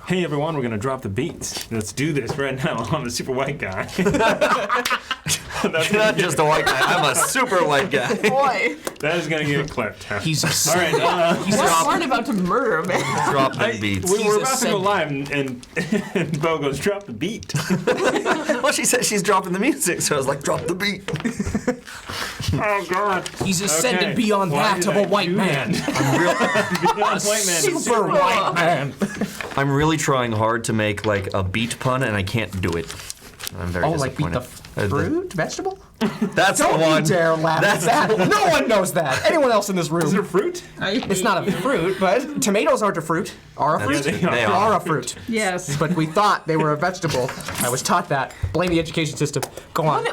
Hey everyone, we're gonna drop the beats. Let's do this right now. I'm a super white guy. That's not just a white guy. I'm a super white guy. Boy. That is gonna get clipped. He's all right. We're about to murder a man. Drop the beats. We're about to go live, and Bo goes, "Drop the beat." Well, she said she's dropping the music, so I was like, "Drop the beat." Oh God. He's ascended beyond Why that did of I a white do man. Beyond white man. Super white man. I'm really trying hard to make like a beet pun, and I can't do it. I'm very like beat disappointed. the fruit? Vegetable? That's Don't the one. you dare laugh at that. No one knows that. Anyone else in this room? Is it a fruit? It's not a fruit, but tomatoes aren't a fruit. Are a fruit? They are. a fruit. Yes. But we thought they were a vegetable. I was taught that. Blame the education system. Go on.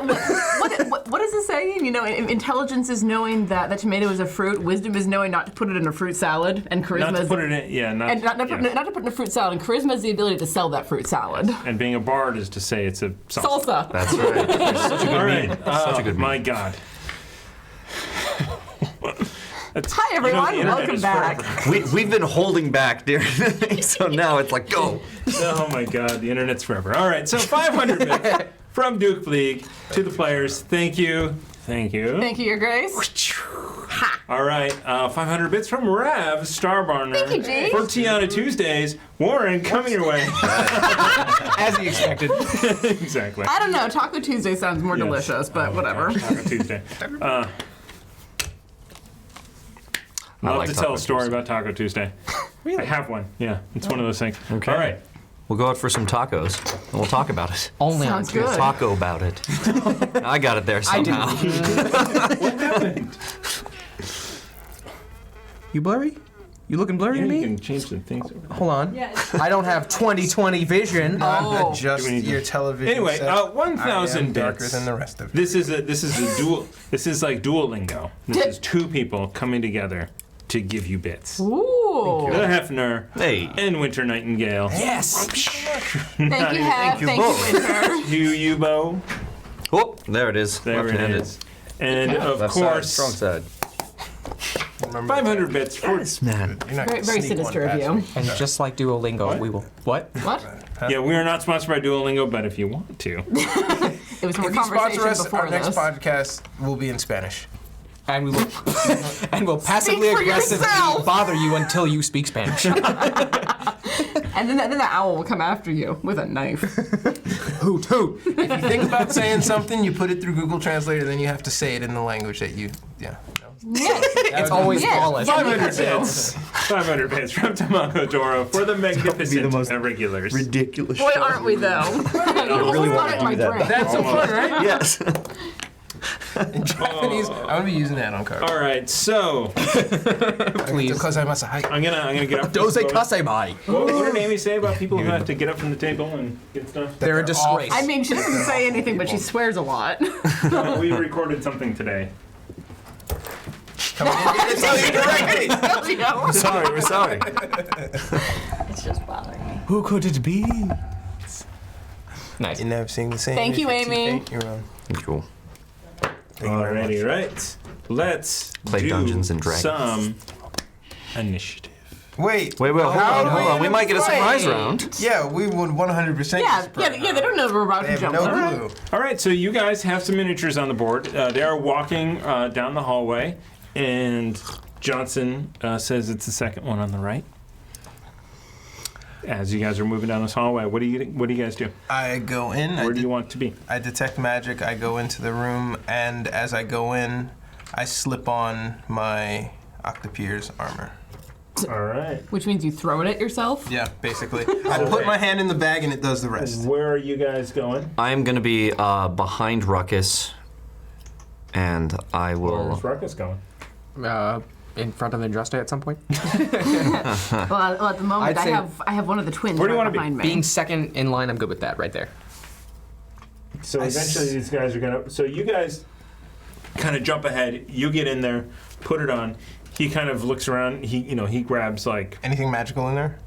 What is the saying? You know, intelligence is knowing that tomato is a fruit. Wisdom is knowing not to put it in a fruit salad. And charisma Not to is put it in. Yeah, not. and not to put it in a fruit salad. And charisma is the ability to sell that fruit salad. And being a bard is to say it's a salsa. Salsa. That's right. Such a good All right. meme. Such a good meme. My God. Hi everyone, welcome back. We've been holding back during the thing, so now it's like go. Oh my God, the internet's forever. All right, so 500 bits from Duke League to the players. Thank you. Thank you. Thank you, Your Grace. Ha! All right, 500 bits from Rev Starburner. Thank you, G. For Tiana Tuesdays. Warren, coming your way. As he expected. Exactly. I don't know. Taco Tuesday sounds more delicious, but whatever. Taco Tuesday. I'll have to tell a story about Taco Tuesday. Really? I have one. Yeah, it's one of those things. Okay. All right. We'll go out for some tacos, and we'll talk about it. Only Sounds on good. Tuesday. Taco about it. I got it there somehow. What happened? You blurry? You looking blurry Yeah, to you me? can change some things. Hold on. I don't have 20/20 vision. Oh. Adjust Do we need to- your television. Anyway, set. 1,000 I am darker bits. than the rest of you. This is a dual. This is like dual lingo. This is two people coming together to give you bits. Ooh. The Hefner Hey. and Winter Nightingale. Yes. Thank you, Hef. Thank both. you, Winter. You, Bo. Oh, there it is. There it Left-handed. is. And of Left side, course, strong side. Remember 500 bits for. Man. You're not Very, gonna very sneak one sinister of past you. me. And just like Duolingo, we will. What? What? Yeah, we are not sponsored by Duolingo, but if you want to, It was from a If you sponsor conversation us, before our next this. podcast will be in Spanish. And we will passively for aggressively yourself. bother you until you speak Spanish. And then the owl will come after you with a knife. Hoot hoot. If you think about saying something, you put it through Google Translator, then you have to say it in the language that you. Yeah. It's always flawless. 500 bits. 500 bits from Tamako Doro for the magnificent Irregulars. Ridiculous. Boy, aren't we though? I really want to do that. That's so fun, right? Yes. In Japanese, I'm gonna be using that on cards. All right, so Please. Because I must hide. I'm gonna get up. Dose What kasemai. did Amy say about people who have to get up from the table and get stuff? They're a disgrace. I mean, she doesn't say anything, but she swears a lot. We recorded something today. Come on, get it to you directly. You know? Sorry, we're sorry. It's just bothering me. Who could it be? Nice. You never sing the same. Thank you, Amy. You're on. Cool. Alrighty, right. Let's Play do Dungeons and Dragons. some initiative. Wait. Wait, hold How on, do hold on. We might get a surprise Wait. round. Yeah, we would 100%. Yeah, they don't know we're about They to have jump no on. clue. All right, so you guys have some miniatures on the board. They are walking down the hallway, and Johnson says it's the second one on the right. As you guys are moving down this hallway, what do you guys do? I go in. Where do you want to be? I detect magic. I go into the room, and as I go in, I slip on my Octopier's armor. All right. Which means you throw it at yourself? Yeah, basically. I put my hand in the bag, and it does the rest. Where are you guys going? I am going to be behind Ruckus, and I will. Where's Ruckus going? In front of Andraste at some point. Well, at the moment, I'd say- I have one of the twins Where do you right wanna be? behind me. Being second in line, I'm good with that right there. So eventually these guys are gonna. So you guys kind of jump ahead. You get in there, put it on. He kind of looks around. He grabs like Anything magical in there?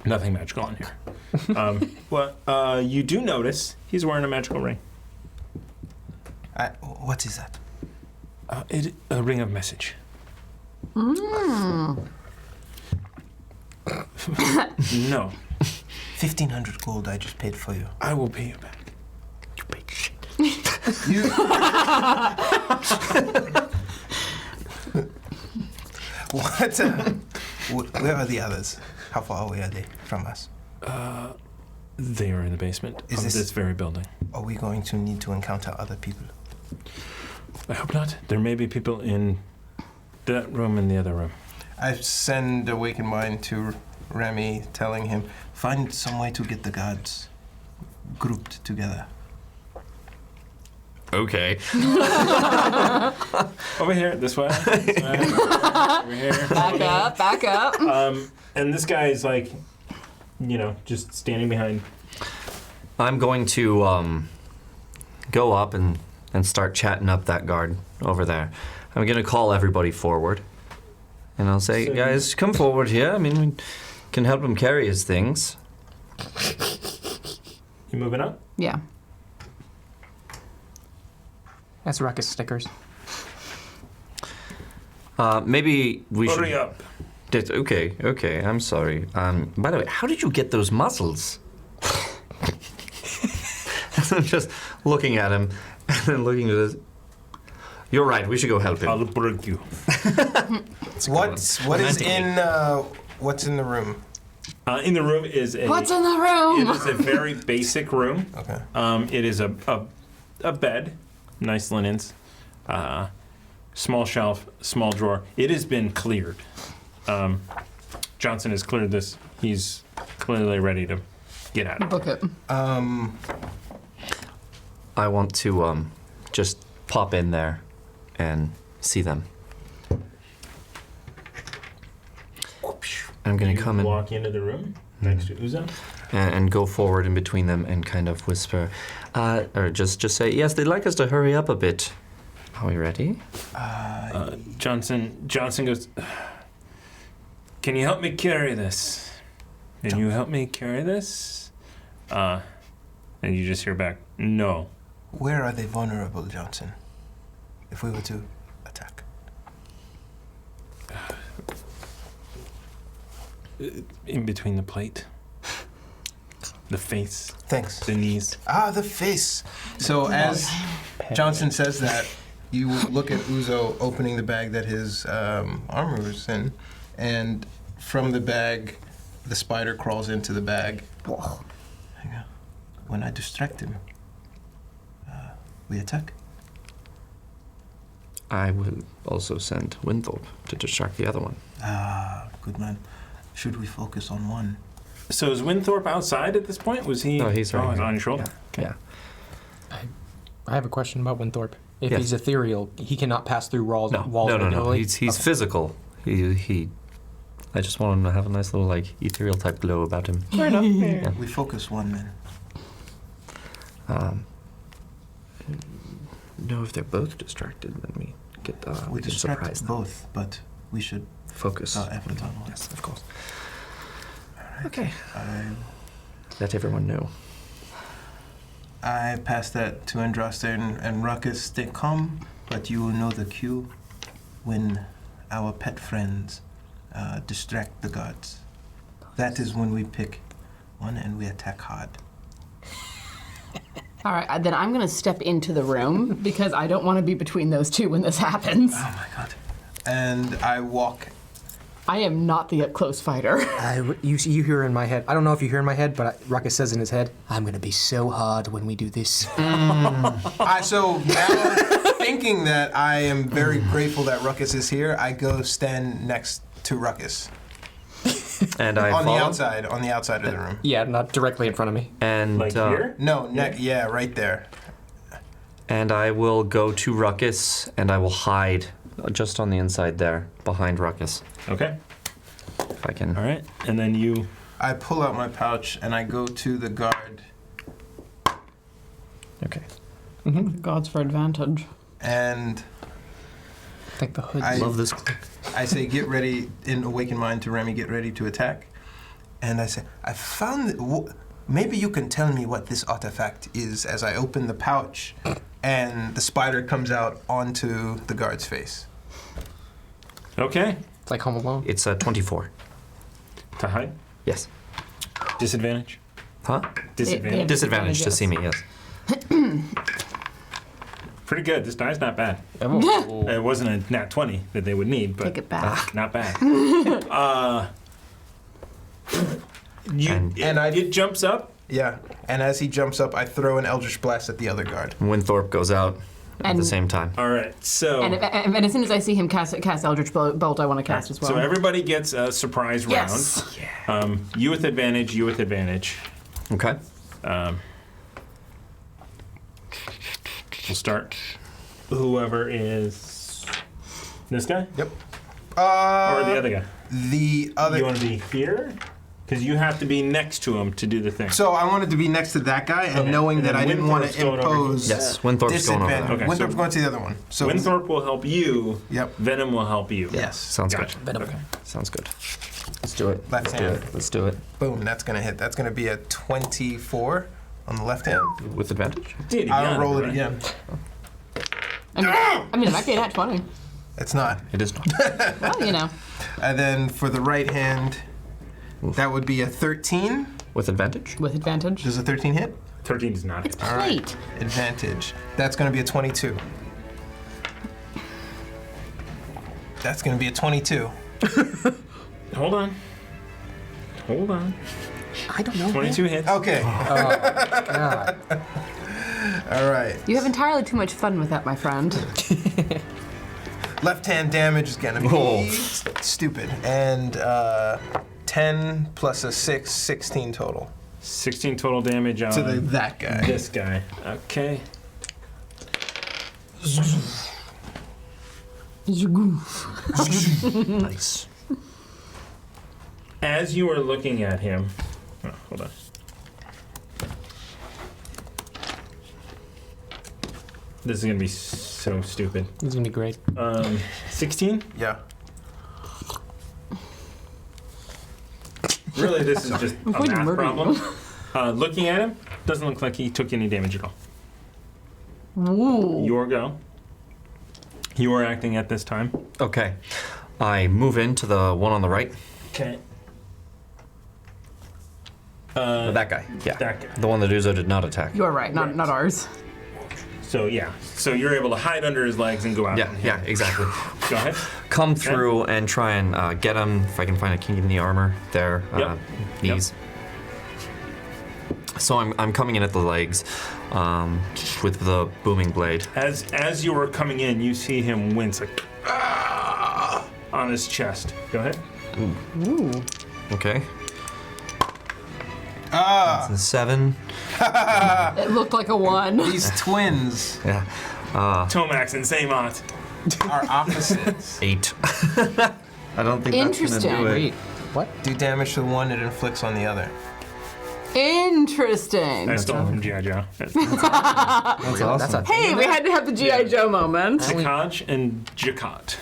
nothing magical on here. Well, you do notice he's wearing a magical ring. What is that? A ring of message. Mm. No, 1,500 gold I just paid for you. I will pay you back. You big shit. What? Where are the others? How far away are they from us? They are in the basement Is of this- this very building. Are we going to need to encounter other people? I hope not. There may be people in that room and the other room. I send Awakened Mind to Remy, telling him, find some way to get the gods grouped together. Okay. Over here, this way. Over here. Back up. And this guy is like, just standing behind. I'm going to go up and start chatting up that guard over there. I'm going to call everybody forward. And I'll say, So guys, come forward here. I mean, we can help him carry his things. You moving up? Yeah. That's Ruckus stickers. Maybe we should. Hurry up. Okay, I'm sorry. By the way, how did you get those muscles? I'm just looking at him and then looking at this. You're right. We should go help him. I'll bring you. What's in the room? In the room is a. What's in the room? It is a very basic room. Okay. It is a bed, nice linens, small shelf, small drawer. It has been cleared. Johnson has cleared this. He's clearly ready to get out of it. Book it. I want to just pop in there and see them. I'm going to come and walk into the room next to Uzo. and go forward in between them and kind of whisper, or just say, yes, they'd like us to hurry up a bit. Are we ready? Johnson goes, can you help me carry this? Can you help me carry this? And you just hear back, no. Where are they vulnerable, Johnson? If we were to attack. In between the plate. The face. Thanks. The knees. Ah, the face. So as Johnson says that, you look at Uzo opening the bag that his armor was in, and from the bag, the spider crawls into the bag. When I distract him, we attack. I will also send Winthorpe to distract the other one. Ah, good man. Should we focus on one? So is Winthorpe outside at this point? Was he? No, he's right he's here. on your shoulder. Yeah. I have a question about Winthorpe. If Yes. he's ethereal, he cannot pass through walls. No, walls no. regularly? He's Okay. physical. He. I just want him to have a nice little ethereal type glow about him. Fair enough. Yeah. We focus one man. No, if they're both distracted, then we get We can distract surprise them. both, but we should Focus. effort on one. Yes, of course. Okay. Let everyone know. I pass that to Andraste and Ruckus. Stay calm, but you will know the cue when our pet friends distract the gods. That is when we pick one and we attack hard. All right, then I'm going to step into the room because I don't want to be between those two when this happens. Oh my god. And I walk. I am not the up-close fighter. You hear in my head. I don't know if you hear in my head, but Ruckus says in his head, "I'm gonna be so hard when we do this." So now, thinking that I am very grateful that Ruckus is here, I go stand next to Ruckus. And I on follow? the outside of the room. Yeah, not directly in front of me. And No, yeah, right there. And I will go to Ruckus, and I will hide just on the inside there, behind Ruckus. Okay. If I can. All right, and then you. I pull out my pouch and I go to the guard. Okay. Gods for advantage. And I think the hood. I love this. I say, get ready, in Awakened Mind to Remy, get ready to attack. And I say, I found, maybe you can tell me what this artifact is, as I open the pouch and the spider comes out onto the guard's face. Okay. It's like Home Alone. It's 24. To hide? Yes. Disadvantage? Huh? Disadvantage. Disadvantage to see me, yes. Pretty good. This die's not bad. It wasn't a nat 20 that they would need, but Take it back. not bad. It jumps up. Yeah, and as he jumps up, I throw an Eldritch Blast at the other guard. Winthorpe goes out at the And- same time. All right, so And as soon as I see him cast Eldritch Bolt, I want to cast as well. so everybody gets a surprise Yes. round. You with advantage. You with advantage. Okay. We'll start. Whoever is this guy. Yep. Or the other guy. The other. You want to be here? Because you have to be next to him to do the thing. So I wanted to be next to that guy, and Okay. knowing And that then I didn't want Winthorpe's to going over here. impose Yes, Winthorpe's going over there. disadvantage. Okay, Winthorpe's so- going to the other one. So Winthorpe will help you. Yep. Venom will help you. Yes. Sounds Gotcha. good. Okay. Sounds good. Let's do it. Left Let's hand. do it. Let's do it. Boom, that's going to hit. That's going to be a 24 on the left hand. With advantage? I'll roll it again. I mean, it might be a nat 20. It's not. It is not. Well, you know. And then for the right hand, that would be a 13. With advantage? With advantage. Does a 13 hit? 13 does not hit. It's plate. Advantage. That's going to be a 22. That's going to be a 22. Hold on. I don't know. 22 hits. Okay. God. All right. You have entirely too much fun with that, my friend. Left hand damage is going to be stupid. And 10 plus a 6, 16 total. 16 total damage on To that guy. this guy. Okay. Nice. As you are looking at him, hold on. This is gonna be so stupid. This is gonna be great. 16? Yeah. Really, this is just a going to math murder problem. Looking at him, doesn't look like he took any damage at all. Ooh. Your go. You are acting at this time. Okay. I move into the one on the right. Okay. That guy. Yeah. That guy. The one that Uzo did not attack. You are right, not ours. So yeah. So you're able to hide under his legs and go out. Yeah, exactly. Go ahead. Come through and try and get him, if I can find a kink in the armor there. Knees. So I'm coming in at the legs with the booming blade. As you are coming in, you see him wince like on his chest. Go ahead. Ooh. Okay. That's a 7. It looked like a 1. These twins Yeah. Tomax and Zaymont. are opposites. 8. I don't think Interesting. that's gonna do it. Wait, what? Do damage to the one it inflicts on the other. Interesting. I stole it from G.I. Joe. That's That's awesome. a Hey, we had to have the G.I. Joe moment. Zakaj and Jakot.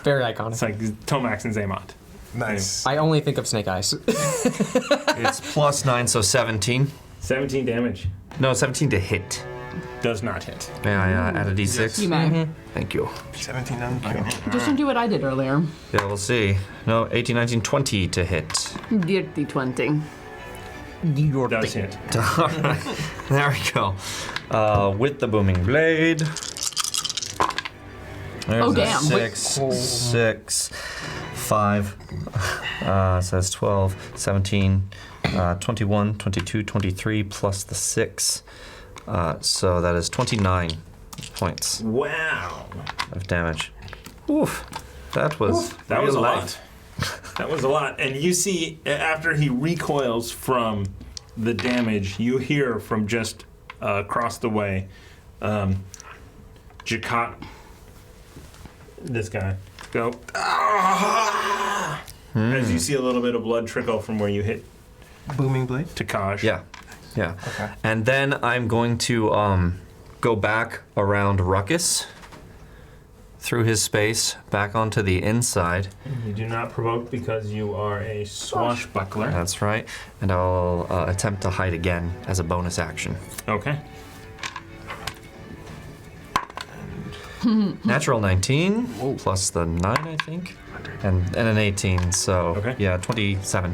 very iconic. It's like Tomax and Zaymont. Nice. I only think of Snake Eyes. It's plus 9, so 17. 17 damage. No, 17 to hit. Does not hit. May I add a d6? You may. Thank you. 17 doesn't kill. Just don't do what I did earlier. Yeah, we'll see. No, 18, 19, 20 to hit. Dirty 20. Does hit. There we go. With the booming blade. There's Oh, a damn. 6, 5. So that's 12, 17, 21, 22, 23, plus the 6. So that is 29 points Wow. of damage. Oof. That was That was a real lot. light. That was a lot. And you see, after he recoils from the damage, you hear from just across the way, Jakot, this guy, go, as you see a little bit of blood trickle from where you hit Booming blade? Takaj. Yeah. Okay. And then I'm going to go back around Ruckus through his space, back onto the inside. You do not provoke because you are a swashbuckler. That's right. And I'll attempt to hide again as a bonus action. Okay. Natural 19 plus the 9, I think, and an 18. So yeah, 27.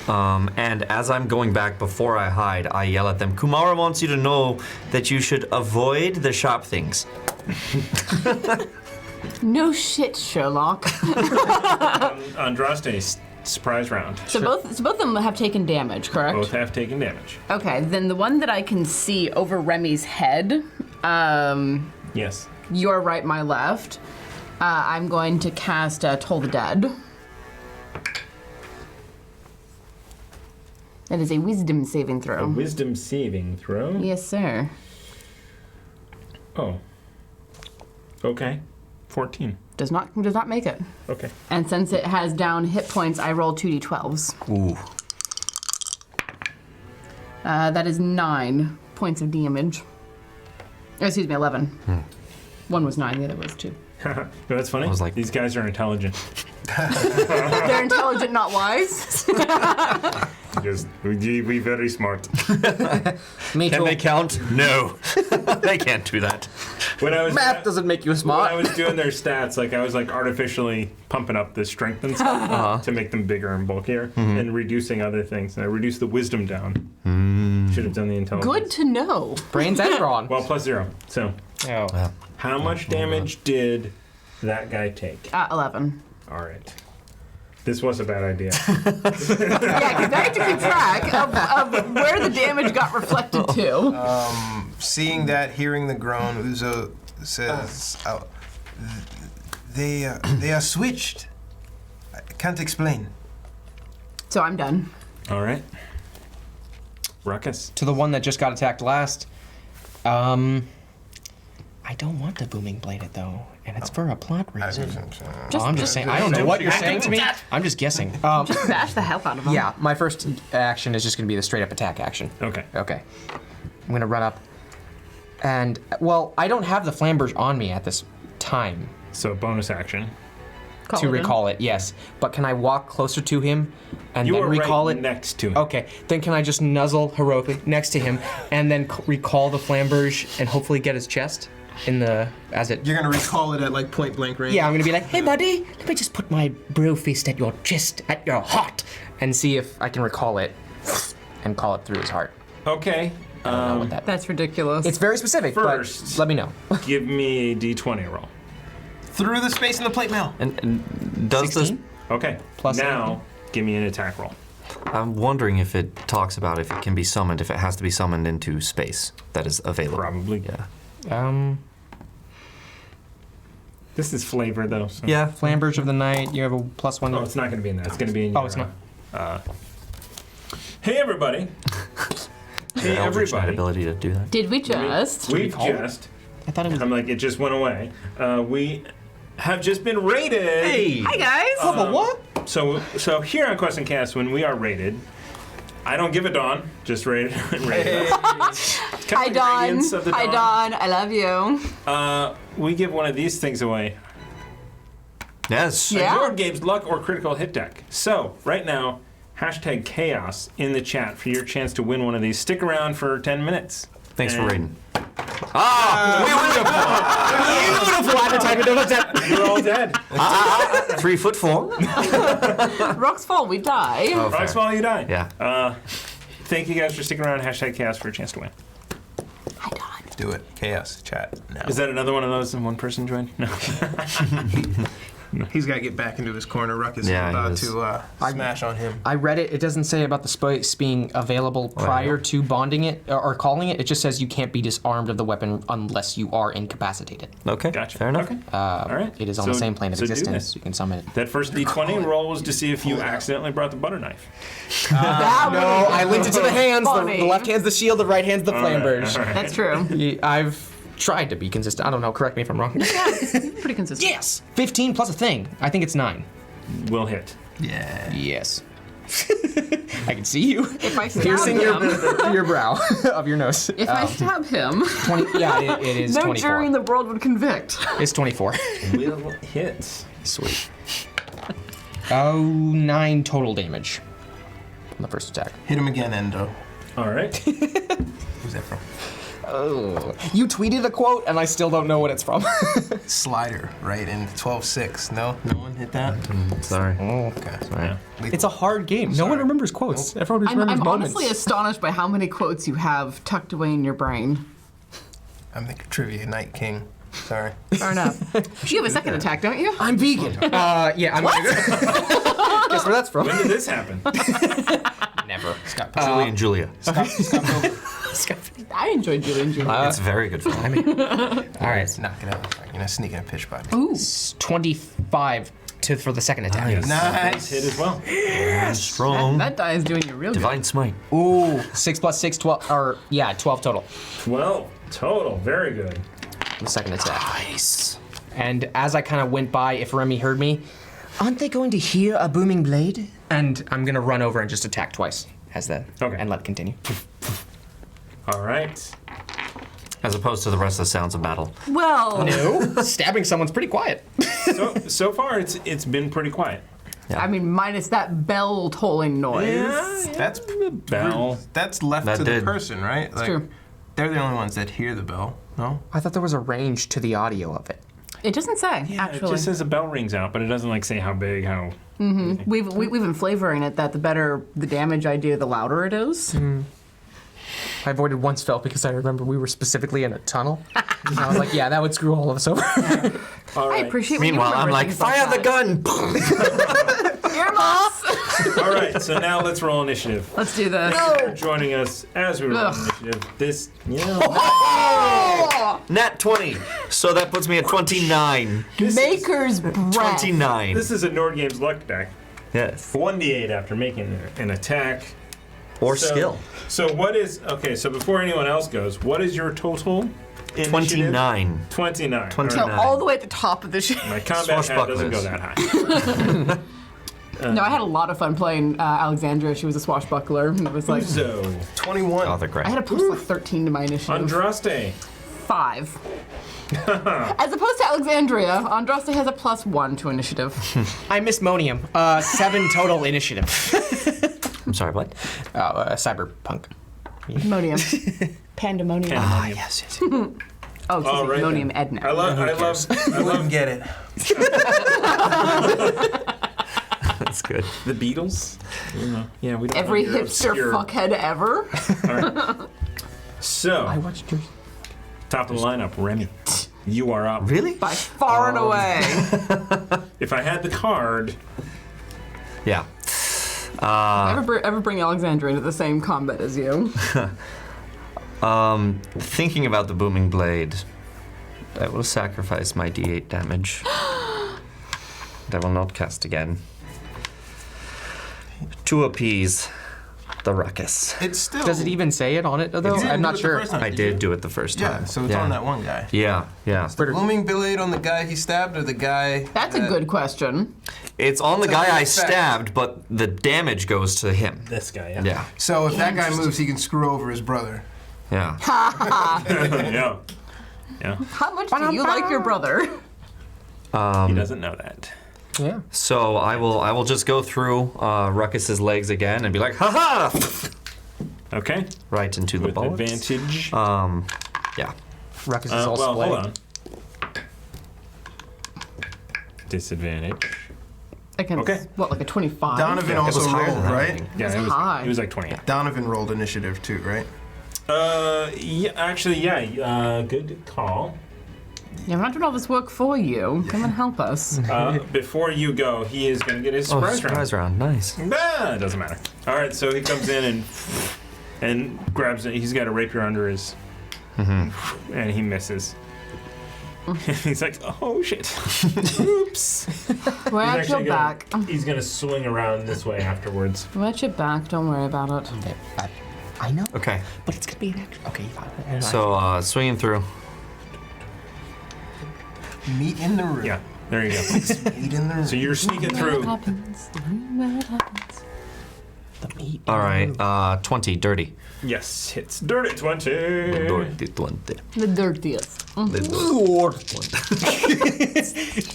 And as I'm going back before I hide, I yell at them, Kumara wants you to know that you should avoid the sharp things. No shit, Sherlock. Andraste, surprise round. So both of them have taken damage, correct? Both have taken damage. Okay, then the one that I can see over Remy's head, Yes. your right, my left, I'm going to cast Toll the Dead. That is a wisdom saving A throw. wisdom saving throw? Yes, sir. Oh. Okay. 14. Does not make it. Okay. And since it has down hit points, I roll 2d12s. Ooh. That is 9 points of damage. Excuse me, 11. One was 9, the other was 2. You know, that's funny. I was like, these guys are intelligent. They're intelligent, not wise. Just, we very smart. Can they count? No. They can't do that. When I was Math doesn't make you smart. When I was doing their stats, like I was like artificially pumping up the strength and stuff to make them bigger and bulkier, and reducing other things. And I reduced the wisdom down. Should have done the intelligence. Good to know. Brains and brawn. Well, plus 0. So, Oh. how much damage did that guy take? 11. All right. This was a bad idea. Yeah, because I had to keep track of where the damage got reflected to. Seeing that, hearing the groan, Uzo says, they are switched. I can't explain. So I'm done. All right. Ruckus. To the one that just got attacked last. I don't want the booming bladed though, and it's for a plot reason. I'm just saying. I don't know what you're saying to me. I'm just guessing. Just bash the hell out of him. Yeah, my first action is just going to be the straight up attack action. Okay. Okay. I'm going to run up, and well, I don't have the flamberge on me at this time. So bonus action. To recall it, yes. But can I walk closer to him and You then are recall right it? next to him. Okay, then can I just nuzzle heroically next to him and then recall the flamberge and hopefully get his chest in the as it? You're gonna recall it at like point blank range. Yeah, I'm gonna be like, hey buddy, let me just put my bro fist at your chest, at your heart, and see if I can recall it and call it through his heart. Okay. I don't know what that. That's ridiculous. It's very specific. First, but let me know. Give me a d20 roll. Through the space in the plate mail. And does 16? this? Okay. Plus now, give me an attack roll. I'm wondering if it talks about if it can be summoned, if it has to be summoned into space that is available. Probably. Yeah. This is flavor though. So. Yeah, flamberge of the night. You have a +1. Oh, it's not going to be in that. It's going to be in your. Oh, it's not. Hey everybody. Hey everybody. Ability to do that. Did we just? We've just. I thought it was. I'm like it just went away. We have just been raided. Hey. Hi guys. What? So here on Quest and Cast, when we are raided, I don't give a Dawn. Just raided. raided. Hi Dawn. Hi Dawn. I love you. We give one of these things away. Yes. Yeah. Your game's luck or critical hit deck. So right now, hashtag chaos in the chat for your chance to win one of these. Stick around for 10 minutes. Thanks for raiding. Beautiful advertisement. You're all dead. 3'4". Rocks fall, we die. Oh, Rocks fall, you die. Yeah. Thank you guys for sticking around. Hashtag chaos for a chance to win. Hi Dawn. Do it. Chaos. Chat. Now. Is that another one of those and one person joined? No. He's got to get back into his corner. Ruckus Yeah, is he about is. to smash on him. I read it. It doesn't say about the space being available prior to bonding it or calling it. It just says you can't be disarmed of the weapon unless you are incapacitated. Okay. Gotcha. Fair enough. Okay. All right. It is on So- the same plane of so do existence. this. You can summon it. That first d20 roll was to see if you accidentally brought the butter knife. No, I linked it to the hands. Funny. The left hand's the shield, the right hand's the flamberge. All right. That's true. I've tried to be consistent. I don't know. Correct me if I'm wrong. Pretty consistent. Yes. 15 plus a thing. I think it's 9. Will hit. Yeah. Yes. I can see you If I stab piercing him, your brow of your nose. if I stab him, 20. Yeah, it is no 24. jury in the world would convict. It's 24. Will hit. Sweet. Oh, 9 total damage on the first attack. Hit him again, Endo. All right. Who's that from? Oh. You tweeted a quote, and I still don't know what it's from. Slider, right? In 12-6. No one hit that? Sorry. Okay. Sorry. It's a hard game. No one remembers quotes. Everyone I'm remembers moments. honestly astonished by how many quotes you have tucked away in your brain. I'm the Trivia Night King. Sorry. Fair enough. You have a second attack, don't you? I'm vegan. Yeah, I'm What? Guess where that's from. When did this happen? Never. Julie and Julia. I enjoyed Julie and Julie. It's very good fun. All right. Let's knock it out. You're gonna sneak in a pitch by me. Ooh. 25 for the second attack. Nice. Hit as well. Strong. That die is doing you real Divine Smite. Ooh, 6 plus 6, 12. Or, yeah, 12 total. 12 total. Very good. The second attack. Nice. And as I kind of went by, if Remy heard me, aren't they going to hear a booming blade? And I'm going to run over and just attack twice as the. Okay. And let it continue. All right. As opposed to the rest of the sounds of battle. good. Well, No, stabbing someone's pretty quiet. So far, it's been pretty quiet. I mean, minus that bell tolling noise. That's Bell. That's left That to did. the person, right? It's true. They're the only ones that hear the bell. No. I thought there was a range to the audio of it. It doesn't say, It actually. just says a bell rings out, but it doesn't like say how big, how. We've been flavoring it that the better the damage I do, the louder it is. I avoided one spell because I remember we were specifically in a tunnel. And I was like, yeah, that would screw all of us over. All right. I appreciate when you Meanwhile, I'm remember like, things fire the that. gun! Earmuffs! All right, so now let's roll initiative. Let's do this. Thank you for joining us as we roll Ugh. initiative. This, Nat 20. So that puts me at 29. Maker's breath. 29. this is a Nord Games luck deck. Yes. 1d8 after making an attack. Or So- skill. So what is, okay, so before anyone else goes, what is your total initiative? 29. 29. 29. So all the way at the top of the ship. My combat hat doesn't go that high. No, I had a lot of fun playing Alexandria. She was a swashbuckler. And it was like So, 21. Oh, they're great. I had a plus like 13 to my initiative. Andraste. 5. As opposed to Alexandria, Andraste has a +1 to initiative. I missed Monium. 7 total initiative. I'm sorry, what? Cyberpunk. Monium. Pandemonium. Ah, yes. Oh, excuse All me, right, Monium then. Edna. I love Get it. That's good. the Beatles. Yeah, we don't Every know your hipster obscure- fuckhead ever. All right. So, I watched yours. top of the lineup, Remy. You are up. Really? By far and away. If I had the card, Yeah. Ever bring Alexandria into the same combat as you? Thinking about the booming blade, I will sacrifice my d8 damage. I will not cast again. To appease the ruckus. It's still. Does it even say it on it, though? You didn't I'm do not it the sure. first time, I did do it the first time. Yeah, so it's on that one guy. Yeah, yeah. Blooming blade on the guy he stabbed or the guy. That's a good question. It's on the It's guy a I effect. stabbed, but the damage goes to him. this guy, yeah. Yeah, So if that guy moves, he can screw over his brother. yeah. Yeah. Yeah. How much do you like your brother? He doesn't know that. Yeah. So I will just go through Ruckus's legs again and be like, ha ha! Okay. Right into the With bullets. advantage. Yeah. Ruckus is all Well, split. hold on. Disadvantage. Against, Okay. what, like a 25? Donovan It was also higher rolled, than that, I right? think. Yeah, That's high. it was like 28. Donovan rolled initiative too, right? Yeah, actually, yeah. Good call. Yeah, we're not doing all this work for you. Come and help us. Before you go, he is going to get his surprise round. surprise round. Nice. Bah, it doesn't matter. All right, so he comes in and grabs it. He's got a rapier under his, and he misses. He's like, oh shit! Oops. We're at your actually back. He's gonna swing around this way afterwards. We're at your back. Don't worry about it. I know, Okay. but it's gonna be an action. Okay, fine. So swinging through. Meet in the room. Yeah, there you go. Meet in the room. So you're sneaking through. Happens. What happens? The meat. All right. 20. Dirty. Yes, hits dirty 20. Dirty 20. The dirtiest.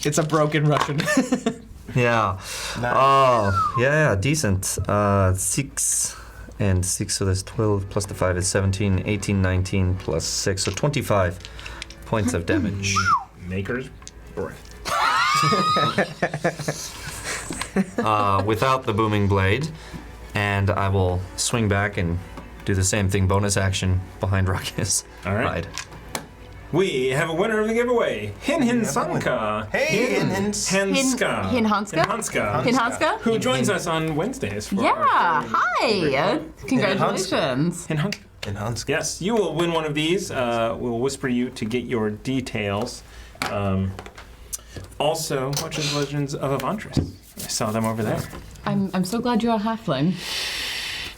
It's a broken Russian. Yeah. Oh, yeah, decent. 6 and 6, so that's 12 plus the 5 is 17, 18, 19 plus 6, so 25 points of damage. Maker's breath. Without the booming blade, and I will swing back and do the same thing, bonus action behind Ruckus. All right. Ride. We have a winner of the giveaway, Hin Sanka. Hey, Hanska. Hinhanska? Hanska. Hinhanska? Who joins us on Wednesdays for Yeah. our Hi. Congratulations. Hinhanska. Yes, you will win one of these. We'll whisper you to get your details. Also, watches Legends of Avantris. I saw them over there. I'm so glad you're a halfling.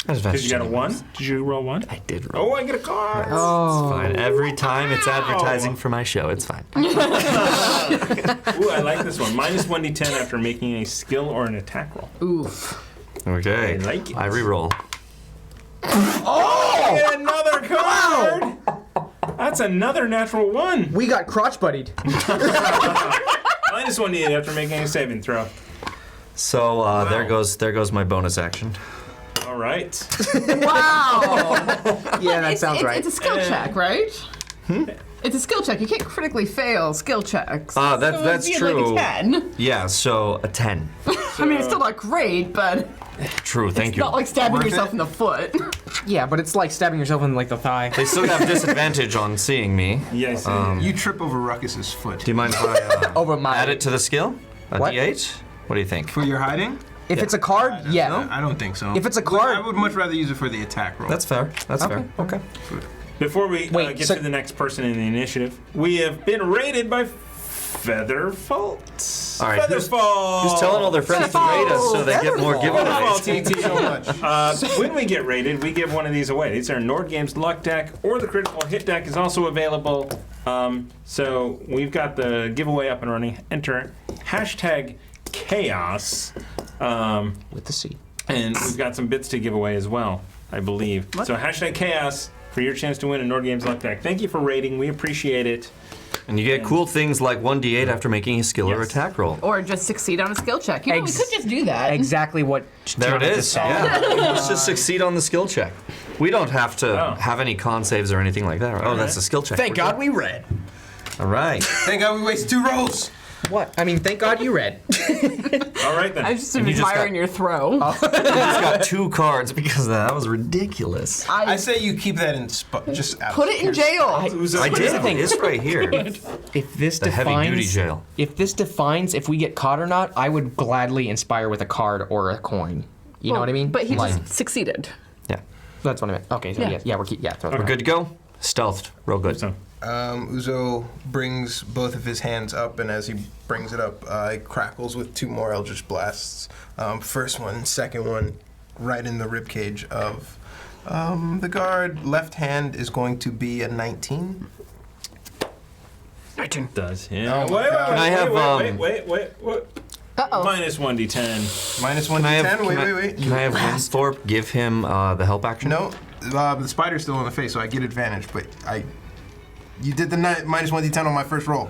Did you get a 1? Did you roll 1? I did roll. Oh, I get a card. It's fine. Every time it's advertising for my show, it's fine. Ooh, I like this one. Minus 1d10 after making a skill or an attack roll. Oof. Okay. I like it. I re-roll. Oh! I get another card! That's another natural 1. We got crotch buddied. Minus 1d8 after making a saving throw. So there goes my bonus action. All right. Wow. Yeah, that sounds right. It's a skill check, right? It's a skill check. You can't critically fail skill checks. That's it'd be true. Like a 10. Yeah, so a 10. I mean, it's still not great, but True, thank it's you. not like stabbing Worth yourself it? in the foot. Yeah, but it's like stabbing yourself in like the thigh. They still have disadvantage on seeing me. Yes. You trip over Ruckus's foot. Do you mind if I Over my. add it to the skill? A What? D8? What do you think? For your hiding? If it's a card, yeah. I don't think so. If it's a card- I would much rather use it for the attack roll. That's fair. That's fair. Okay. Before we Wait, get so- to the next person in the initiative, we have been raided by Featherfault. All right, who's Featherfault. telling all their friends to raid us so they get more Featherfault, giveaways? TT. so much. When we get raided, we give one of these away. These are Nord Games luck deck, or the critical hit deck is also available. So we've got the giveaway up and running. Enter hashtag chaos. With the C. And we've got some bits to give away as well, I believe. So hashtag chaos for your chance to win a Nord Games luck deck. Thank you for rating. We appreciate it. And you get cool things like 1d8 after making a skill or attack roll. Or just succeed on a skill check. You know, we could just do that. Exactly what. There it Tiana is. just said. Yeah. Let's just succeed on the skill check. We don't have to have any con saves or anything like that. Right? Oh, that's a skill check. Thank God we read. All right. Thank God we wasted 2 rolls. What? I mean, thank God you read. All right then. I was just And you just admiring your throw. You just got 2 cards because of that. That was ridiculous. I say you keep that in just out. Put it in jail. I did. It's right here. If this The heavy duty defines, jail. if this defines if we get caught or not, I would gladly inspire with a card or a coin. You know what I mean? But he Like- just succeeded. Yeah. That's what I meant. Okay, so Yeah. yeah, we're throw We're good to go? Stealthed. Real good. So, Uzo brings both of his hands up, and as he brings it up, it crackles with 2 more Eldritch Blasts. First one, second one, right in the ribcage of the guard. Left hand is going to be a 19. 19. does him. Oh, wait, God. Can I have, wait. Uh-oh. Minus 1d10. Minus 1d10. Can I have, Wait. Can I have Winsthorpe give him the help action? No, the spider's still on the face, so I get advantage, but you did the minus 1d10 on my first roll.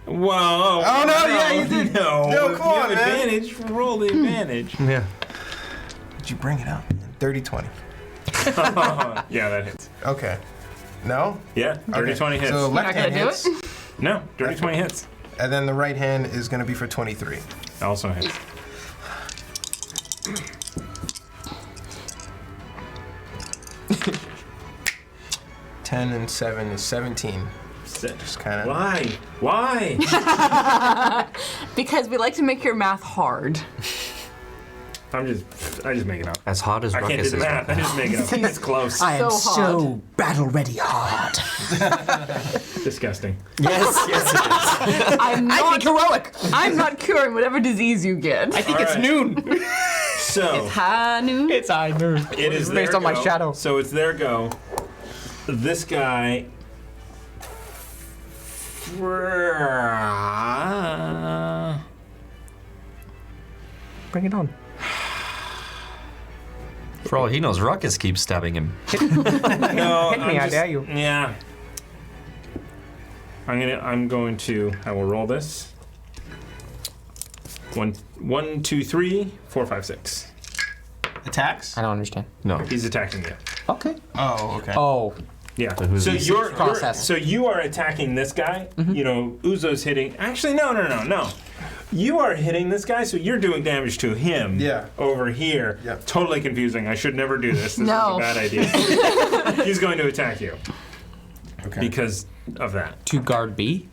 Whoa. Oh, no, yeah, you did. No, No, come you on, have man. advantage. Roll the advantage. Yeah. Did you bring it up? 30-20. Yeah, that hits. Okay. No? Yeah, dirty 20 hits. So You're left not hand gonna do hits, it? No, dirty 20 hits. and then the right hand is going to be for 23. Also hits. Ten and 7 is 17. Just kind of. Why? Because we like to make your math hard. I just make it up. As hot as I can't do Ruckus the is. math. I just make it up. It's close. I am So so battle ready hard. Disgusting. Yes, it is. I'm I not think heroic. I'm not curing whatever disease you get. I think All it's right. noon. So High noon. It's high noon. it is based their on my go. shadow. So it's their go. This guy. Bring it on. For all he knows, Ruckus keeps stabbing him. No, Hit me, I dare you. Yeah. I will roll this. 1, 2, 3, 4, 5, 6. Attacks? I don't understand. No. He's attacking you. Okay. Oh, okay. Oh. Yeah. who's So this? Process. so you are attacking this guy. You know, Uzo's hitting. Actually, no. You are hitting this guy, so you're doing damage to him. Yeah. Over here. Yeah. Totally confusing. I should never do this. This No. is a bad idea. He's going to attack you Okay. because of that. To guard B.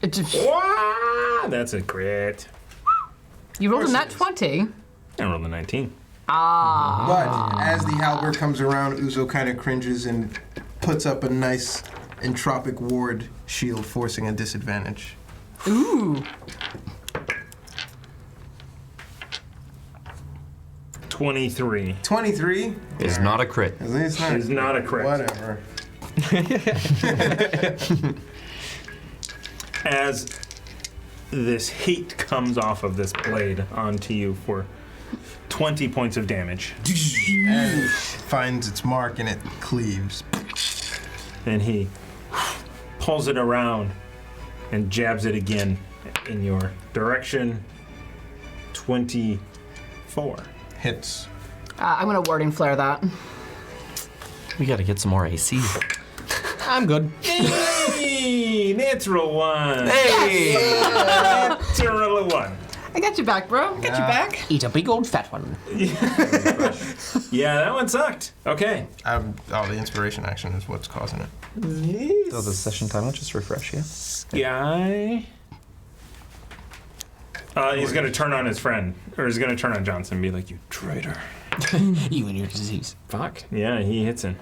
It just- Wah! That's a crit. you rolled a course nat it is. 20. I rolled a 19. But as the halberd comes around, Uzo kind of cringes and puts up a nice entropic ward shield, forcing a disadvantage. Ooh. 23. 23 Is not a crit. It's Is not a crit. Whatever. As this heat comes off of this blade onto you for 20 points of damage. And it finds its mark and it cleaves. And he pulls it around and jabs it again in your direction. 24. Hits. I'm gonna warding flare that. We gotta get some more AC. I'm good. Hey, natural one. Hey! Natural one. I got you back, bro. Got you back. Eat a big old fat one. Yeah, that one sucked. Okay. The inspiration action is what's causing it. So the session timer, just refresh, yeah? Guy. He's gonna turn on his friend, or he's gonna turn on Johnson and be like, "You traitor." You and your disease. Fuck. Yeah, he hits him.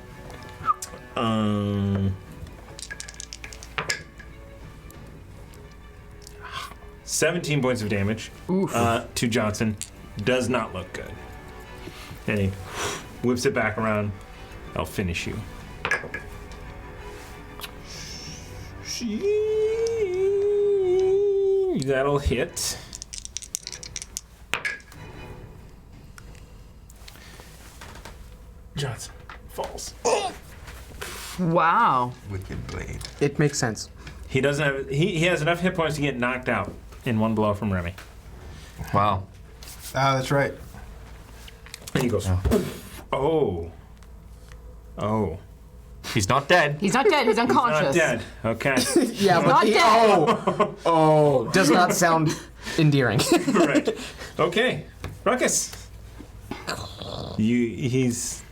17 points of damage to Johnson. Does not look good. And he whips it back around. I'll finish you. That'll hit. Johnson falls. Wow. Wicked blade. It makes sense. He doesn't have. He has enough hit points to get knocked out in one blow from Remy. Wow. Ah, that's right. And he goes. Oh. Oh. He's not dead. He's not dead. He's unconscious. Not dead. Okay. Yeah, but Not dead. oh, does not sound endearing. Right. Okay. Ruckus. He's.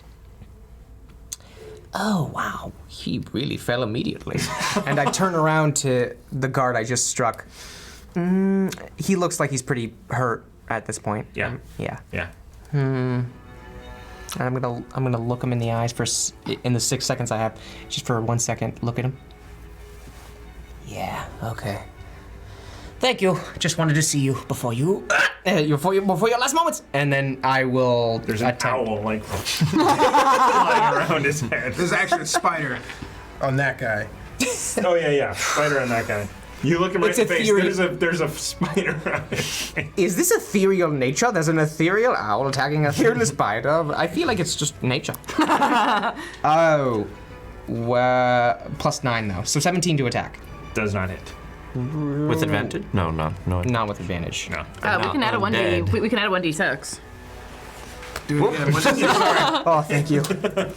Oh, wow. He really fell immediately. And I turn around to the guard I just struck. He looks like he's pretty hurt at this point. Yeah. Yeah. Yeah. I'm gonna look him in the eyes in the 6 seconds I have, just for 1 second. Look at him. Yeah. Okay. Thank you. Just wanted to see you before your last moments. And then I will. There's an owl like flying around his head. There's actually a spider on that guy. Oh yeah. Spider on that guy. You look him right in the face. There's a spider on his face. Is this ethereal nature? There's an ethereal owl attacking a ethereal spider. I feel like it's just nature. Oh. +9 though. So 17 to attack. Does not hit. With advantage? No. Not with advantage. No. We can add a 1d. We can add a 1d6. Do it again. Oh, thank you.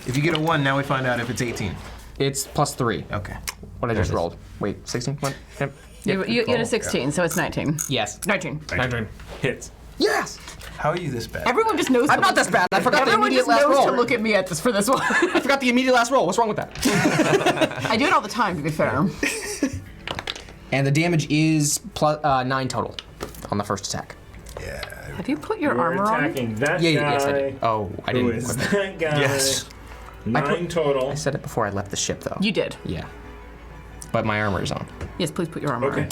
If you get a 1, now we find out if it's 18. It's +3. Okay. What I just rolled. Wait, 16? What? Yep. You had a 16, so it's 19. Yes. 19. 19 hits. Yes! How are you this bad? Everyone just knows. I'm not this bad. I forgot the Everyone immediate just last knows roll. to look at me at this for this one. I forgot the immediate last roll. What's wrong with that? I do it all the time, to be fair. And the damage is 9 total on the first attack. Yeah. Have you put your You're armor on? attacking that guy. Yes, I did. Oh, I Who didn't. is equip it. that guy? Yes. 9 total. I said it before I left the ship, though. You did. Yeah. But my armor is on. Yes, please put your armor Okay. on.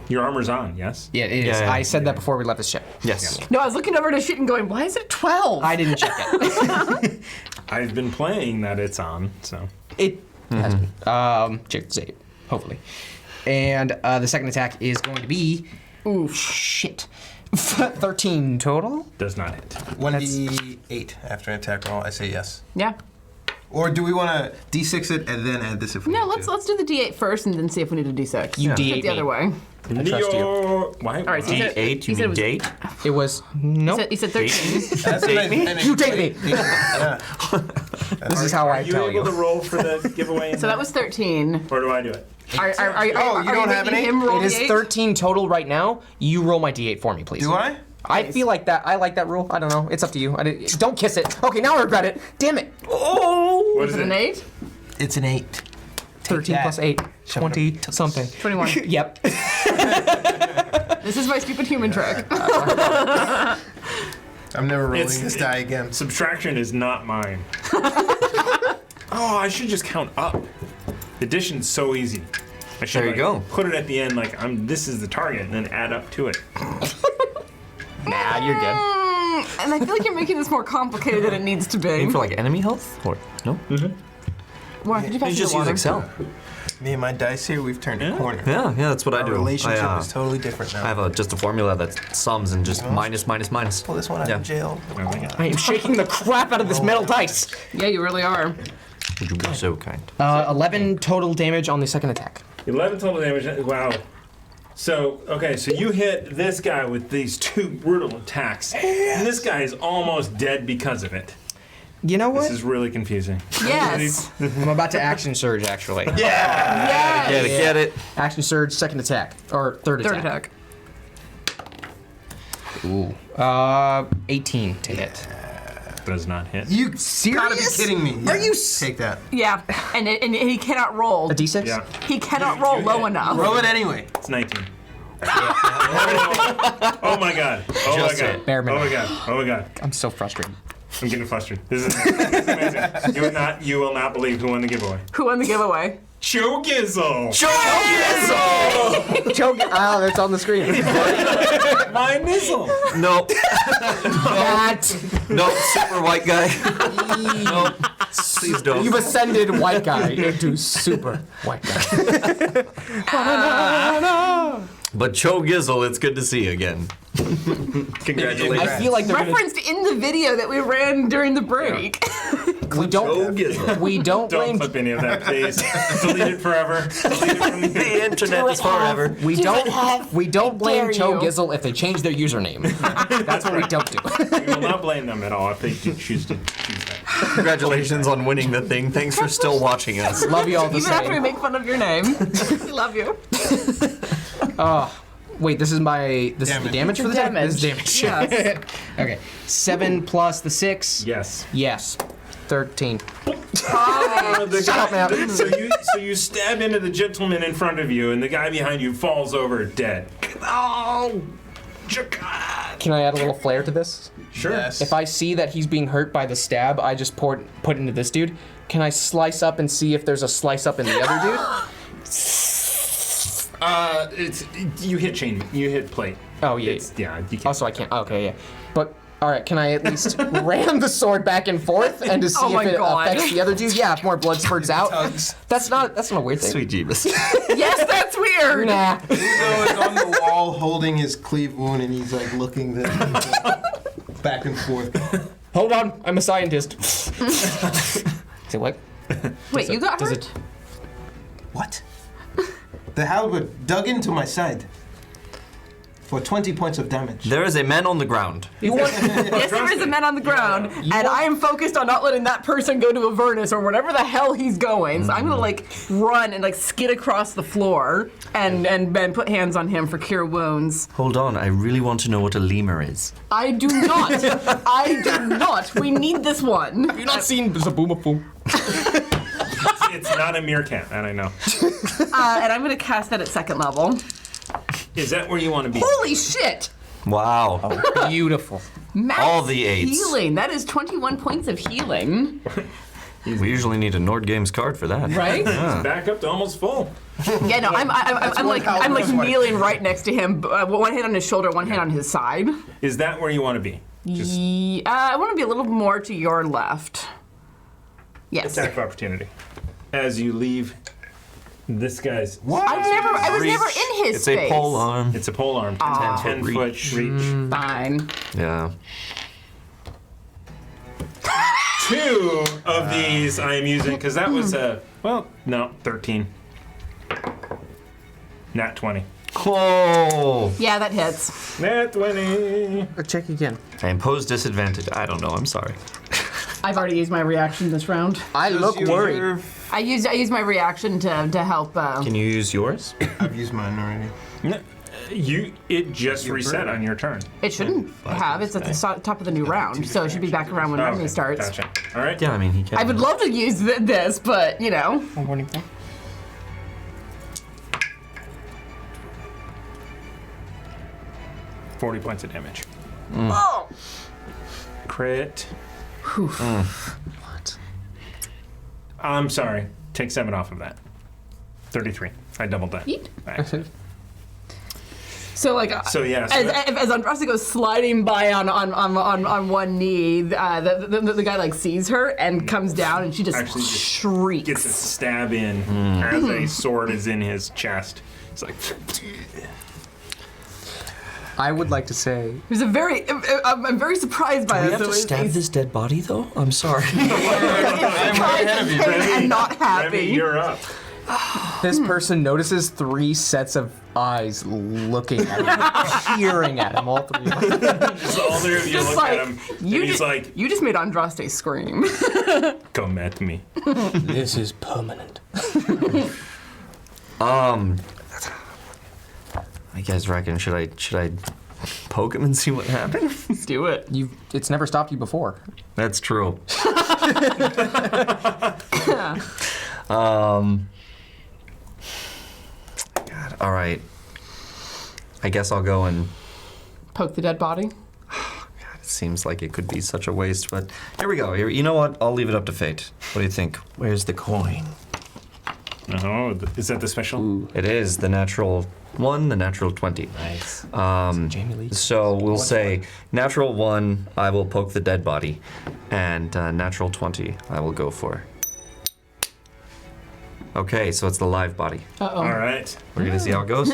Your armor's on, yes? Yeah, it is. Yeah, yeah. I said that before we left the ship. Yes. No, I was looking over at his shit and going, why is it 12? I didn't check it. I've been playing that it's on, so. It has been. Check the save, hopefully. And the second attack is going to be. Ooh, shit. 13 total? Does not hit. 1d8 after an attack roll. I say yes. Yeah. Or do we want to d6 it and then add this if we No, need to? let's do the d8 first and then see if we need a d6. You Let's d8 do it the other me. way. I trust you. Why? All right, so you said- D8, you said it mean was- date? It was. No. He said 13. That's a nice- You take me. Yeah. This is how I Are you tell able to you. roll for the giveaway? So that was 13. Or do I do it? Are you don't have making any? him roll It is the 8? 13 total right now. You roll my d8 for me, please. Do I? I feel like that. I like that rule. I don't know. It's up to you. Don't kiss it. Okay, now I regret it. Damn it. Oh! What Is is it an it? 8? It's an 8. 13 that. plus 8. 20 something. 21. Yep. This is my stupid human trick. I'm never rolling this die again. Subtraction is not mine. Oh, I should just count up. Addition's so easy. I should There you go. put it at the end like this is the target and then add up to it. Nah, you're good. And I feel like you're making this more complicated than it needs to be. Aim for like enemy health? Or no? Why did you pass You me just the use water? Excel. Me and my dice here, we've turned a corner. Yeah, that's what I Our do. relationship I, is totally different now. I have just a formula that sums and just minus. Pull this one out of jail. Oh my God. I am shaking the crap out of this metal dice. Yeah, you really are. Would you be so kind? 11 total damage on the second attack. 11 total damage. Wow. So, okay, so you hit this guy with these 2 brutal attacks. And this guy is almost dead because of it. You know what? This is really confusing. Yes. I'm about to action surge, actually. Yes. Get it. Action surge, second attack. Or third attack. Ooh. 18 to hit. Does not hit. You serious? Gotta be kidding me. Are you take that? Yeah, and he cannot roll. A D6? Yeah. He cannot roll low enough. Roll it anyway. It's 19. Oh my god. Oh my god. Bare minimum. Oh my god. Oh my god. I'm so frustrated. I'm getting frustrated. This is amazing. You will not believe who won the giveaway. Who won the giveaway? Joe Gizzle. Choke. Oh, that's on the screen. My nizzle. Nope. Nope. Super white guy. Nope. Please don't. You've ascended white guy into super white guy. But Cho Gizzle, it's good to see you again. Congratulations. I feel like they're Referenced in the video that we ran during the break. We don't blame. Don't clip any of that, please. Delete it forever. Delete it from the internet is forever. We don't blame Dare Cho you. Gizzle if they change their username. That's what we don't do. We will not blame them at all if they do choose to choose that. Congratulations on winning the thing. Thanks for still watching us. Love you all the Even after we same. make fun of your name. We love you. Wait, this is my the damage for the deck? This is damage. Yes. Okay. 7 plus the 6. Yes. Yes. 13. Shut up, man. So you stab into the gentleman in front of you, and the guy behind you falls over dead. Oh, Can I add a little flair to this? Sure. Yes. If I see that he's being hurt by the stab, I just put into this dude. Can I slice up and see if there's a slice up in the other dude? You hit chain. You hit plate. Oh yeah. You can't. Also, I can't. Okay, yeah. But all right, can I at least ram the sword back and forth and to see Oh my if it God. affects the other dude? Yeah, if more blood spurts out. That's not a weird thing. Sweet Jeebus. Yes, that's weird. Nah. Uzo is on the wall holding his cleave wound, and he's like looking back and forth. Hold on, I'm a scientist. Say what? Wait, you got hurt? What? The halberd dug into my side for 20 points of damage. There is a man on the ground. Yes, there is a man on the ground, and I am focused on not letting that person go to Avernus or whatever the hell he's going. So I'm gonna like run and like skid across the floor and put hands on him for cure wounds. Hold on, I really want to know what a lemur is. I do not. I do not. We need this one. Have you not seen Zaboomafoo? It's not a meerkat, that I know. And I'm gonna cast that at second level. Is that where you want to be? Holy shit! Wow. Beautiful. Max All the 8s. healing. That is 21 points of healing. We usually need a Nord Games card for that. Right? Yeah. Back up to almost full. Yeah, no, I'm like kneeling right next to him, one hand on his shoulder, one hand on his side. Is that where you want to be? I want to be a little more to your left. Yes. Attack of opportunity. As you leave this guy's. I was never in his It's space. a pole arm. It's a pole arm. 10 foot reach. Fine. Yeah. 2 of these I am using because that was 13. Nat 20. Oh. Yeah, that hits. Nat 20. Check again. I impose disadvantage. I don't know. I'm sorry. I've already used my reaction this round. I look worried. I used my reaction to help. Can you use yours? I've used mine already. No, it just reset on your turn. It shouldn't have. It's at the top of the new round, so it should be back around when Remy starts. Gotcha. All right. Yeah, I mean, he can. I would love to use this, but you know. Warning thing. 40 points of damage. Oh. Crit. What? I'm sorry. Take 7 off of that. 33. I doubled that. Yeet. Back. So like, as Andrasa goes sliding by on one knee, the guy like sees her and comes down, and she just shrieks. Gets a stab in as a sword is in his chest. It's like. I would like to say. There's a very. I'm very surprised by Do we this. have to stab this dead body, though? I'm sorry. I'm right ahead of you, and not happy. Remy, you're up. This person notices 3 sets of eyes looking at him, peering at him, all 3 of them. Just all 3 of you Just look like, at him, and you he's ju- like, You just made Andraste scream. come at me. This is permanent. You guys reckon should I poke him and see what happens? Let's do it. It's never stopped you before. That's true. God, all right. I guess I'll go and. Poke the dead body. It seems like it could be such a waste, but here we go. Here, you know what? I'll leave it up to fate. What do you think? Where's the coin? Oh, is that the special? Ooh. It is the natural 1, the natural 20. Nice. Jamie Lee. So we'll say natural 1, I will poke the dead body, and natural 20, I will go for. Okay, so it's the live body. Uh-oh. All right. We're gonna see how it goes.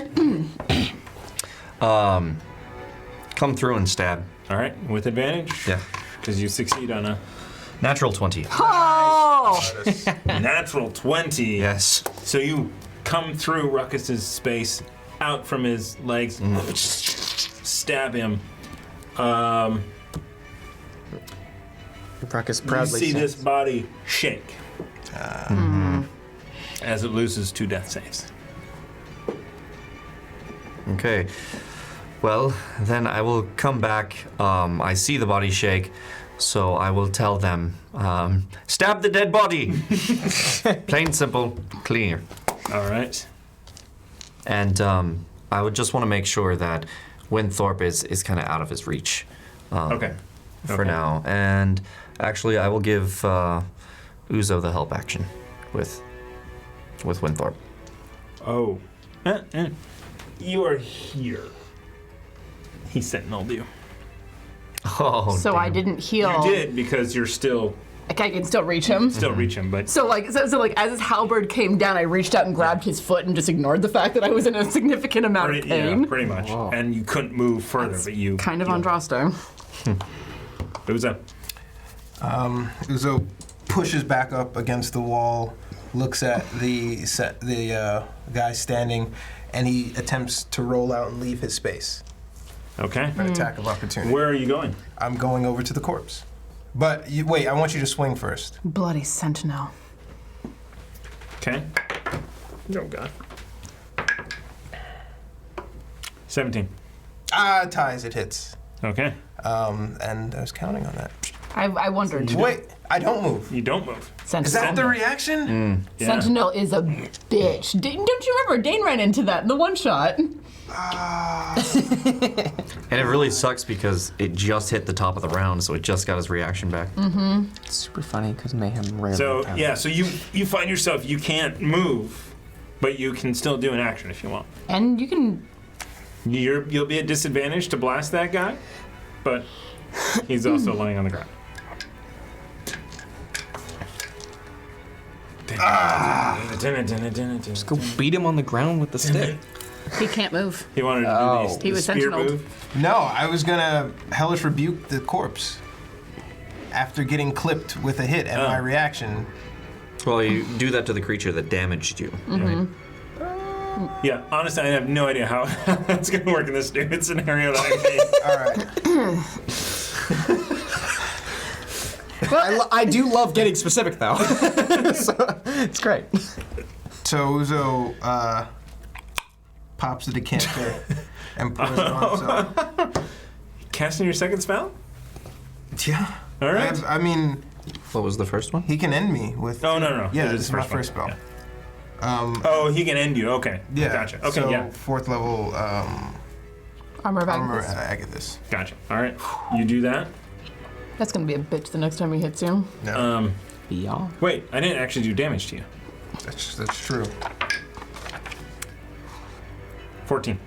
Come through and stab. All right, with advantage? Yeah. Because you succeed on a... Natural 20. Oh! Natural 20. Yes. So you come through Ruckus's space, out from his legs, stab him. Ruckus You proudly see says, this body shake as it loses 2 death saves. Okay. Well, then I will come back. I see the body shake, so I will tell them, stab the dead body. Plain, simple, clear. All right. And I would just want to make sure that Winthorpe is kind of out of his reach. Okay. For now. And actually, I will give Uzo the help action with Winthorpe. Oh. You are here. He sentineled you. Oh, So I didn't heal. You did because you're still... Like I can still reach him. Still reach him, but... So like as his halberd came down, I reached out and grabbed his foot and just ignored the fact that I was in a significant amount of pain. Yeah, pretty much. Wow. And you couldn't move further, but you... Kind of Andraste. Uzo. Uzo pushes back up against the wall, looks at the guy standing, and he attempts to roll out and leave his space. Okay. An attack of opportunity. Where are you going? I'm going over to the corpse. But wait, I want you to swing first. Bloody sentinel. Okay. Oh, God. 17. Ties, it hits. Okay. And I was counting on that. I wondered. Wait, I don't move. You don't move. Sentinel. Is that the reaction? Yeah. Sentinel is a bitch. Don't you remember? Dane ran into that in the one shot. And it really sucks because it just hit the top of the round, so it just got his reaction back. Mm-hmm. It's super funny because Mayhem rarely So, counts. yeah, so you find yourself, you can't move, but you can still do an action if you want. And you can... You'll be at disadvantage to blast that guy, but he's also laying on the ground. Just go beat him on the ground with the stick. He can't move. He wanted to do He the was spear sentineled. move. No, I was gonna hellish rebuke the corpse after getting clipped with a hit, and my reaction. Well, you do that to the creature that damaged you. Mm-hmm. Yeah, honestly, I have no idea how that's going to work in this stupid scenario that I made. All right. I do love getting specific though. So, it's great. So Uzo pops the decanter and pours it on himself. Casting your second spell? Yeah. All right. I mean, What was the first one? he can end me with. Oh, no. Yeah, It this is my one. first spell. Yeah. Oh, he can end you. Okay. Yeah. Gotcha. Okay, so yeah. 4th level Armor of armor Agnes. Agathis. Gotcha. All right. You do that. That's gonna be a bitch the next time he hits you. No, Yeah. Wait, I didn't actually do damage to you. that's true. 14.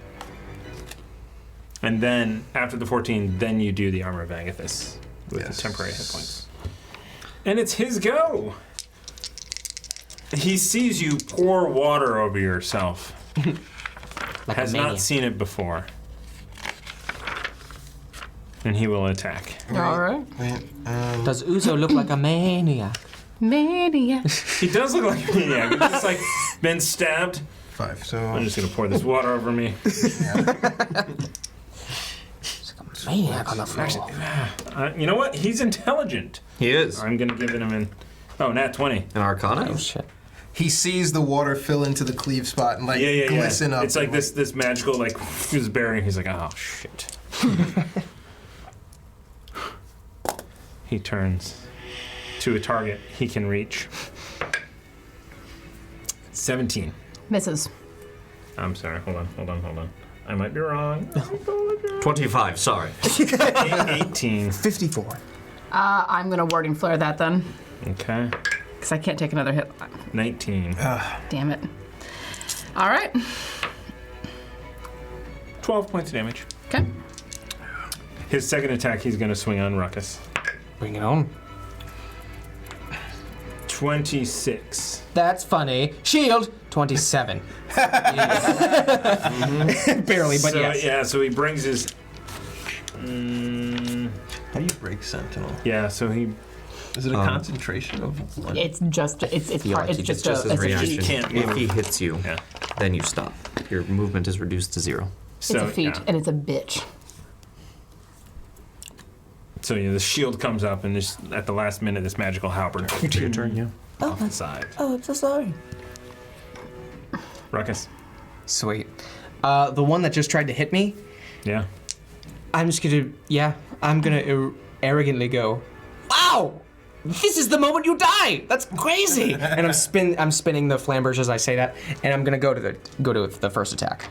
And then, after the 14, then you do the Armor of Agathis with the temporary hit points. And it's his go! He sees you pour water over yourself. Like Has a not maniac. seen it before. And he will attack. All right. Wait, Does Uzo look like a maniac? Maniac. He does look like a maniac. He's just like been stabbed. 5. So I'm just gonna pour this water over me. Maniac on the floor. You know what? He's intelligent. He is. I'm gonna give him an. Oh, nat 20. An Arcana? Oh shit. he sees the water fill into the cleave spot and like glisten up. It's like this magical like fuse bearing. He's like, oh shit. He turns to a target he can reach. 17. Misses. I'm sorry. Hold on. I might be wrong. 25. Sorry. 18. 54. I'm gonna warding flare that then. Okay. Because I can't take another hit. 19. Damn it. All right. 12 points of damage. Okay. His second attack, he's going to swing on Ruckus. Bring it on. 26. That's funny. Shield. 27. Barely, but so, yes. Yeah, so he brings his... How do you break Sentinel? Yeah, so he... Is it a concentration of one? It's just it's part, it's just his a reaction. feat. If he hits you, then you stop. Your movement is reduced to 0. It's a feat and it's a bitch. So the shield comes up and just at the last minute this magical halberd. Your turn, yeah. Off the side. Oh, I'm so sorry. Ruckus. Sweet. The one that just tried to hit me. Yeah. I'm just gonna arrogantly go, wow! This is the moment you die. That's crazy. And I'm spinning the flamberge as I say that, and I'm gonna go to the first attack.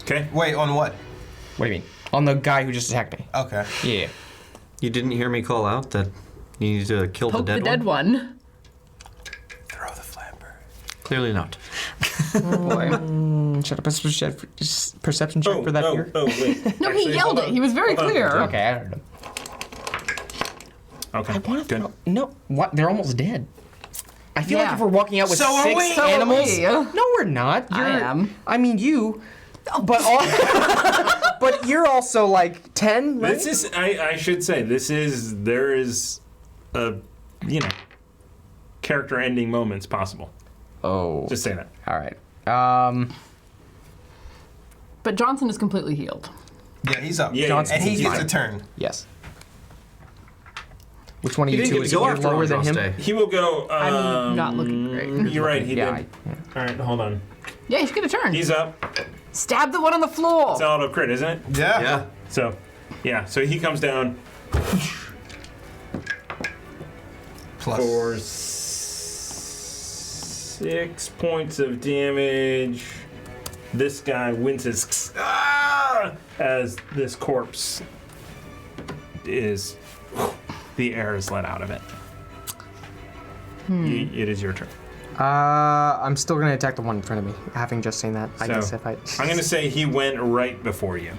Okay. Wait, on what? What do you mean? On the guy who just attacked me. Okay. Yeah. You didn't hear me call out that you need to kill Poke the dead the dead one. Throw the flamber. Clearly not. Oh boy. Shut up. Perception check for that here. Oh, wait. No, he yelled it. He was very clear. Okay, I heard him. Okay. I want to good. No, what? They're almost dead. I feel like Yeah. if we're walking out with So are 6 we. So are animals. we. No, we're not. I am. I mean, you. But but you're also like 10, right? This is I should say there is a character ending moments possible. Oh. Just say that. All right. But Johnson is completely healed. Yeah, he's up. Yeah, Johnson- And he he's gets fine. a turn. Yes. Which one of He you didn't two get is to go you're after lower than him? Andraste. He will go. I'm not looking great. You're right. He Yeah, did. All right, hold on. Yeah, you should get a turn. He's up. Stab the one on the floor. It's auto crit, isn't it? Yeah. Yeah. So, yeah. So he comes down Plus. for 6 points of damage. This guy winces as this corpse is. The air is let out of it. It is your turn. I'm still going to attack the one in front of me, having just seen that. I So, guess if I... I'm going to say he went right before you.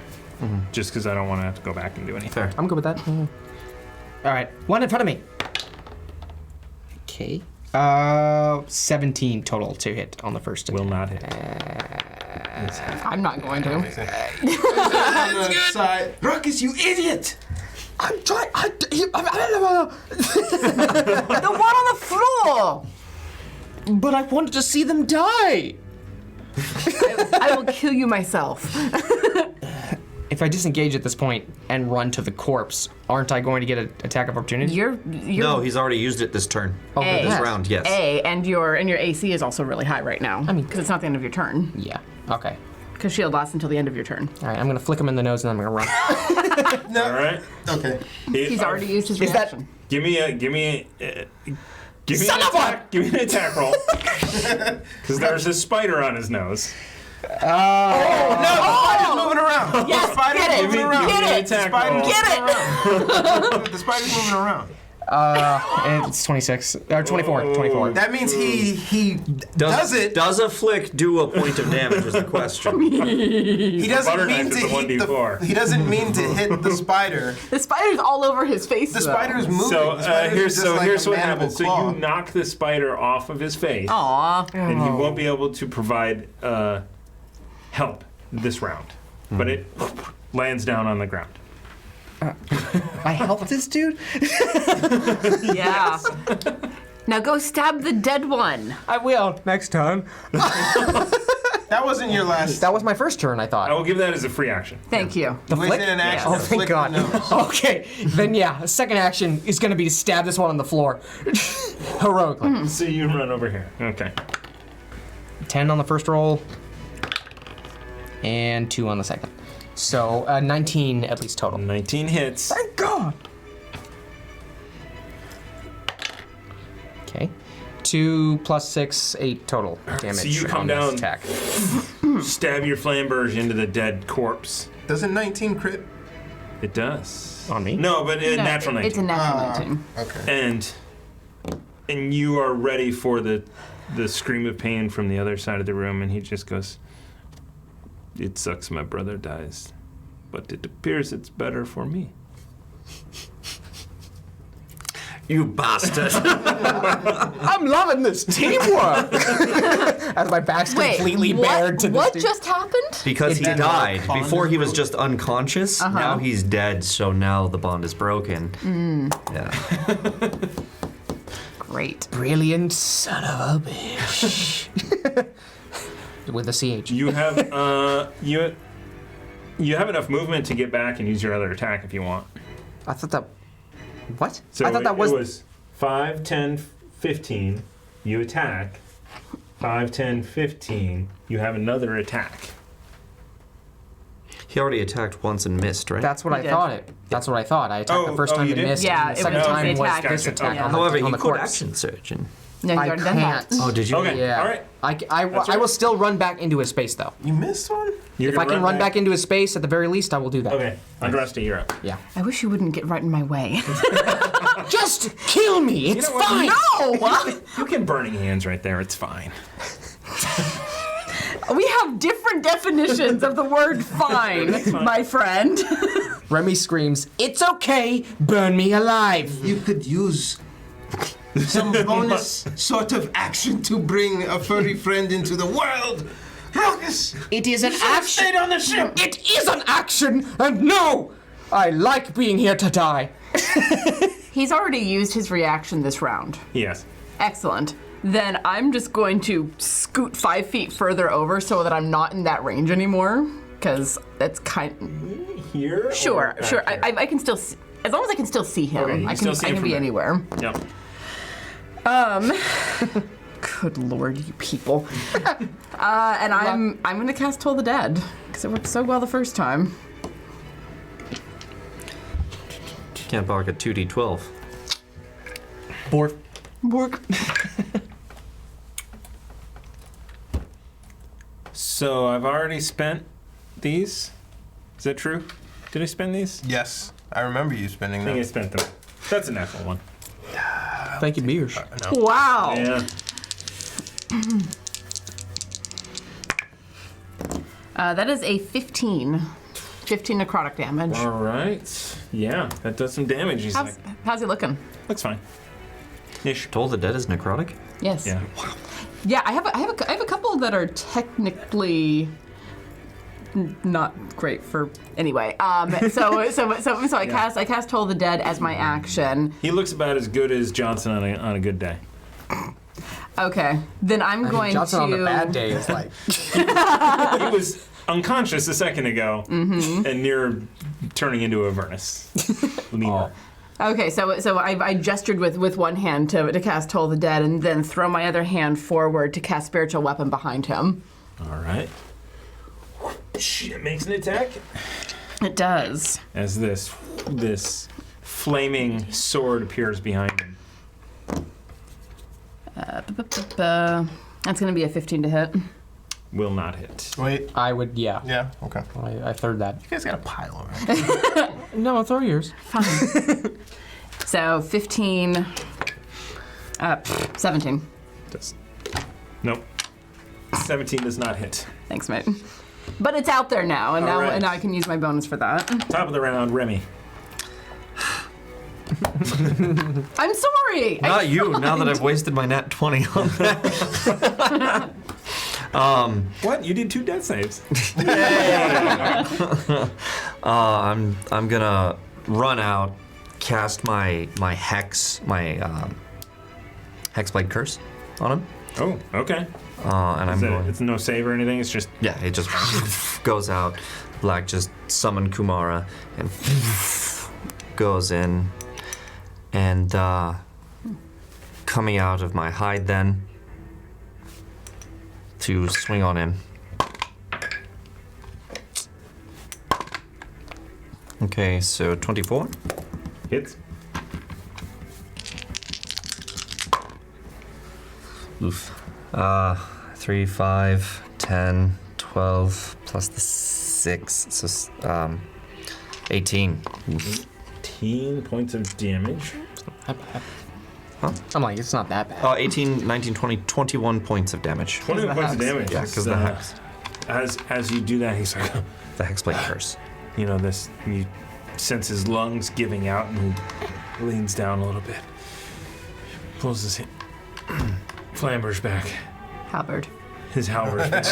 Just because I don't want to have to go back and do anything. Fair. I'm good with that. All right, one in front of me. Okay. 17 total to hit on the first attack. Will not hit. I'm not going to. Side. Ruckus, you idiot! I'm trying... The one on the floor. But I wanted to see them die. I will kill you myself. If I disengage at this point and run to the corpse, aren't I going to get an attack of opportunity? You're No, he's already used it this turn. Oh, A. This round, yes. and your AC is also really high right now. I mean, because it's not the end of your turn. Yeah. Okay. Because shield lasts until the end of your turn. All right, I'm going to flick him in the nose and I'm going to run. No. All right. Okay. He's already used his Is that- reaction. Give me an attack roll. Because there's a spider on his nose. Spider's moving around. Yes, The spider's get it. moving around. Get Give me it. an attack Spider's roll. Get it! The spider's moving around. It's 26. Or 24. 24. That means he does it. Does a flick do a point of damage is the question. He doesn't Butter mean knife to is a hit 1d4. He doesn't mean to hit the spider. The spider's all over his face. The though. spider's moving. So The spider's here's just like here's a what mandible happens. So claw. you knock the spider off of his face, Aw. and he won't be able to provide help this round. But it lands down on the ground. I helped this dude? Yeah. Now go stab the dead one. I will next turn. That wasn't your last. That was my first turn, I thought. I will give that as a free action. Thank you. The You flick? wasted an action. Oh, to thank flick God. the nose. Okay, then yeah, second action is gonna be to stab this one on the floor. Heroically. So you run over here. Okay. 10 on the first roll, and 2 on the second. So 19 at least total. 19 hits. Thank God! Okay. 2 plus 6, 8 total damage. So you come on down, this attack. stab your flamberge into the dead corpse. Doesn't 19 crit? It does. On me? No, but a natural 19. It's a natural 19. Okay. And you are ready for the scream of pain from the other side of the room, and he just goes, "It sucks my brother dies, but it appears it's better for me." You bastard. I'm loving this teamwork! As my back's completely bared to this What dude. just happened? Because he did died. Before he was just unconscious. Now he's dead, so now the bond is broken. Yeah. Great. Brilliant son of a bitch. With a CH. You have you have enough movement to get back and use your other attack if you want. I thought that... What? So I thought that was... It was 5, 10, 15. You attack. 5, 10, 15. You have another attack. He already attacked once and missed, right? That's what He I did. thought. That's what I thought. I attacked the first time you and did? missed. Yeah, and the it second was time the was attack. this attack Okay. on However, the, on you the could corpse. action surge and... No, he's I already done that. can't. Oh, did you? Okay, Yeah. all right. I will still run back into his space, though. You missed one? You're If I gonna can run back into his space, at the very least, I will do that. Okay, Andraste, you're up. Yeah. I wish you wouldn't get right in my way. Just kill me. It's know what? fine. No! You can burning hands right there. It's fine. We have different definitions of the word fine, my friend. Remy screams, "It's okay. Burn me alive." You could use some bonus sort of action to bring a furry friend into the world. Ruckus! It is an You should have action. stayed on the ship. It is an action, and no, I like being here to die. He's already used his reaction this round. Yes. Excellent. Then I'm just going to scoot 5 feet further over so that I'm not in that range anymore. Because that's Here? Sure, or sure. back here? I can still see, as long as I can still see him. Okay, you I can can, still see I him can from be there. anywhere. Yep. Good lord, you people. And I'm gonna cast Toll the Dead because it worked so well the first time. Can't bark at 2d12. Bork. Bork. So I've already spent these. Is that true? Did I spend these? Yes, I remember you spending I think I them. spent them. That's a natural one. Thank you, Beers. Wow. Yeah. That is a 15. 15 necrotic damage. All right. Yeah, that does some damage. He's like, How's he looking? looks fine. Ish. Toll the Dead is necrotic? Yes. Yeah. Yeah, I have a couple that are technically not great for anyway. So I cast Toll the Dead as my action. He looks about as good as Johnson on a good day. Okay, then I'm going Johnson to. on the bad day is like. He was unconscious a second ago and near turning into a Avernus. Lemur. Okay, so I gestured with one hand to cast Toll the Dead, and then throw my other hand forward to cast Spiritual Weapon behind him. All right. It makes an attack. It does. As this flaming sword appears behind him. That's going to be a 15 to hit. Will not hit. Wait. I would, yeah. Yeah, okay. I third that. You guys got a pile over. No, throw yours. Fine. So 15, 17. Nope. 17 does not hit. Thanks, mate. But it's out there now, and All right. now I can use my bonus for that. Top of the round, Remy. I'm sorry. Not you, now that I've wasted my nat 20 on that. What? You did 2 death saves. I'm gonna run out, cast my hex, my Hexblade Curse on him. Oh, okay. And I'm going. It's no save or anything. It's just It just goes out. Black just summon Kumara and goes in, and coming out of my hide then to swing on him. Okay, so 24. Hits. Oof. 3, 5, 10, 12, plus the 6, so 18. 18 points of damage. Huh? I'm like, it's not that bad. 18, 19, 20, 21 points of damage. 21 points of damage. Yeah, because the hex. As you do that, he's like, the Hexblade Curse. You know, you sense his lungs giving out, and he leans down a little bit. Pulls his flamber's back. Halberd. His halberd's back.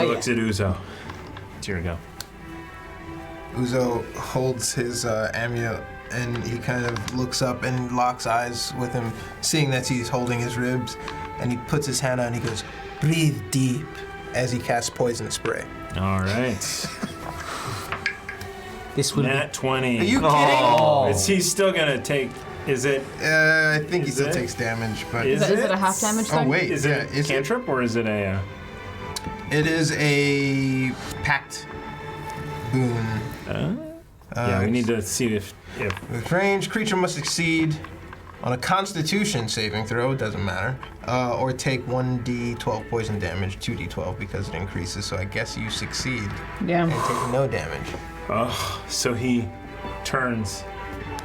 He looks at Uzo. It's your go. Uzo holds his amulet and he kind of looks up and locks eyes with him, seeing that he's holding his ribs, and he puts his hand out and he goes, "Breathe deep," as he casts poison spray. All right. This will Nat 20. Are you kidding? Is he still gonna take? Is it? I think he still takes damage, but Is it a half damage thing? Oh wait, Is it a cantrip or is it a? It is a pact boon. Yeah, we need to see if With range, creature must succeed on a Constitution saving throw. It doesn't matter, or take 1d12 poison damage, 2d12 because it increases. So I guess you succeed. Yeah. And take no damage. Oh, so he turns.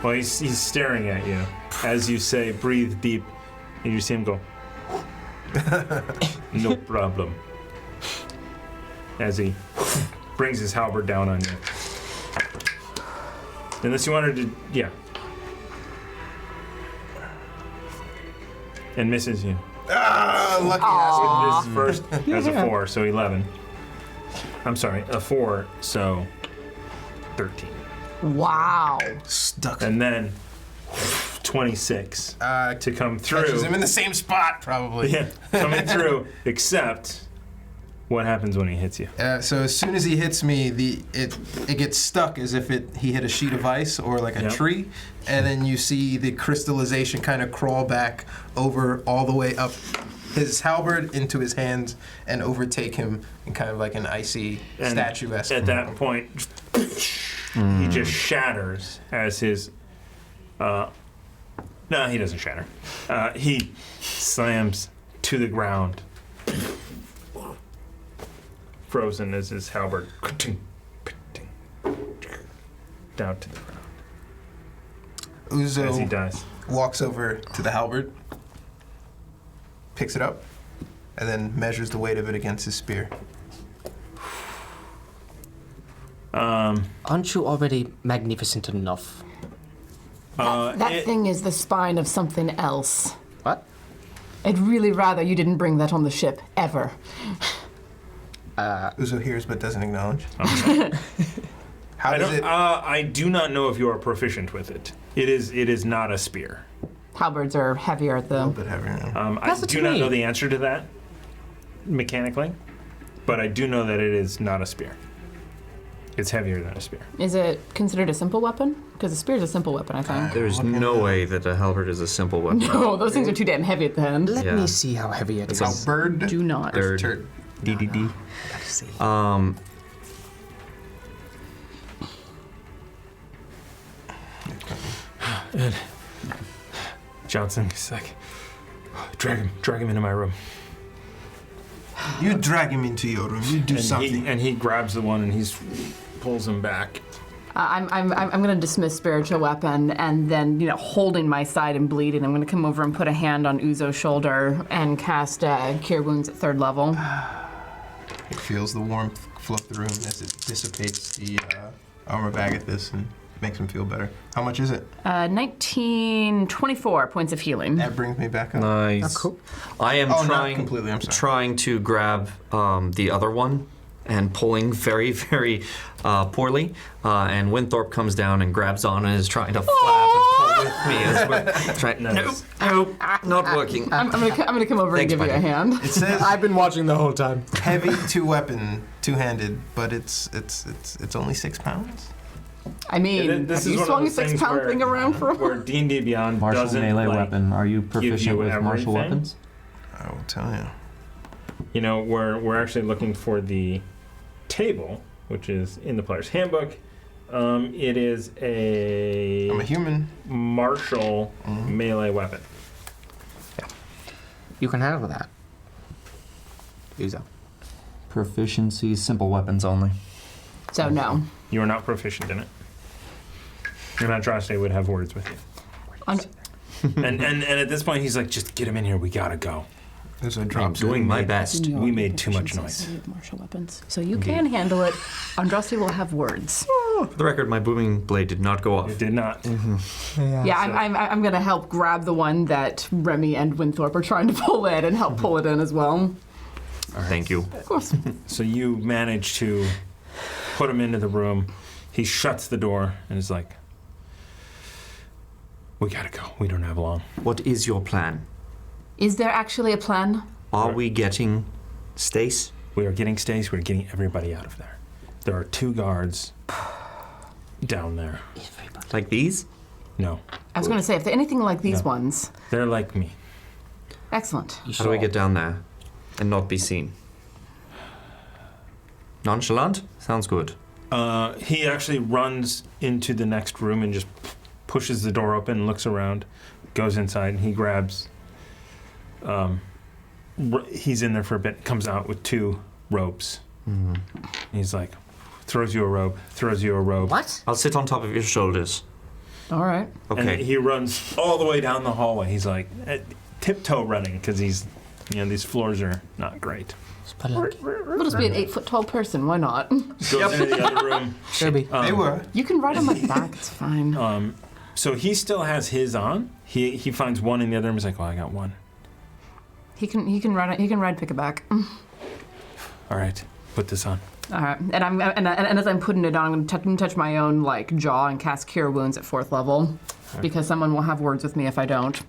Well, he's staring at you as you say, "Breathe deep," and you see him go, "No problem," as he brings his halberd down on you. Unless you wanted to, yeah. And misses you. Lucky ass. This first as a 4, so 11. I'm sorry, a 4, so 13. Wow. Stuck. And then 26 to come through. Catches him in the same spot, probably. Yeah, coming through, except what happens when he hits you? So as soon as he hits me, it gets stuck as if he hit a sheet of ice or like a tree, and then you see the crystallization kind of crawl back over all the way up his halberd into his hands and overtake him in kind of like an icy statuesque. At that point, he just shatters as his. No, he doesn't shatter. He slams to the ground. Frozen as his halberd down to the ground. Uzo as he dies. Walks over to the halberd, picks it up, and then measures the weight of it against his spear. Aren't you already magnificent enough? That thing is the spine of something else. What? I'd really rather you didn't bring that on the ship, ever. Uzo hears but doesn't acknowledge. How does it? I do not know if you are proficient with it. It is not a spear. Halberds are heavier, though. A little bit heavier. I do not know the answer to that mechanically, but I do know that it is not a spear. It's heavier than a spear. Is it considered a simple weapon? Because a spear is a simple weapon, I think. There's no way that a halberd is a simple weapon. No, those things are too damn heavy at the end. Let me see how heavy it is. Halberd? Do not. Third. DDD. Let's see. And Johnson is like, drag him into my room. You drag him into your room. You do something. And he grabs the one and he pulls him back. I'm going to dismiss spiritual weapon, and then, holding my side and bleeding, I'm going to come over and put a hand on Uzo's shoulder and cast Cure Wounds at 3rd level. It feels the warmth flow through him as it dissipates the armor Agathis and makes him feel better. How much is it? 1924 points of healing. That brings me back up. Nice. Oh, cool. I am not completely, I'm sorry. trying to grab the other one and pulling very, very poorly. And Winthorpe comes down and grabs on and is trying to flap and pull with me as we're trying. Nice. Nope, not working. I'm gonna come over Thanks, and give you a buddy. hand. It says I've been watching the whole time. heavy two-handed, but it's only 6 pounds. I mean, This have is you one swung a of those things 6-pound where- thing around for a Where while? D&D Beyond Martial doesn't melee like, weapon. Are you give proficient you with martial everything. weapons? I will tell you. You know, we're actually looking for the table, which is in the player's handbook. It is I'm a human. martial melee weapon. You can handle that. Use that. Proficiency, simple weapons only. So no. You are not proficient in it. Your Andraste would have words with you. And at this point, he's like, just get him in here. We gotta go. There's a I'm drop. doing my best. We made too much noise. Martial weapons. So you can handle it. Andraste will have words. For the record, my booming blade did not go off. It did not. Yeah, I'm gonna help grab the one that Remy and Winthorpe are trying to pull in and help pull it in as well. Thank you. Of course. So you manage to put him into the room. He shuts the door and is like, we gotta go. We don't have long. What is your plan? Is there actually a plan? Are we getting Stace? We are getting Stace. We're getting everybody out of there. There are 2 guards down there. Like these? No, I was gonna say, if they're anything like these No. ones. they're like me. Excellent. How do we get down there and not be seen? Nonchalant? Sounds good. He actually runs into the next room and just pushes the door open and looks around, goes inside, and he grabs. He's in there for a bit, comes out with 2 ropes. He's like, throws you a rope, throws you a rope. What? I'll sit on top of your shoulders. All right. And Okay. he runs all the way down the hallway. He's like tiptoe running because these floors are not great. We'll just be an 8 foot tall person. Why not? Goes into the other room. Maybe. They were. You can ride on my back. It's fine. So he still has his on. He finds one in the other room. He's like, well, I got one. He can ride pick-a-back. All right, put this on. All right, and as I'm putting it on, I'm gonna touch my own like jaw and cast Cure Wounds at 4th level, because someone will have words with me if I don't.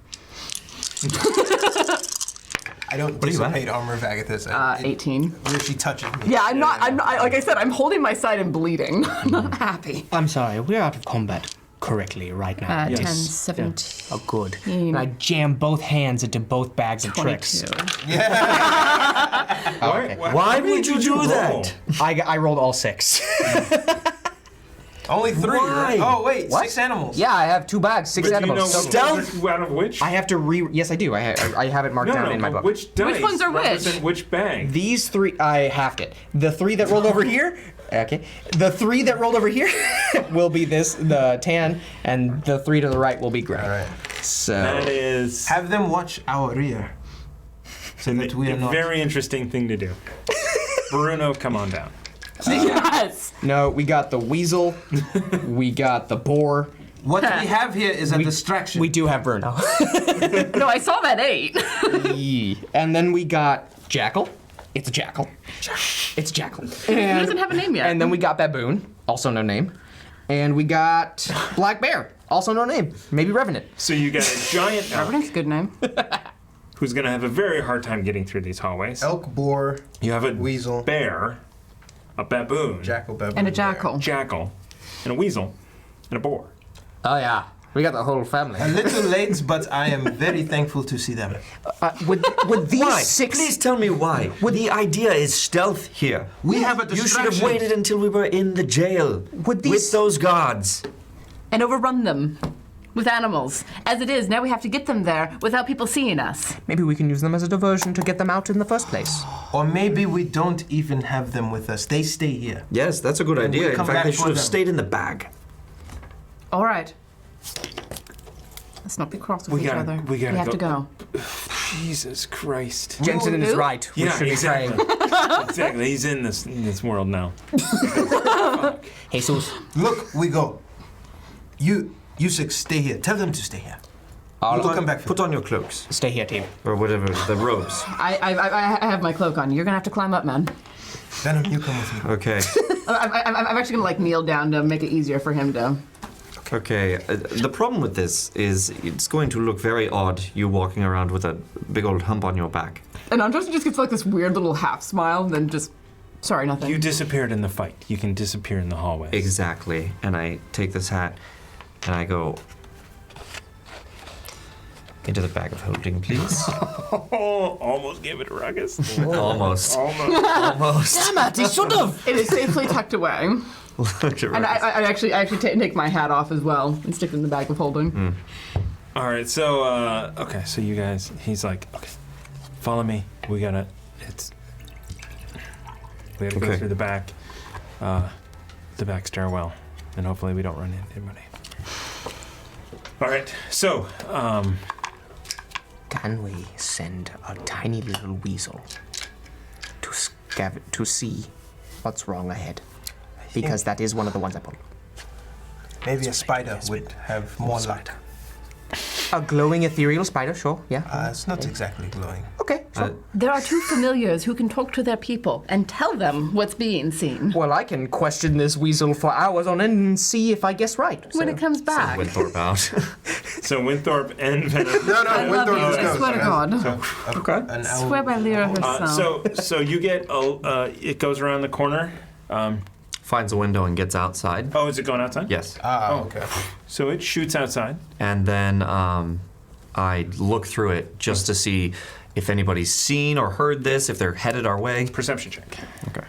I don't dissipate armor of Agathis. 18. Where she touches me. Yeah, I'm not. Like I said, I'm holding my side and bleeding. I'm not happy. I'm sorry, we're out of combat correctly right now. 10, 17. Oh, good. And I jam both hands into both bags of tricks. 22. Oh, okay. Why would you do that? I rolled all 6. Only 3, right? Oh, wait, 6 animals. Yeah, I have 2 bags, 6 But do you animals. know Stealth. out of which? I have to Yes, I do. I have it marked down in my book. Which dice ones are which? represent which bag? These 3, I halved it. The 3 that rolled over here, okay. The 3 that rolled over here will be the tan, and the 3 to the right will be gray. All right. So That is Have them watch our rear. So that we a are not. very interesting thing to do. Bruno, come on down. Yes. no, we got the weasel, we got the boar. What we have here is a distraction. We do have Bruno. No, I saw that 8. Yee. And then we got Jackal. It's a jackal. It's Jackal. He doesn't have a name yet. And then we got Baboon, also no name. And we got Black Bear, also no name. Maybe Revenant. So you got a giant elk Revenant's a good name. who's going to have a very hard time getting through these hallways. Elk, boar, You have a weasel, bear, a baboon, jackal, baboon, And a jackal. jackal, and a weasel, and a boar. Oh yeah, we got the whole family. A little late, but I am very thankful to see them. Would these Why? 6? Please tell me why. The idea is stealth here. We have a You distraction. should have waited until we were in the jail Would these- with those guards. And overrun them with animals. As it is, now we have to get them there without people seeing us. Maybe we can use them as a diversion to get them out in the first place. Or maybe we don't even have them with us. They stay here. Yes, that's a good And we idea. In come fact, back they for should have them. stayed in the bag. All right. Let's not be cross with each other. we gotta have to go. Jesus Christ. Jensen is Who? right. We Yeah, should be exactly. praying. Exactly. He's in this world now. Jesus. Look, we go. You six, stay here. Tell them to stay here. We'll come back for Put on your cloaks. Stay here, team. Or whatever, the robes. I have my cloak on. You're gonna have to climb up, man. Venom, you come with me. Okay. I'm actually gonna like kneel down to make it easier for him to. Okay, the problem with this is it's going to look very odd, you walking around with a big old hump on your back. And Andres just gets like this weird little half smile and then just, sorry, nothing. You disappeared in the fight. You can disappear in the hallway. Exactly. And I take this hat and I go into the bag of holding, please. Almost gave it a ruckus. Almost. Almost. Damn it, he should have. It is safely tucked away. And I actually take my hat off as well and stick it in the bag of holding. All right, so okay, so you guys, he's like, okay, follow me. We have to go through the back stairwell, and hopefully we don't run into anybody. All right, so can we send a tiny little weasel to see what's wrong ahead? Because that is one of the ones I pulled. Maybe a spider would have more luck. A glowing ethereal spider, sure, yeah. It's not exactly glowing. Okay, sure. There are 2 familiars who can talk to their people and tell them what's being seen. Well, I can question this weasel for hours on end and see if I guess right. When it comes back. Send Winthorpe out. So Winthorpe and Venom. No, Winthorpe just I goes. swear to God. Okay. An I swear by Lyra herself. So you get it goes around the corner. Finds a window and gets outside. Oh, is it going outside? Yes. Okay. So it shoots outside. And then I look through it just to see if anybody's seen or heard this, if they're headed our way. Perception check. Okay.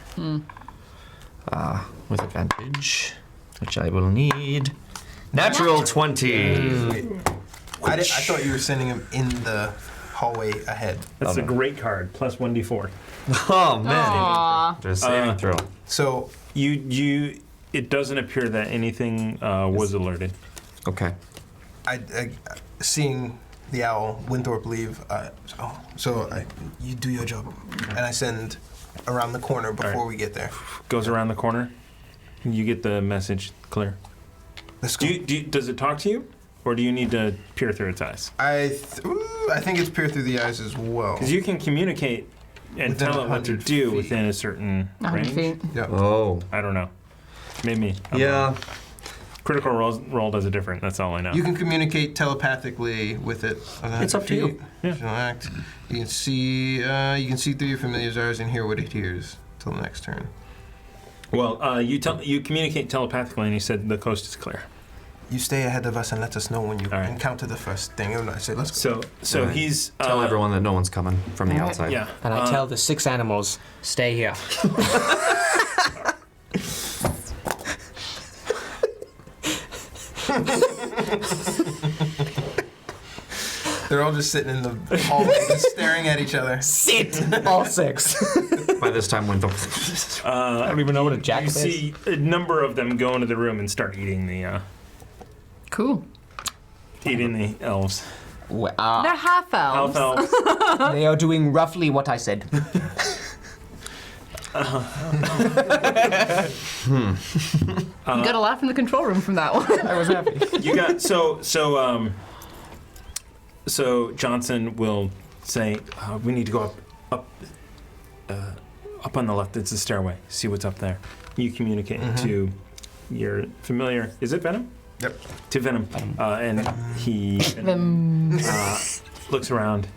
With advantage, which I will need. Natural 20. I thought you were sending him in the hallway ahead. That's a great card. Plus 1d4. Oh man. Aww. There's a saving throw. So it doesn't appear that anything was alerted. Okay. I seeing the owl Winthorpe leave. You do your job, and I send around the corner before we get there. Goes around the corner. You get the message clear. Let's go. Does it talk to you, or do you need to peer through its eyes? I think it's peer through the eyes as well. Because you can communicate and Within tell it what to 100 do feet. within a certain 100 range. feet. Yeah. Oh. I don't know. Maybe. Yeah. Critical roll does it different. That's all I know. You can communicate telepathically with it. It's up to you. Yeah. Act. You can see through your familiar's eyes and hear what it hears till the next turn. Well, you communicate telepathically, and you said the coast is clear. You stay ahead of us and let us know when you encounter the first thing. And I say, let's go. So he's tell everyone that no one's coming from the outside. Yeah. And I tell the 6 animals, stay here. They're all just sitting in the hallway, just staring at each other. Sit! All 6. By this time, Winthorpe. I don't even know what a jack You is. see a number of them go into the room and start eating the Cool. eating the elves. They're half elves. Elves. They are doing roughly what I said. You got a laugh from the control room from that one. I was happy. You got so Johnson will say, we need to go up on the left. It's a stairway. See what's up there. You communicate to your familiar. Is it Venom? Yep. To Venom, and he looks around.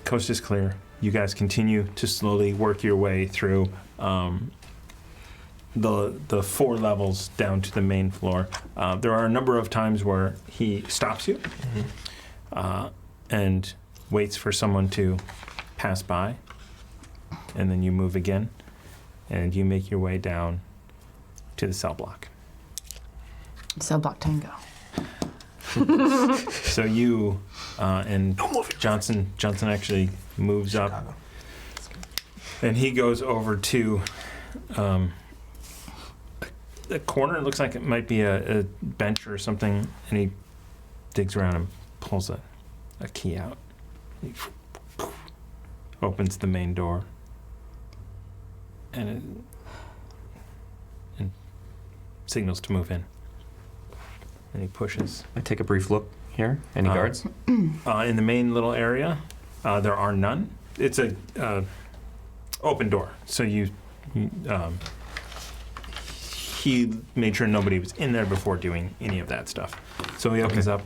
Coast is clear. You guys continue to slowly work your way through the 4 levels down to the main floor. There are a number of times where he stops you and waits for someone to pass by, and then you move again, and you make your way down to the cell block. Cell block tango. So you and Johnson actually moves up, and he goes over to the corner. It looks like it might be a bench or something, and he digs around and pulls a key out. He opens the main door, and signals to move in. And he pushes. I take a brief look here. Any guards? In the main little area, there are none. It's a he made sure nobody was in there before doing any of that stuff. So he opens up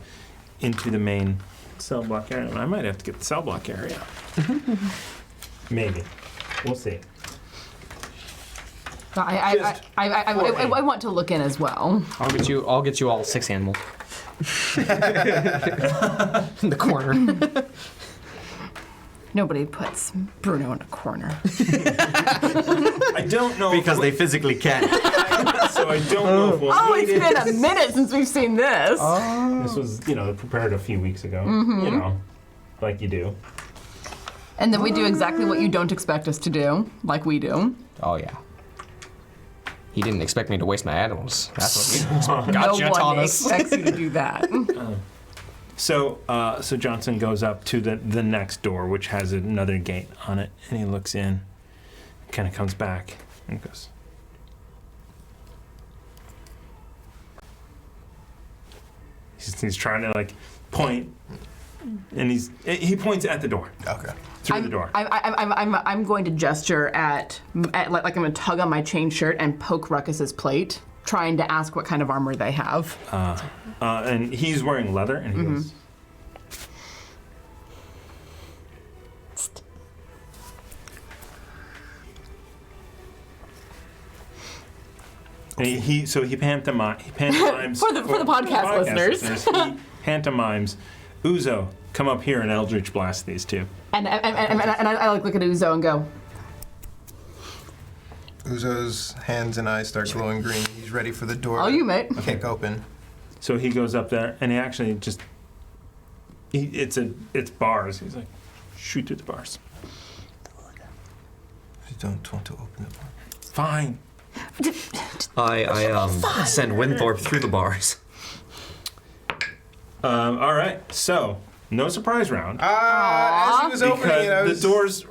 into the main cell block area. And I might have to get the cell block area. Maybe. We'll see. I want to look in as well. I'll get you all 6 animals. In the corner. Nobody puts Bruno in a corner. I don't know. Because they physically can't. So I don't know if we'll it's been a minute since we've seen this. This was, prepared a few weeks ago. Like you do. And then we do exactly what you don't expect us to do, like we do. Oh, yeah. He didn't expect me to waste my animals. That's what he gotcha, no one Thomas. expects you to do that. So Johnson goes up to the next door, which has another gate on it, and he looks in, kind of comes back, and goes. He's trying to point, and he points at the door. Okay. Through the door. I'm going to gesture at like I'm going to tug on my chain shirt and poke Ruckus's plate, trying to ask what kind of armor they have. And he's wearing leather, and he goes. And he pantomimes for the podcast listeners. He pantomimes, Uzo, come up here and Eldritch blast these two. And I look at Uzo and go. Uzo's hands and eyes start glowing green. He's ready for the door. Oh, you mate. Kick open. So he goes up there, and he actually just it's bars. He's like, shoot through the bars. You don't want to open the bar. Fine. I send Winthorpe through the bars. All right, so no surprise round. As he was opening it, the doors.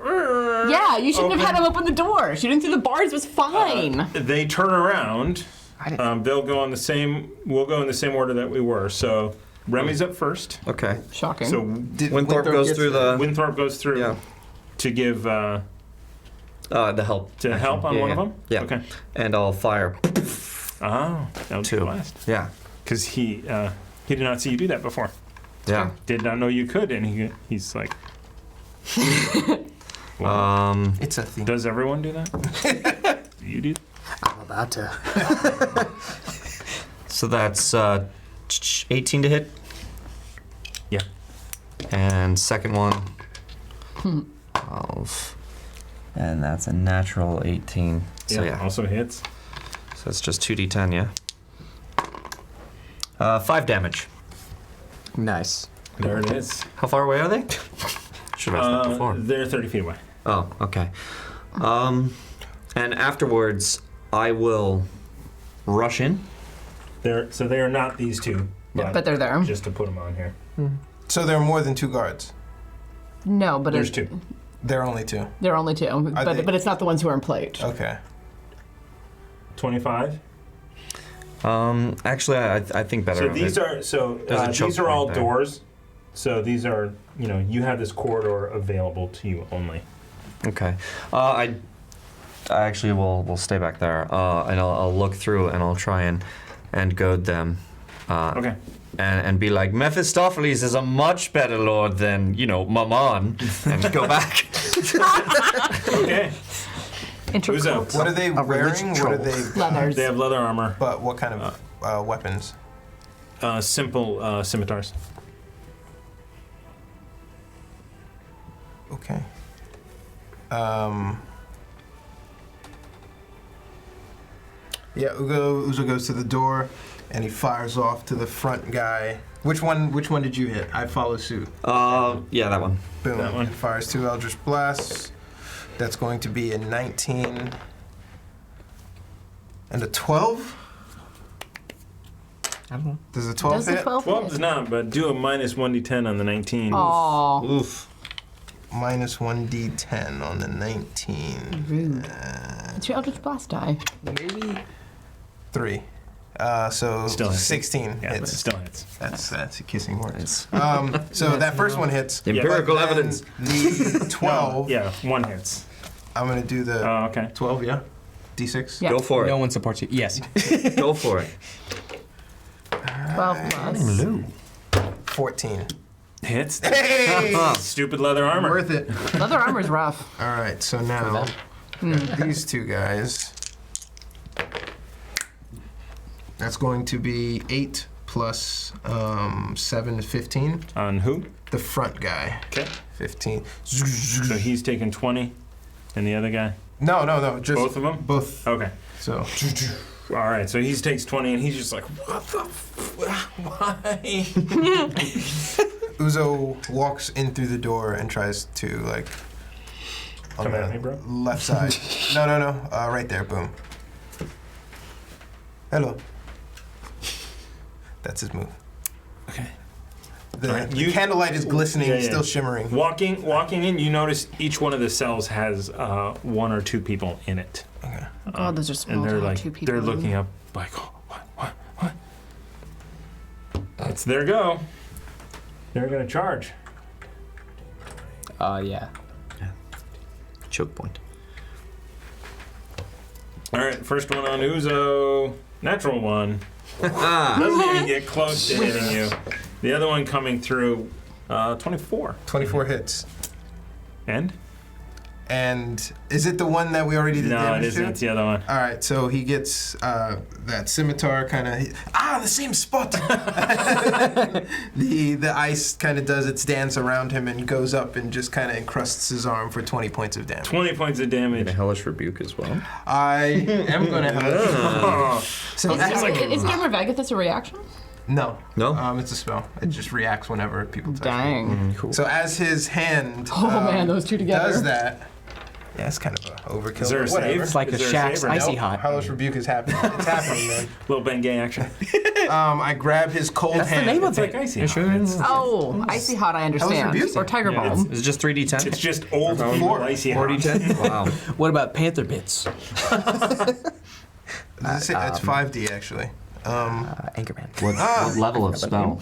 Yeah, you shouldn't have had him open the door. Shooting through the bars was fine. They turn around. They'll go on the same. We'll go in the same order that we were. So Remy's up first. Okay. Shocking. So Winthorpe goes through the. Winthorpe goes through to give. The help. To help on one of them? Yeah. Okay. And I'll fire. Oh, that was 2. blast. Yeah. Because he did not see you do that before. Yeah. Did not know you could, and he's like. It's a thing. Does everyone do that? Do you do? I'm about to. So that's 18 to hit. Yeah. And second one. 12. And that's a natural 18. So yeah. Also hits. So it's just 2d10, yeah. 5 damage. Nice. There it is. How far away are they? Should have asked that before. They're 30 feet away. Oh, okay. And afterwards, I will rush in. So they are not these two. But they're there. Just to put them on here. So there are more than 2 guards. No, but There's 2. There are only 2. There are only 2, but it's not the ones who are in plate. Okay. 25. Actually, I think better. So these are all doors. So these are you have this corridor available to you only. Okay. I actually will stay back there, and I'll look through and I'll try and goad them. Okay. And be like, Mephistopheles is a much better lord than, Mammon, and go back. Okay. Intercourse. What are they wearing? What are they? Leathers. They have leather armor. But what kind of weapons? Simple scimitars. Okay. Yeah, Uzo goes to the door, and he fires off to the front guy. Which one did you hit? I follow suit. Yeah, that one. Boom. That one. Fires 2 Eldritch Blasts. That's going to be a 19 and a 12. I don't know. Does a 12 Does hit? the 12 12 does not, but do a minus 1d10 on the 19. Aww. Oof. Minus 1d10 on the 19. Rude. It's your Eldritch Blast die. Maybe. 3. So Still hits. 16 Yeah, but hits. it still hits. That's a kissing words. So that first one hits. Empirical but then evidence. The 12. Yeah, one hits. I'm gonna do the Oh, okay. 12. Yeah. D6? Yeah. Go for it. No one supports you. Yes. Go for it. 12 plus. 14. Hits. Hey! Stupid leather armor. Worth it. Leather armor's rough. All right, so now these two guys. That's going to be 8 plus 7 is 15. On who? The front guy. Okay. 15. So he's taking 20, and the other guy? No, just both of them. Both. Okay. So. All right. So he takes 20, and he's just like, what the? Why? Uzo walks in through the door and tries to like. On Come at the me, bro. left side. No. Right there. Boom. Hello. That's his move. Okay. The candlelight is glistening, still shimmering. Walking in, you notice each one of the cells has 1 or 2 people in it. Okay. God, those are small. And they're to have like, 2 people they're in. looking up, like, oh, what? It's their go. They're gonna charge. Yeah. Choke point. All right, first one on Uzo. Natural 1. Doesn't even get close to hitting you. The other one coming through, 24. 24 hits. And is it the one that we already did no, damage it isn't. to? It's the other one. All right, so he gets that scimitar kind of. The same spot. The ice kind of does its dance around him and goes up and just kind of encrusts his arm for 20 points of damage. 20 points of damage. And a hellish rebuke as well. I am gonna have. So is Armor of Agathis a reaction? No. No? It's a spell. It just reacts whenever people touch Dang. it. Cool. So as his hand Man, those two together. does that. Yeah, it's kind of a overkill. Is there a but whatever. save? It's like Is a there a Shaq's save or icy no? hot. Hellish rebuke is happening. It's happening, man. Little Bengay action. I grab his cold That's hand. the name of It's it. like icy. You hot. sure? Oh, icy hot, I understand. rebuke? Or tiger Yeah, balm. Is it just 3d10? It's just old people Four. icy hot. 4d10? Wow. What about panther bits? It's 5d actually. Anchorman. What level of spell?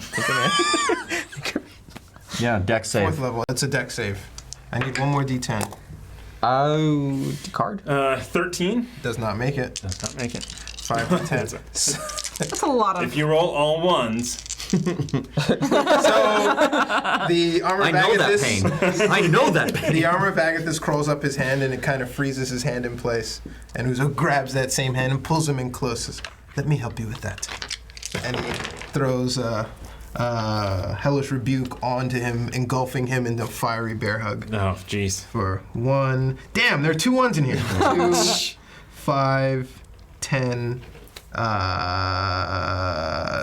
Yeah, deck save. 4th level. It's a deck save. I need one more d10. Oh, card. 13. Does not make it. Does not make it. 5 to 10. That's a lot of. If you roll all ones, So the armor I of know that Agathis. pain. I know that pain. The armor of Agathis crawls up his hand and it kind of freezes his hand in place. And Uzo grabs that same hand and pulls him in close. Let me help you with that. And he throws Hellish Rebuke onto him, engulfing him in the fiery bear hug. oh jeez. For 1. Damn, there are 2 1s in here. 2, 5, 10,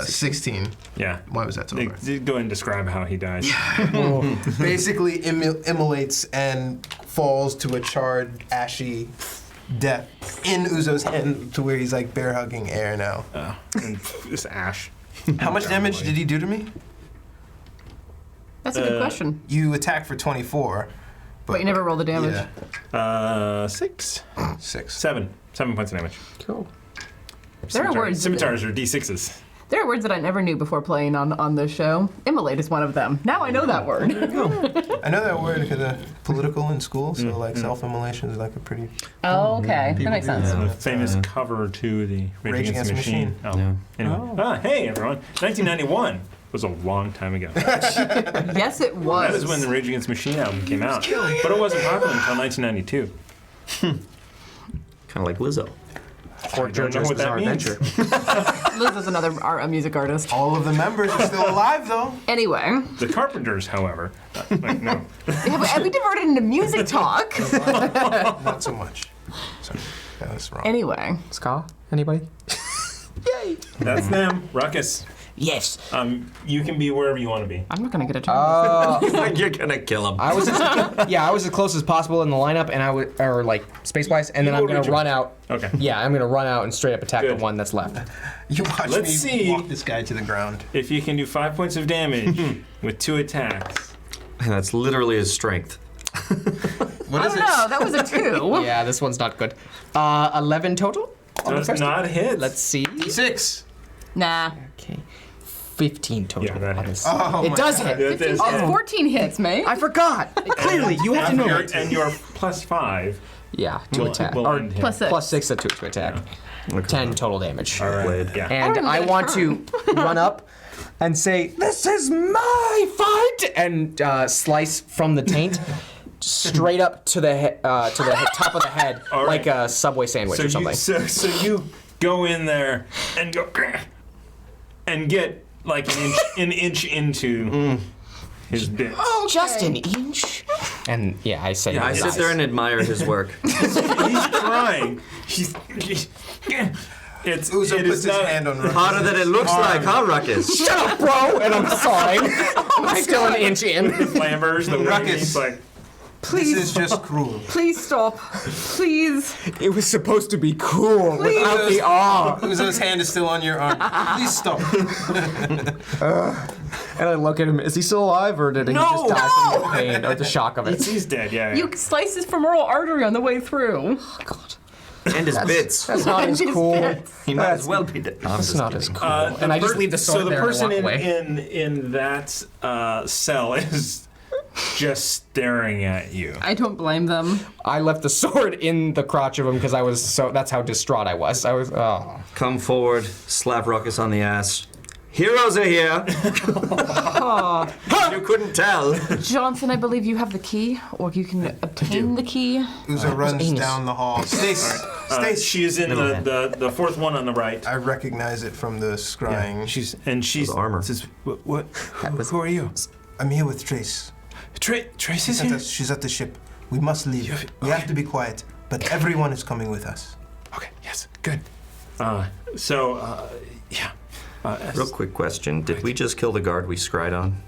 16. Yeah. Why was that so hard? Go ahead and describe how he dies. Basically immolates and falls to a charred, ashy death in Uzo's hand to where he's like bear hugging air now. And this ash. How much damage did he do to me? That's a good question. You attack for 24. But you never roll the damage. Yeah. 6. 6. 7 points of damage. Cool. There are words. Scimitars are d6s. There are words that I never knew before playing on this show. Immolate is one of them. Now I know that word. I know that word because political in school, so like self-immolation is like a pretty... Oh, okay. That makes sense. The famous cover to the Rage Against the Machine. Oh. Yeah. Anyway. Hey everyone. 1991 was a long time ago. Yes, it was. That is when the Rage Against the Machine album came out. But it wasn't popular until 1992. Kind of like Lizzo. Or I don't know JoJo's what that Bizarre means. Adventure. Liz is another music artist. All of the members are still alive, though. Anyway, The Carpenters, however, no. have we diverted into music talk? Not so much. Sorry, that was wrong. Anyway. Ska? Anybody? That's them. Ruckus. Yes. You can be wherever you want to be. I'm not going to get a turn. You're gonna kill him. I was as close as possible in the lineup, and I would, or like space-wise, and then I'm gonna run out. Okay. Yeah, I'm gonna run out and straight up attack Good. the one that's left. You watch Let's me see. walk this guy to the ground. If you can do 5 points of damage with 2 attacks. That's literally his strength. What I is don't it? know. That was a 2. Yeah, this one's not good. 11 total. on the Does first not one? hit. Let's see. 6. Nah. Okay. 15 total. Yeah, that on hits. this. Oh, It my does God. hit. 14 hits, mate. I forgot. Clearly, you have to know it. And your +5 Yeah, to attack. we'll or end him. +6. +6 to attack. 10 total damage. All right. Yeah. And I want to run up and say, "This is my fight!" and slice from the taint straight up to the top of the head, All right. like a Subway sandwich or something. So you go in there and go and get like an inch into his bits. Just an inch. And yeah, I say, Yeah, I sit there and admire his work. He's trying. It Uzo is puts his not hand on Ruckus. Harder than it looks like, huh, Ruckus? Shut up, bro! And I'm fine. I'm still an inch in. Flammers, the Ruckus. He's like, This is just cruel. Please stop. Please. It was supposed to be cool without the awe. Uzo's hand is still on your arm. Please stop. And I look at him. Is he still alive, or did he just die from the pain or the shock of it? he's dead, yeah. You sliced his femoral artery on the way through. And his bits. That's not as cool. He might as well be dead. No, I'm That's just not kidding. as cool. And I just leave the sword So the there person and walk away. in that cell is just staring at you. I don't blame them. I left the sword in the crotch of him because I was that's how distraught I was. Come forward, slap Ruckus on the ass. Heroes are here. You couldn't tell. Johnson, I believe you have the key, or you can obtain the key. Uzo runs down the hall. Stace, Stace. She is in the fourth one on the right. I recognize it from the scrying. She's armor. Says, what? Who are you? I'm here with Trace. Trace is here? She's at the ship. We must leave. We have to be quiet, but everyone is coming with us. Okay, yes, good. Yeah. Real quick question. Did we just kill the guard we scryed on?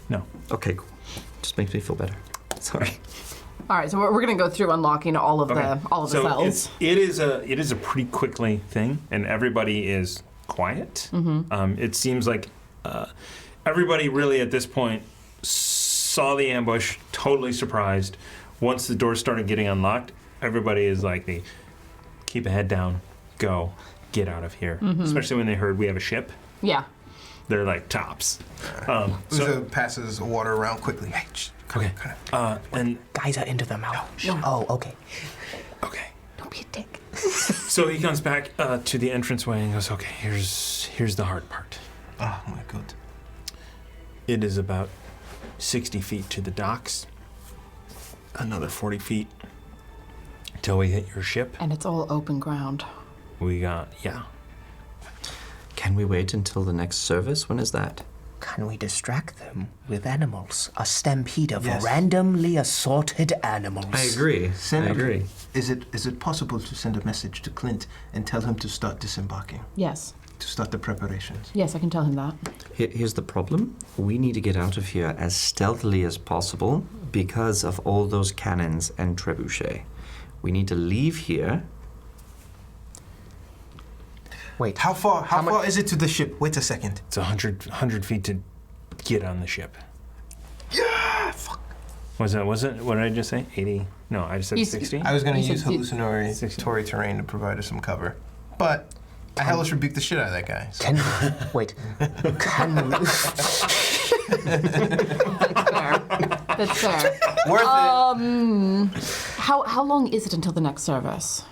No. Okay, cool. Just makes me feel better. Sorry. All right, so we're going to go through unlocking all of the cells. It is a pretty quickly thing, and everybody is quiet. It seems like everybody really at this point saw the ambush, totally surprised. Once the doors started getting unlocked, everybody is like, keep a head down, go, get out of here. Especially when they heard we have a ship. Yeah. They're like tops. Uzo passes water around quickly. Hey, okay. And guys are into them now. No. Oh, okay. Okay. Don't be a dick. So he comes back to the entranceway and goes, okay, here's the hard part. Oh my god. It is about 60 feet to the docks. Another 40 feet till we hit your ship. And it's all open ground. We got, yeah. Can we wait until the next service? When is that? Can we distract them with animals? A stampede of randomly assorted animals. I agree. I agree. Is it possible to send a message to Clint and tell him to start disembarking? Yes. To start the preparations? Yes, I can tell him that. Here's the problem. We need to get out of here as stealthily as possible because of all those cannons and trebuchet. We need to leave here. Wait. How far is it to the ship? Wait a second. It's 100 feet to get on the ship. Yeah, fuck. Was it, what did I just say? 80? No, I just said 60? I was going to use hallucinatory terrain to provide us some cover. But I hellish rebuked the shit out of that guy. So. Can we? That's fair. Worth it. How long is it until the next service?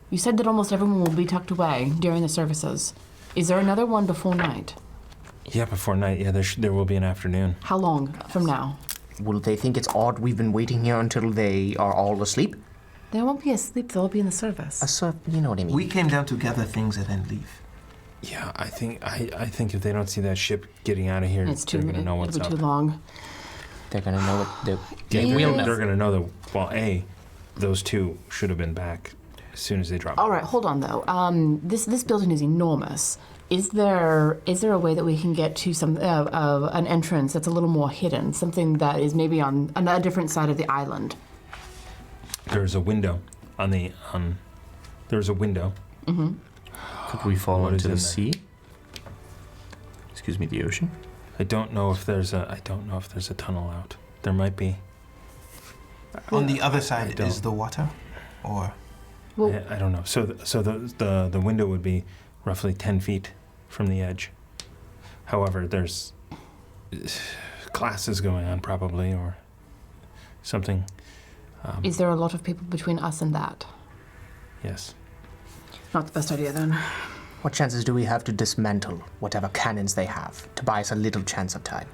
You said that almost everyone will be tucked away during the services. Is there another one before night? Yeah, before night. Yeah, there will be an afternoon. How long from now? Will they think it's odd we've been waiting here until they are all asleep? They won't be asleep. They'll be in the service. You know what I mean. We came down to gather things and then leave. Yeah, I think if they don't see that ship getting out of here, they're going to know what's up. It'll be too long. They're going to know what they're going to know that, well, those two should have been back as soon as they dropped. All right, hold on though. This building is enormous. Is there a way that we can get to some an entrance that's a little more hidden, something that is maybe on a different side of the island? There's a window there's a window. Mm-hmm. Could we fall into the sea? Excuse me, the ocean? I don't know if there's a tunnel out. There might be. On the other side is the water, or? Well, I don't know. So the window would be roughly 10 feet from the edge. However, there's classes going on probably, or something. Is there a lot of people between us and that? Yes. Not the best idea then. What chances do we have to dismantle whatever cannons they have to buy us a little chance of time?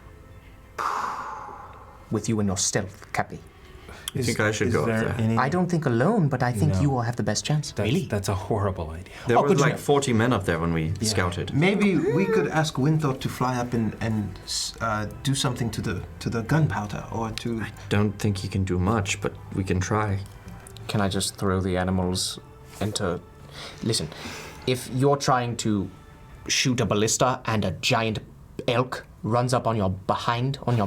With you and your stealth, Cappy. You think I should go up there? I don't think alone, but I think No. you will have the best chance. Really? That's a horrible idea. There Oh, were good to like know. 40 men up there when we scouted. Maybe we could ask Winthorpe to fly up and do something to the gunpowder, or to. Don't think he can do much, but we can try. Can I just throw the animals into... Listen, if you're trying to shoot a ballista and a giant elk runs up on your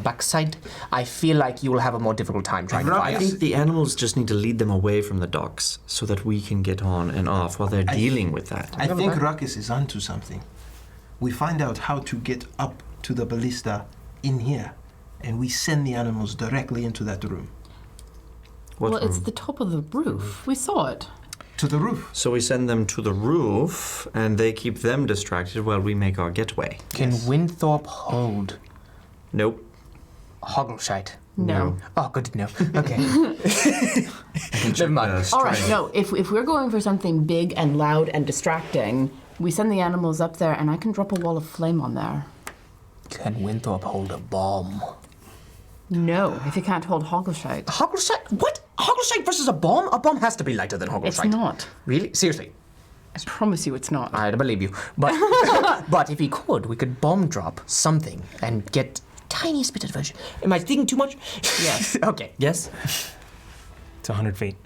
backside, I feel like you will have a more difficult time trying to I fire. think the animals just need to lead them away from the docks so that we can get on and off while they're dealing with that. I think Ruckus is onto something. We find out how to get up to the ballista in here, and we send the animals directly into that room. Well, it's the top of the roof. We saw it. To the roof. So we send them to the roof, and they keep them distracted while we make our getaway. Can Winthorpe hold? Nope. Hoggleshite? No. Oh, good to know. Okay. Never mind. All right, no, if we're going for something big and loud and distracting, we send the animals up there and I can drop a wall of flame on there. Can Winthorpe hold a bomb? No, if you can't hold Hoggleshite. Hoggleshite? What? Hoggleshite versus a bomb? A bomb has to be lighter than Hoggleshite. It's not. Really? Seriously? I promise you it's not. I believe you. But but if he could, we could bomb drop something and get tiniest bit of version. Am I thinking too much? Yes. Okay. Yes? It's 100 feet.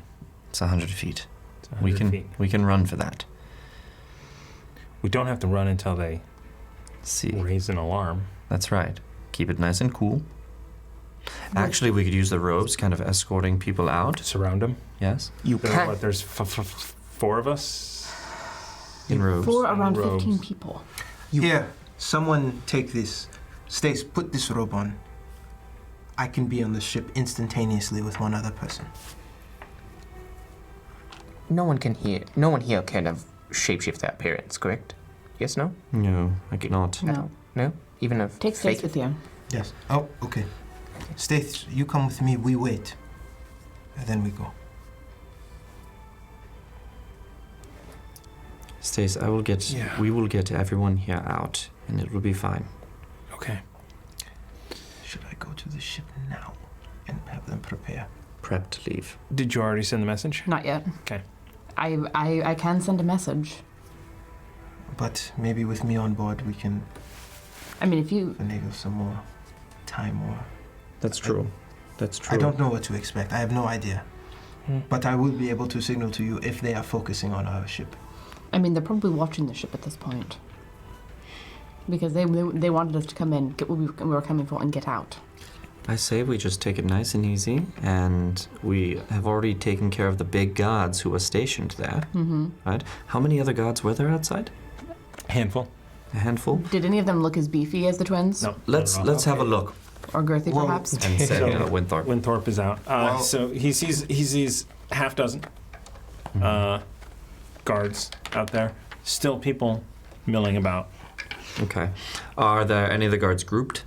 It's 100 feet. It's 100 feet. We can run for that. We don't have to run until they raise an alarm. That's right. Keep it nice and cool. Actually, we could use the robes, kind of escorting people out. Surround them? Yes. You can. What, there's 4 of us? In robes. For around Robes. 15 people. Here, someone take this. Stace, put this robe on. I can be on the ship instantaneously with one other person. No one here can have shapeshift their appearance, correct? Yes, no? No, I cannot. No. No? Even if Take Stace with you. Yes. Oh, okay. Stace, you come with me, we wait. And then we go. Stace, we will get everyone here out, and it will be fine. Okay. Should I go to the ship now and have them prepare? Prep to leave. Did you already send the message? Not yet. Okay. I can send a message. But maybe with me on board, we can I mean, if you... finagle some more time or... That's true. That's true. I don't know what to expect. I have no idea. But I will be able to signal to you if they are focusing on our ship. I mean, they're probably watching the ship at this point. Because they wanted us to come in, get what we were coming for, and get out. I say we just take it nice and easy, and we have already taken care of the big guards who were stationed there. Mm-hmm. Right? How many other guards were there outside? A handful. A handful? Did any of them look as beefy as the twins? No. Let's have a look. Or girthy, perhaps? And say, Winthorpe. Winthorpe is out. So he sees half dozen guards out there. Still people milling about. Okay. Are there any of the guards grouped?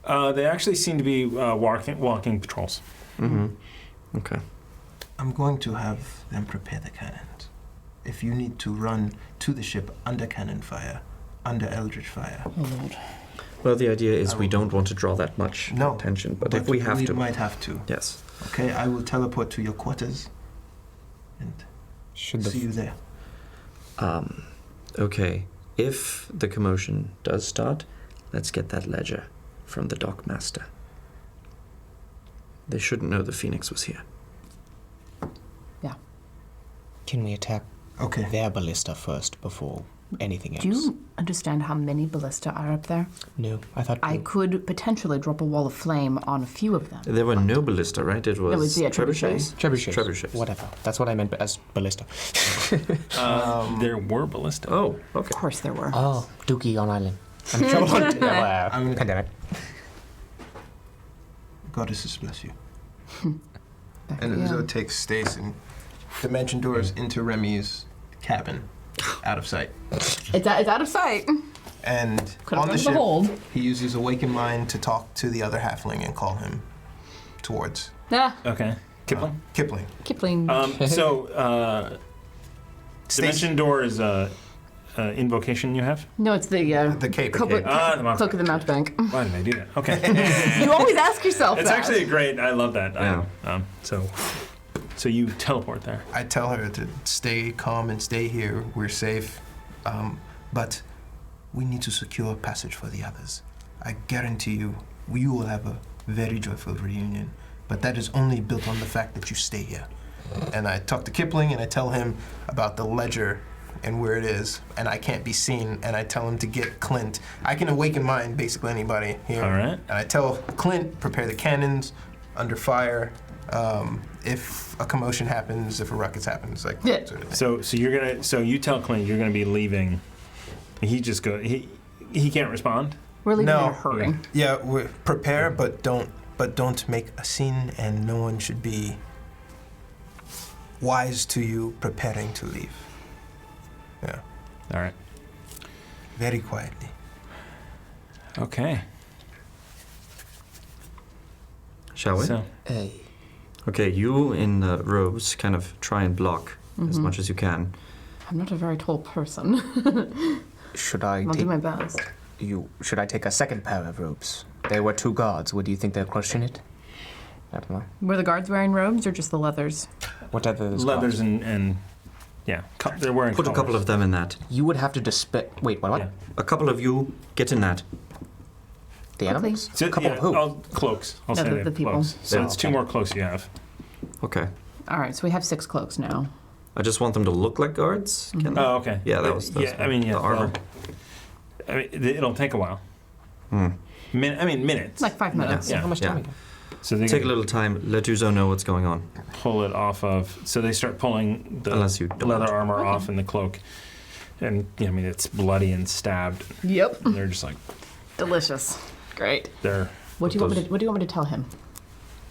They actually seem to be walking patrols. Mm-hmm. Okay. I'm going to have them prepare the cannons. If you need to run to the ship under cannon fire, under eldritch fire. Oh, Lord. Well, the idea is we don't want to draw that much attention, but if we have to... We might have to. Yes. Okay, I will teleport to your quarters and see you there. Okay. If the commotion does start, let's get that ledger from the dockmaster. They shouldn't know the Phoenix was here. Yeah. Can we attack their ballista first before anything else? Do you understand how many ballista are up there? No, I thought... I could potentially drop a wall of flame on a few of them. There were no ballista, right? It was trebuchets. Trebuchets. Whatever. That's what I meant as ballista. There were ballista. Oh, okay. Of course there were. Oh, Dookie on Island. I'm trouble on pandemic. Goddesses bless you. Back And again. so it takes Stace and dimension doors into Remy's cabin, out of sight. It's out of sight. And Could've on the gone to the ship, hold. he uses Awaken Mind to talk to the other halfling and call him towards. Ah, Okay. Kipling? Kipling. Kipling. Dimension Door is a invocation you have? No, it's the cape. the Cloak of the Mountebank. Why did I do that? Okay. You always ask yourself It's that. actually great. I love that. Yeah. So you teleport there. I tell her to stay calm and stay here. We're safe. But we need to secure passage for the others. I guarantee you, we will have a very joyful reunion. But that is only built on the fact that you stay here. And I talk to Kipling and I tell him about the ledger and where it is, and I can't be seen, and I tell him to get Clint. I can awaken mind, basically anybody here. All right. And I tell Clint, prepare the cannons under fire. If a commotion happens, if a ruckus happens, like that sort of thing. So you're gonna. So you tell Clint you're gonna be leaving. He just go. He can't respond. We're leaving in a No. hurry. Yeah, we prepare, but don't make a scene, and no one should be wise to you preparing to leave. Yeah. All right. Very quietly. Okay. Shall we? So, Okay, you in the robes kind of try and block as much as you can. I'm not a very tall person. Should I I'll do take my best. Should I take a second pair of robes? There were 2 guards. Would you think they'll question it? I don't know. Were the guards wearing robes or just the leathers? Whatever those leathers guards. and yeah, they're wearing. Put a couple of them in that. You would have to Wait, what? Yeah. A couple of you get in that. The animals? So, a couple yeah, of who? cloaks. I'll No, say the they're people. cloaks. So Yeah, it's 2 okay. more cloaks you have. Okay. All right, so we have 6 cloaks now. I just want them to look like guards. Can they? Oh, okay. Yeah, that was yeah. I mean, yeah. the armor. I mean, it'll take a while. Minutes. Like 5 minutes. Yeah. How much time we got? So they Take a little time. Let Uzo know what's going on. pull it off of. So they start pulling the Unless you don't. leather armor off in the cloak, and I mean it's bloody and stabbed. Yep. And they're just like Delicious. Great. they're. What do you want me to tell him?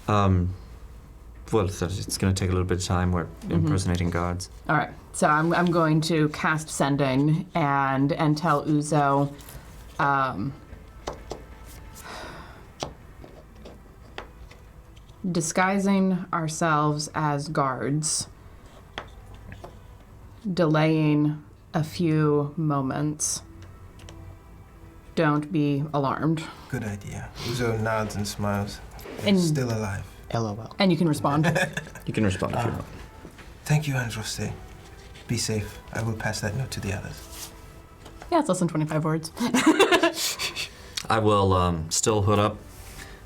Well, it's going to take a little bit of time. We're impersonating guards. All right. So I'm going to cast sending and tell Uzo. Disguising ourselves as guards, delaying a few moments. Don't be alarmed. Good idea. Uzo nods and smiles. And- Still alive. LOL. And you can respond. You can respond if you want. Thank you, Androste. Be safe. I will pass that note to the others. Yeah, it's less than 25 words. I will still hood up.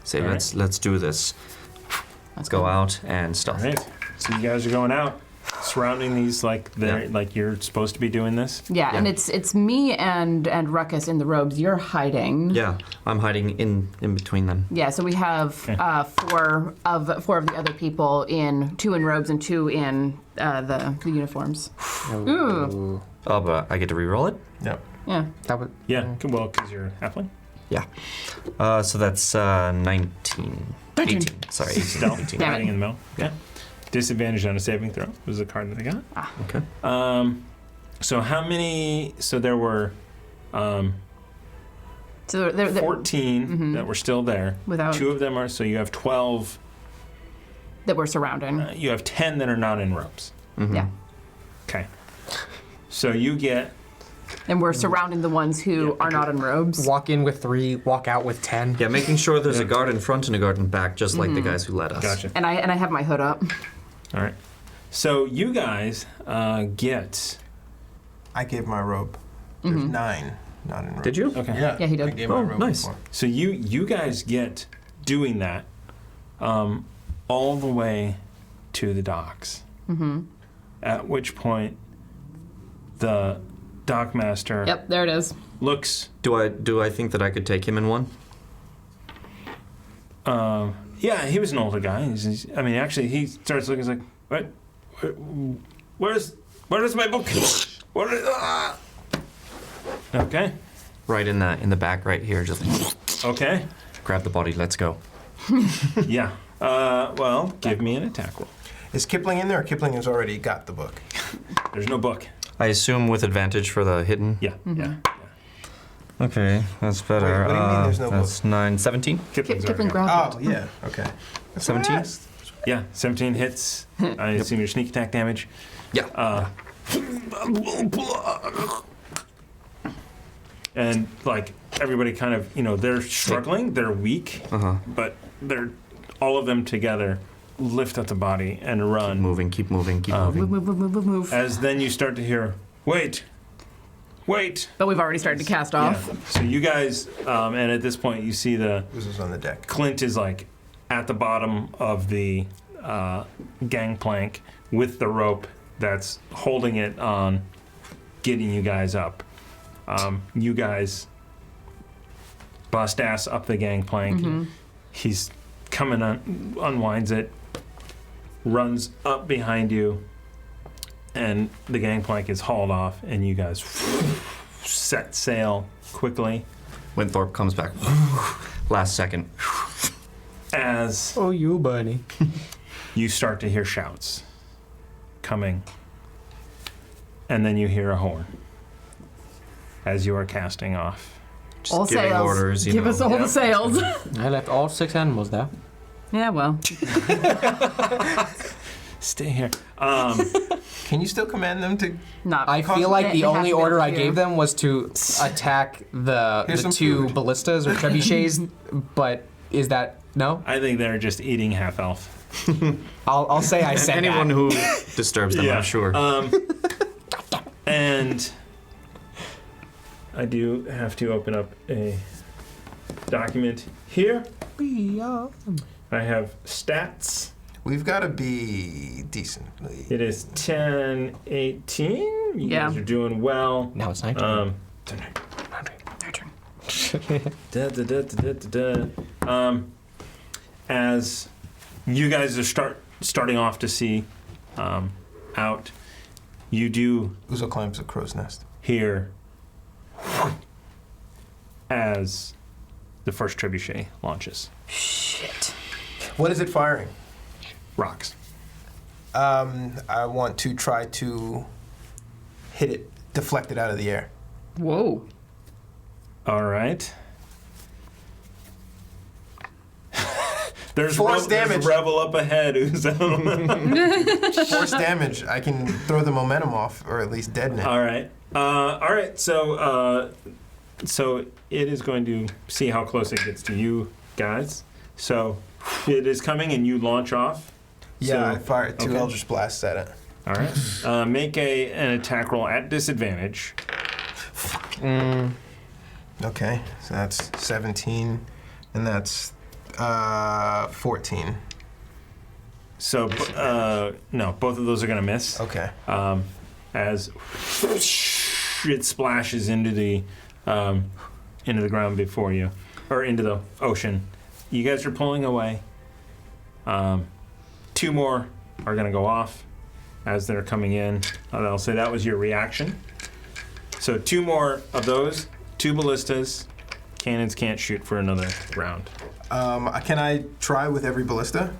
Say, All let's do this. Let's Go out and stuff. All right. So you guys are going out, surrounding these like they're like you're supposed to be doing this. Yeah, and it's me and Ruckus in the robes. You're hiding. Yeah, I'm hiding in between them. Yeah, so we have 4 of the other people in 2 in robes and 2 in the uniforms. Ooh. Oh, but I get to re-roll it? Yep. Yeah. That would. Yeah. Well, because you're halfling. Yeah. So that's 19. 18. Sorry, 18. Stealth. 18. Damn it. Hiding in the middle. Yeah. Disadvantage on a saving throw was the card that I got. Okay. So how many? So there were So they're 14 that were still there. Without- 2 of them are. So you have 12. that we're surrounding. You have 10 that are not in ropes. Yeah. Okay. So you get. And we're surrounding the ones who are not in robes. Walk in with 3, walk out with 10. Yeah, making sure there's a guard in front and a guard in back, just like the guys who led us. Gotcha. And I have my hood up. All right. So you guys get. I gave my robe. There's 9 not in robe. Did you? Okay. Yeah. Yeah, he did. I gave my Oh, robe nice. before. So you guys get doing that all the way to the docks. Mm-hmm. At which point the dockmaster Yep, there it is. looks. Do I think that I could take him in one? Yeah, he was an older guy. I mean, actually, he starts looking. He's like, what? Where's my book? What is? Okay. Right in the back, right here. Just Okay. grab the body. Let's go. Yeah. Well, give me an attack roll. Is Kipling in there, or Kipling has already got the book? There's no book. I assume with advantage for the hidden. Yeah. Yeah. Okay, that's better. Wait, what do you mean there's no That's 9, 17? Kipling grabbed Oh, yeah, okay. That's what I 17? asked. Yeah, 17 hits. I assume your sneak attack damage. Yeah. And like everybody kind of, they're struggling, they're weak, but they're all of them together lift up the body and run. Keep moving. Move. As then you start to hear, wait. But we've already started to cast off. Yeah. So you guys, and at this point you see This is on the deck. Clint is like at the bottom of the gangplank with the rope that's holding it on, getting you guys up. You guys bust ass up the gangplank. He's coming unwinds it, runs up behind you, and the gangplank is hauled off, and you guys set sail quickly. Winthorpe comes back. Last second. As Oh, you bunny. you start to hear shouts coming, and then you hear a horn as you are casting off. Just All giving sails. orders, Give us all the sails. I left all 6 animals there. Yeah, well. Stay here. Can you still command them to? Not. I feel like the only order I gave them. them was to attack the Here's some 2 food. ballistas or trebuchets, but is that no? I think they're just eating half elf. I'll say I said Anyone that. who disturbs them, Yeah. I'm sure. And I do have to open up a document here. I have stats. We've got to be decently. It is 10:18. You Yeah. guys are doing well. Now it's 19. As you guys are starting off to see out, you do Uzo climbs a crow's nest. hear as the first trebuchet launches. Shit. What is it firing? Rocks. I want to try to hit it, deflect it out of the air. Whoa. All right. There's Force there's damage. rebel up ahead, Uzo. Force damage. I can throw the momentum off, or at least deaden it. All right. So it is going to see how close it gets to you guys. So it is coming, and you launch off. Yeah, I So- fired 2 okay. Eldritch Blasts at it. All right. Make an attack roll at disadvantage. Okay, so that's 17, and that's 14. So no, both of those are going to miss. Okay. As it splashes into the ground before you, or into the ocean. You guys are pulling away. 2 more are going to go off as they're coming in. And I'll say that was your reaction. So 2 more of those, 2 ballistas. Cannons can't shoot for another round. Can I try with every ballista?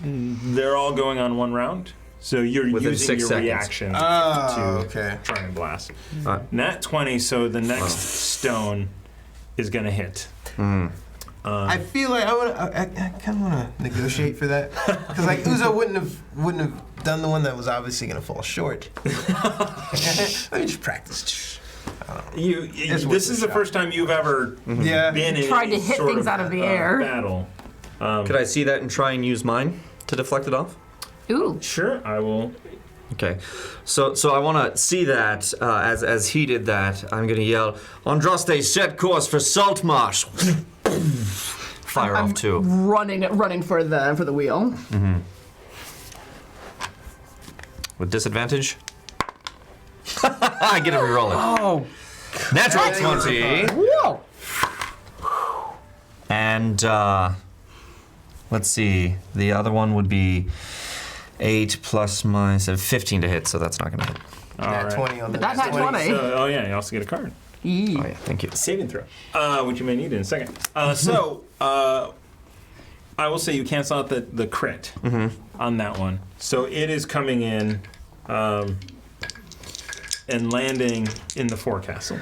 They're all going on 1 round. So you're Within using 6 your seconds. reaction Oh, to okay. try and blast. Alright. Nat 20, so the next stone is going to hit. I feel like I kind of want to negotiate for that, because like Uzo wouldn't have done the one that was obviously going to fall short. Let me just practice. This is the first time you've ever Yeah. been in Tried to any hit sort things of, out of the air. battle. Could I see that and try and use mine to deflect it off? Ooh. Sure, I will. Okay, so I want to see that as he did that. I'm going to yell, Andraste, set course for Salt Marsh. Fire off 2. Running for the wheel. With disadvantage. I get to reroll it. Oh, Natural 20. whoa! And let's see. The other one would be 8 plus my 15 to hit, so that's not going to hit. All Nat right. 20 on the That's nat not 20. So, oh yeah, you also get a card. Oh yeah, thank you. Saving throw, which you may need in a second. I will say you cancel out the crit on that one. So it is coming in and landing in the forecastle.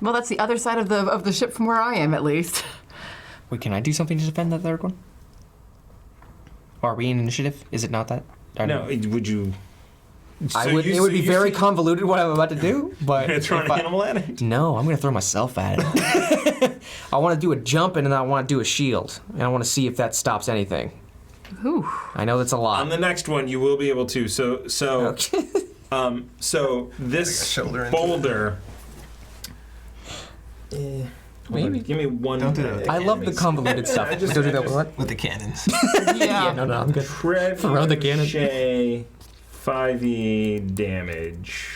Well, that's the other side of the ship from where I am, at least. Wait, can I do something to defend that third one? Are we in initiative? Is it not that? No, would you? It would be very convoluted what I'm about to do, but You're gonna throw an animal at it? No, I'm gonna throw myself at it. I want to do a jump and then I want to do a shield, and I want to see if that stops anything. Ooh. I know that's a lot. On the next one, you will be able to. So this boulder. Maybe. Give me one. Don't do that. I love the convoluted stuff. I just- Don't do that with what? With the cannons. Yeah, no, I'm good. Throw the cannon. 5e damage.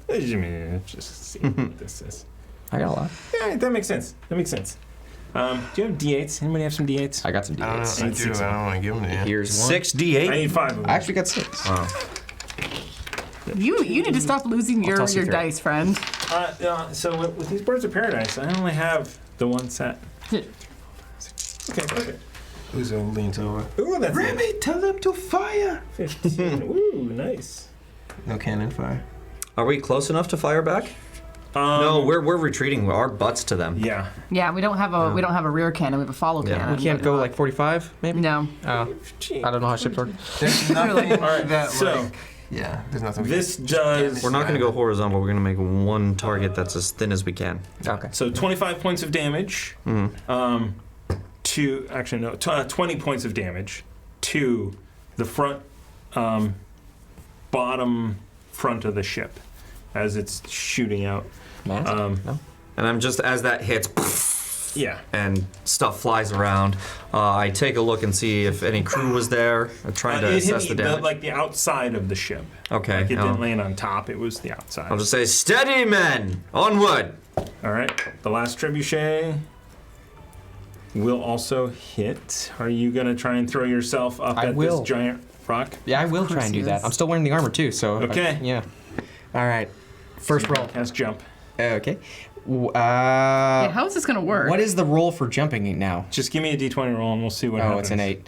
Just see what this is. I got a lot. Yeah, that makes sense. Do you have d8s? Anybody have some d8s? I got some I don't know. d8s. I do. I don't want to give them to you. Here's one. 6 d8. I need 5 of them. I actually got 6. Wow. You need to stop losing your toss you three. dice, friend. So with these Birds of Paradise, I only have the one set. Okay, perfect. Uzo leans over. Ooh, that's Remy, tell them to fire. 15. Ooh, nice. No cannon fire. Are we close enough to fire back? No, we're retreating. Our butts to them. Yeah. Yeah, we don't have a rear cannon. We have a follow cannon. We can't go like 45, maybe? No. I don't know how ships work. There's nothing that So- like. Yeah, there's nothing. This does. We're not going to go horizontal. We're going to make one target that's as thin as we can. Okay. So 25 points of damage. To actually no, 20 points of damage to the front, bottom front of the ship as it's shooting out. No. And I'm just, as that hits, Yeah. and stuff flies around, I take a look and see if any crew was there. I'm trying to It hit assess the the damage. like the outside of the ship. Okay. Like it oh. didn't land on top. It was the outside. I'll just say, steady, men! Onward! All right. The last trebuchet will also hit. Are you gonna try and throw yourself up at will. this giant rock? Yeah, I will try and do that. I'm still wearing the armor too, so. Okay. Yeah. All right. First roll. Cast jump. Okay. Yeah, how is this gonna work? What is the roll for jumping now? Just give me a d20 roll and we'll see what Oh, happens. it's an 8.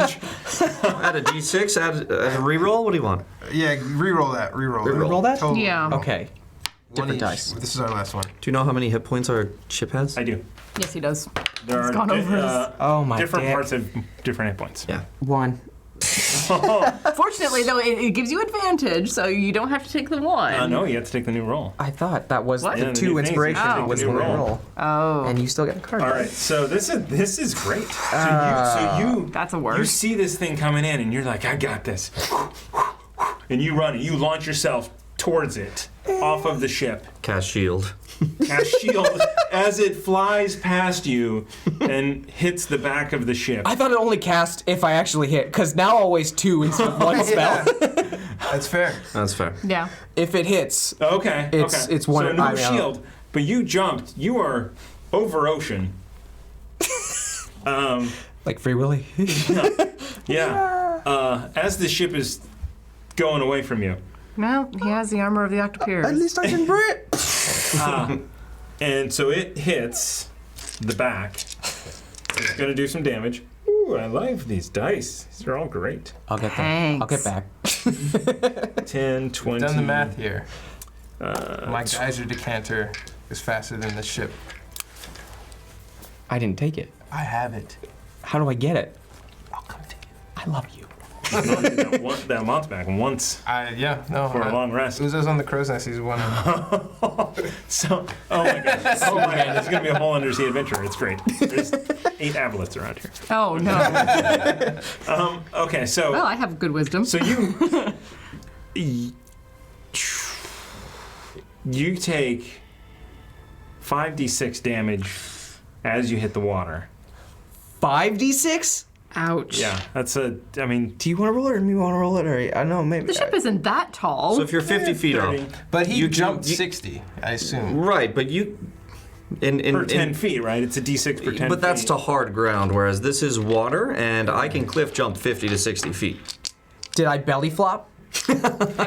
Add a d6, add a reroll? What do you want? Yeah, re-roll that. Re-roll Reroll that? Totally. Yeah. Okay. One Different each. dice. This is our last one. Do you know how many hit points our ship has? I do. Yes, he does. There He's are gone over his- Oh my different dick. parts of different hit points. Yeah. 1. Fortunately, though, it gives you advantage, so you don't have to take the one. No, you have to take the new roll. I thought that was What? the Yeah, the 2 new things, you inspiration take the was new the roll. roll. Oh. And you still get a card. All right, so this is great. So you That's a word. You see this thing coming in, and you're like, I got this, and you run and you launch yourself towards it off of the ship. Cast shield. Cast shield as it flies past you and hits the back of the ship. I thought it only cast if I actually hit, because now I'll waste 2 instead of 1 spell. That's fair. That's fair. Yeah. If it hits, Okay. It's one. So no I mean, shield, but you jumped. You are over ocean. Like Free Willy. Yeah. As the ship is going away from you. Well, he has the armor of the Octopeers. At least I can breathe. And so it hits the back. It's going to do some damage. Ooh, I love these dice. These are all great. I'll get Thanks. I'll get back. 10, 20. Done the math here. My geyser decanter is faster than the ship. I didn't take it. I have it. How do I get it? I'll come to you. I love you. that month back once Yeah, no. for a long rest. Uzo's on the crow's nest. He's one. So, oh my god. Oh my god, this is going to be a whole undersea adventure. It's great. There's 8 aboleths around here. Oh, no. Okay, so. Well, I have good wisdom. So you take 5d6 damage as you hit the water. 5d6? Ouch. Yeah, that's a. I mean, do you want to roll it or me want to roll it? Or I don't know, maybe. The ship isn't that tall. So if you're 50 feet up, but he jumped 60, I assume. Right, but you. Per 10 feet, right? It's a d6 per 10 But that's feet. to hard ground, whereas this is water, and I can cliff jump 50 to 60 feet. Did I belly flop? I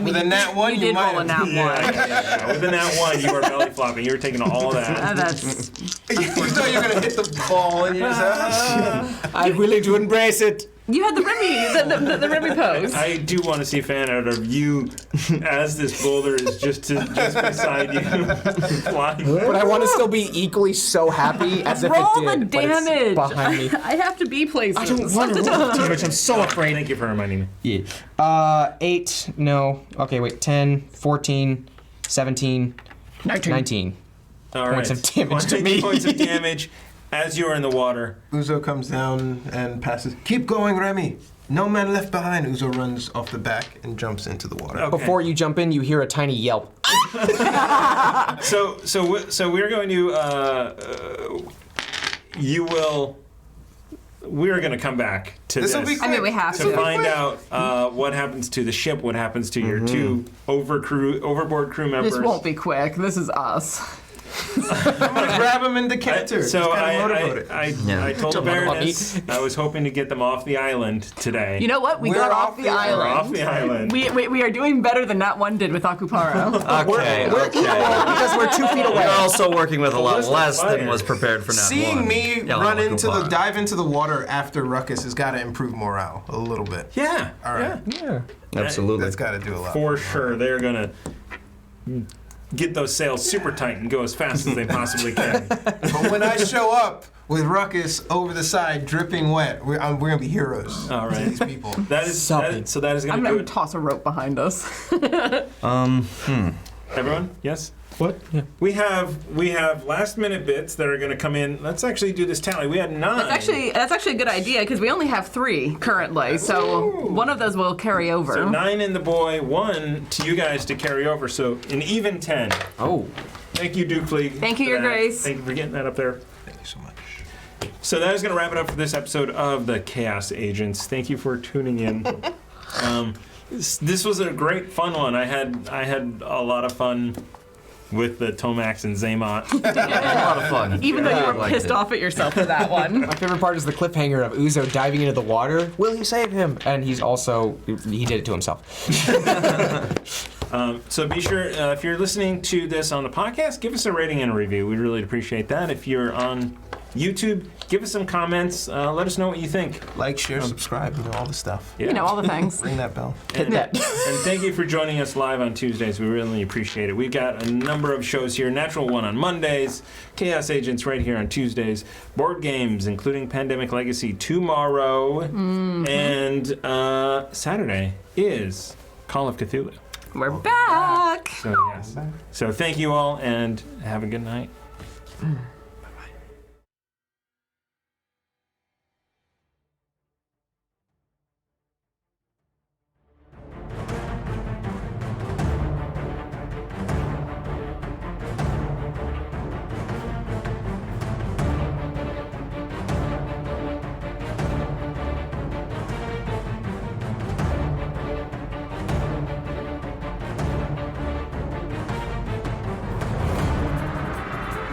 mean, With a nat 1, you did might roll a have. nat 1. Yeah. With a nat 1, you are belly flopping. You were taking all that. That's You thought you were going to hit the ball and you just. I'm willing to embrace it. You had the Remy, the Remy pose. I do want to see fan art of you as this boulder is just beside you, flying. But I want to still be equally so happy as if Roll it did. the but it's damage. behind me. I have to be places. I don't want to roll the damage. I'm so afraid. Thank you for reminding me. Yeah. 8. No. Okay, wait. 10, 14, 17, 19. All points right. of damage to 20 me. points of damage as you are in the water. Uzo comes down and passes. Keep going, Remy. No man left behind. Uzo runs off the back and jumps into the water. Okay. Before you jump in, you hear a tiny yelp. So we're going to we're going to come back to this. This'll be I mean, we have to find out what happens to the ship, what happens to your two overboard crew members. This won't be quick. This is us. I'm gonna grab him in the canter. So I I told the Baroness I was hoping to get them off the island today. You know what? We We're got off off the the island. We're off the island. We are doing better than that one did with Akupara. Okay, okay. Because we're 2 feet away. You're also working with a lot Ballistic less than fire. was prepared for now. Seeing me dive into the water after Ruckus has got to improve morale a little bit. Yeah. All right. Yeah. Absolutely. That's got to do a lot. For sure, they're gonna get those sails super tight and go as fast as they possibly can. But when I show up with Ruckus over the side, dripping wet, we're gonna be heroes. All right. To these people. That is so. That is I'm gonna do gonna it. toss a rope behind us. Everyone, yes. What? Yeah. We have last minute bits that are going to come in. Let's actually do this tally. We had 9. That's actually a good idea because we only have 3 currently, so one of those will carry over. So 9 in the boy, 1 to you guys to carry over. So an even 10. Oh. Thank you, Duke Fleeg. Thank you, for Your that. Grace. Thank you for getting that up there. Thank you so much. So that is going to wrap it up for this episode of the Chaos Agents. Thank you for tuning in. This was a great fun one. I had a lot of fun with the Tomax and Zaymot. A lot of fun. Even though you were pissed off at yourself for that one. My favorite part is the cliffhanger of Uzo diving into the water. Will he save him? And he did it to himself. So be sure, if you're listening to this on the podcast, give us a rating and a review. We'd really appreciate that. If you're on YouTube, give us some comments. Let us know what you think. Like, share, subscribe, all the stuff. Yeah. You know, all the things. Ring that bell. And thank you for joining us live on Tuesdays. We really appreciate it. We've got a number of shows here. Natural One on Mondays, Chaos Agents right here on Tuesdays, board games, including Pandemic Legacy tomorrow, and Saturday is Call of Cthulhu. We're back. So yes. So thank you all, and have a good night.